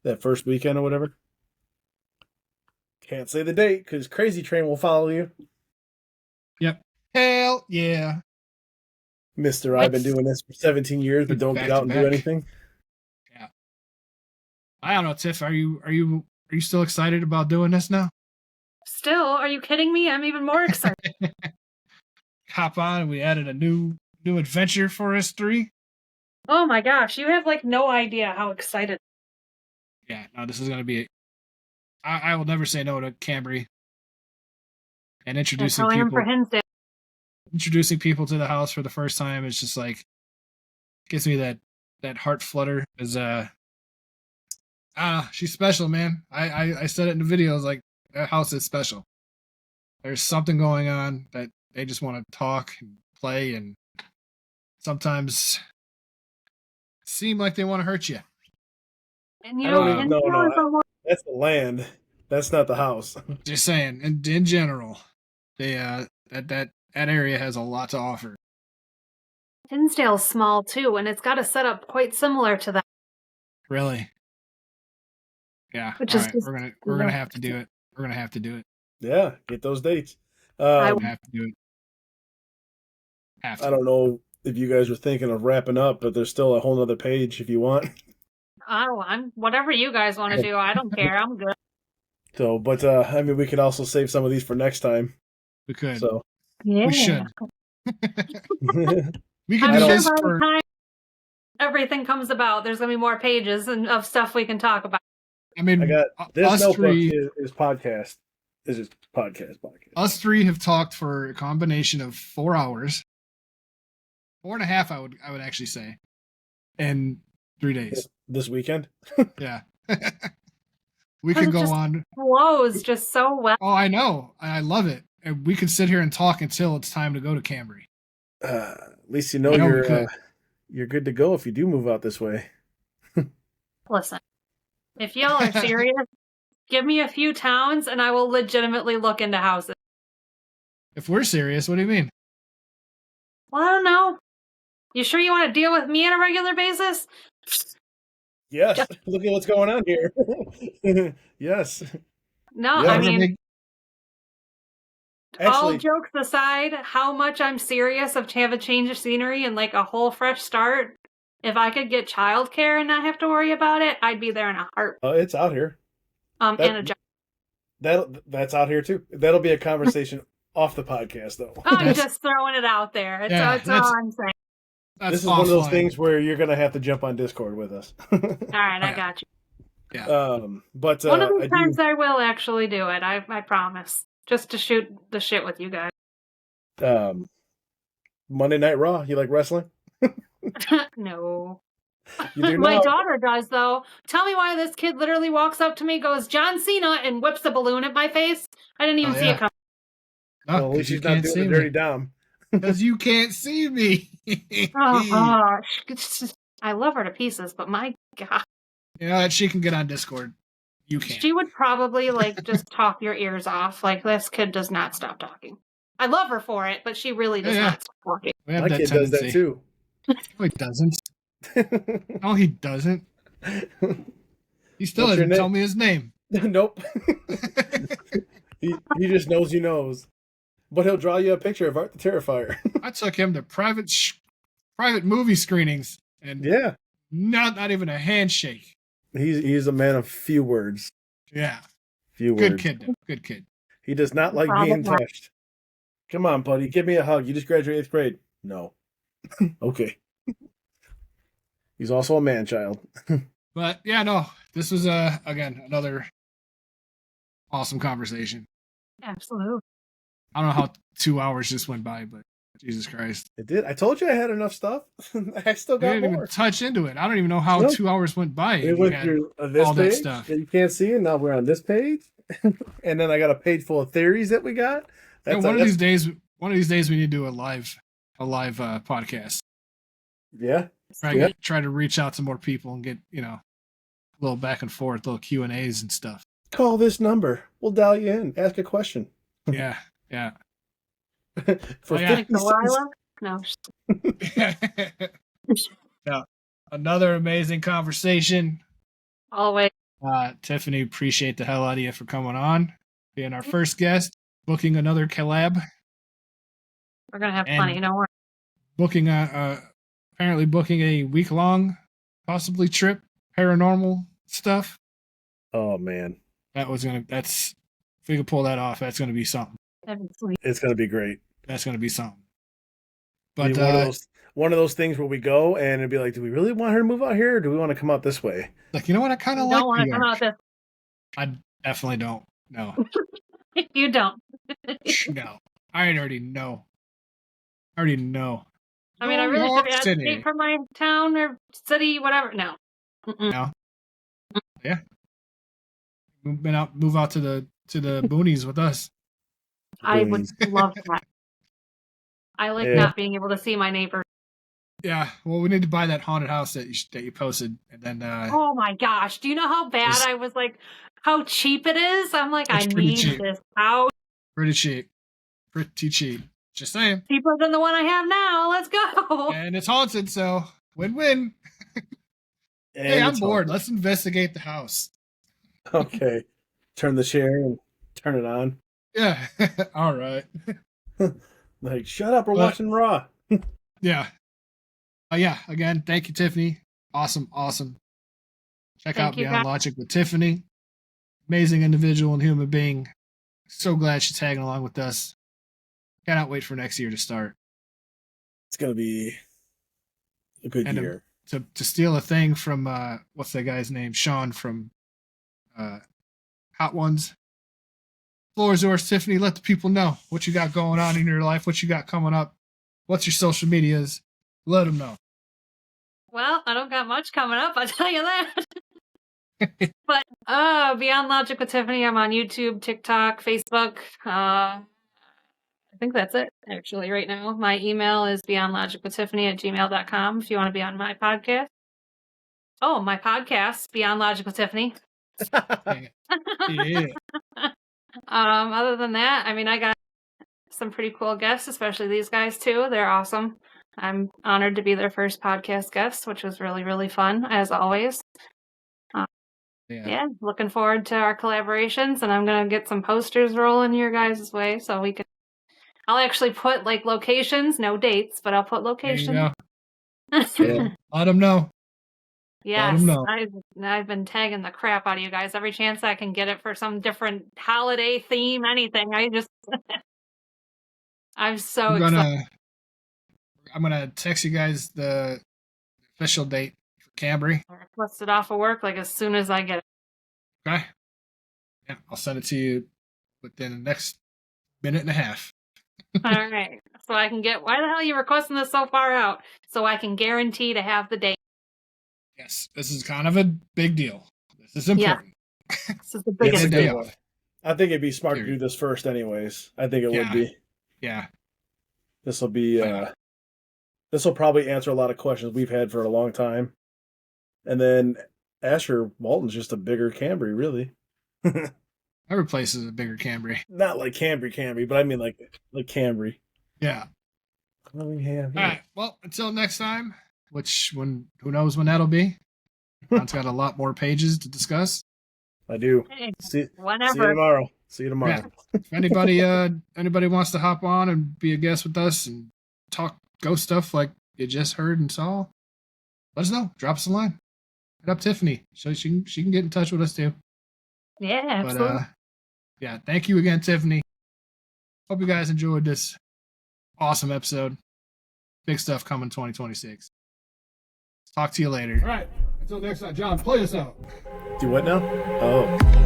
That first weekend or whatever? Can't say the date because Crazy Train will follow you. Yep. Hell yeah. Mister, I've been doing this for 17 years, but don't get out and do anything. Yeah. I don't know, Tiff. Are you still excited about doing this now? Still, are you kidding me? I'm even more excited. Hop on, and we added a new adventure for us 3. Oh my gosh, you have no idea how excited. Yeah, no, this is gonna be. I will never say no to Cambre. And That's how I am for Hinsdale. Introducing people to the house for the first time, it's just gives me that heart flutter. Is she's special, man. I said it in the videos, that house is special. There's something going on that they just want to talk and play, and sometimes seem like they want to hurt you. And no. That's the land. That's not the house. Just saying. In general, they that area has a lot to offer. Hinsdale's small too, and it's got a setup quite similar to that. Really? Yeah. Which all is right. We're gonna have to do it. We're gonna have to do it. Yeah, get those dates. I have to do it. I don't know if you guys are thinking of wrapping up, but there's still a whole other page if you want. I'm whatever you guys want to do. I don't care. I'm good. So, but we could also save some of these for next time. We could. So yeah. We should. We I'm can do sure this by for. the time everything comes about, there's gonna be more pages of stuff we can talk about. I mean, I got this us notebook three. is podcast. This is podcast. Us 3 have talked for a combination of 4 hours, 4.5. I would actually say, in 3 days. This weekend. Yeah. We could go on. Flows just so well. Oh, I know. I love it. And we could sit here and talk until it's time to go to Cambre. At least you know you're good to go if you do move out this way. Listen, if y'all are serious, give me a few towns and I will legitimately look into houses. If we're serious, what do you mean? Well, I don't know. You sure you want to deal with me on a regular basis? Yes. Look at what's going on here. Yes. No, Yeah. I mean, All Actually, jokes aside, how much I'm serious of to have a change of scenery and like a whole fresh start. If I could get childcare and not have to worry about it, I'd be there in a heart. it's out here. And a job. That's out here too. That'll be a conversation off the podcast, though. I'm just throwing it out there. That's all I'm saying. This is one of those things where you're gonna have to jump on Discord with us. All right, I got you. Yeah. But one of these times I will actually do it. I promise. Just to shoot the shit with you guys. Monday Night Raw. You like wrestling? No. You do My not? daughter does, though. Tell me why this kid literally walks up to me, goes, John Cena, and whips a balloon at my face. I didn't even see it coming. No, at least she's not doing the dirty dom. Because you can't see me. Oh, gosh. I love her to pieces, but my God. You know that she can get on Discord. You can't. She would probably, just talk your ears off. Like, this kid does not stop talking. I love her for it, but she really does not stop talking. My kid does that, too. No, he doesn't. No, he doesn't. He still hasn't told me his name. Nope. he just knows he knows. But he'll draw you a picture of Art the Terrifier. I took him to private movie screenings, and not even a handshake. He's a man of few words. Yeah. Few words. Good kid, though. Good kid. He does not like being touched. Come on, buddy. Give me a hug. You just graduated 8th grade. No. Okay. He's also a man-child. But, yeah, no. This was, again, another awesome conversation. Absolutely. I don't know how 2 hours just went by, but Jesus Christ. It did. I told you I had enough stuff. I still got more. Didn't even touch into it. I don't even know how 2 hours went by. We went through this all page that stuff that you can't see, and now we're on this page. And then I got a page full of theories that we got. One of these days we need to do a live podcast. Yeah. Try to reach out to more people and get, a little back and forth, little Q&As and stuff. Call this number. We'll dial you in. Ask a question. Yeah. For No. Yeah. Another amazing conversation. Always. Tiffany, appreciate the hell out of you for coming on, being our first guest, booking another collab. We're gonna have plenty, don't worry. Booking apparently booking a week-long, possibly trip, paranormal stuff. Oh man, if we could pull that off, that's gonna be something. That'd be sweet. It's gonna be great. That's gonna be something. But one of those things where we go and it'd be like, do we really want her to move out here, or do we want to come out this way? Like, you know what? I kind of like. Don't want to come out this. I definitely don't. No. You don't. No. I already know. I mean, I really should advocate for my town or city, whatever. No. Mm-mm. No. Yeah. Move out to the boonies with us. I would love that. I like not being able to see my neighbor. Yeah, well, we need to buy that haunted house that you posted, and then. Oh my gosh! Do you know how bad I was? Like, how cheap it is? I'm like, I need this house. Pretty cheap. Just saying. Cheaper than the one I have now. Let's go. And it's haunted, so win-win. Hey, I'm bored. Let's investigate the house. Okay. Turn the chair and turn it on. Yeah. All right. Like, shut up. We're watching Raw. Yeah. Yeah. Again, thank you, Tiffany. Awesome. Check out Beyond Logic with Tiffany. Amazing individual and human being. So glad she's tagging along with us. Cannot wait for next year to start. It's going to be a good year. To steal a thing from, what's that guy's name? Sean from Hot Ones. Floor is yours, Tiffany. Let the people know what you got going on in your life, what you got coming up, what's your social medias. Let them know. Well, I don't got much coming up, I'll tell you that. But Beyond Logic with Tiffany, I'm on YouTube, TikTok, Facebook. I think that's it, actually, right now. My email is beyondlogicwithtiffany@gmail.com if you want to be on my podcast. Oh, my podcast, Beyond Logic with Tiffany. Yeah. Other than that, I mean, I got some pretty cool guests, especially these guys too. They're awesome. I'm honored to be their first podcast guest, which was really, really fun, as always. Yeah, looking forward to our collaborations, and I'm going to get some posters rolling your guys' way so we can I'll actually put like locations, no dates, but I'll put There you locations. go. Yeah. Let them know. Yes, know. I've been tagging the crap out of you guys every chance I can get it for some different holiday theme, anything. I'm so excited. I'm gonna text you guys the official date for Cambre. I requested off of work like as soon as I get it. Okay. Yeah, I'll send it to you within the next minute and a half. All right. So I can get, why the hell are you requesting this so far out? So I can guarantee to have the date. Yes, this is kind of a big deal. This is important. This is the It's biggest a day good off. one. I think it'd be smart to Period. do this first, anyways. I think it would be. Yeah. This will be. This will probably answer a lot of questions we've had for a long time. And then Asher Walton's just a bigger Cambre, really. Every place is a bigger Cambre. Not like Cambre, but I mean like Cambre. Yeah. What do we have here? All right. Well, until next time, who knows when that'll be. Ron's got a lot more pages to discuss. I do. Hey, See you whenever. tomorrow. See you tomorrow. Yeah. If anybody wants to hop on and be a guest with us and talk ghost stuff like you just heard and saw, let us know. Drop us a line. Hit up Tiffany so she can get in touch with us too. Yeah, absolutely. But yeah, thank you again, Tiffany. Hope you guys enjoyed this awesome episode. Big stuff coming 2026. Talk to you later. All right. Until next time, John, play us out. Do what now? Oh.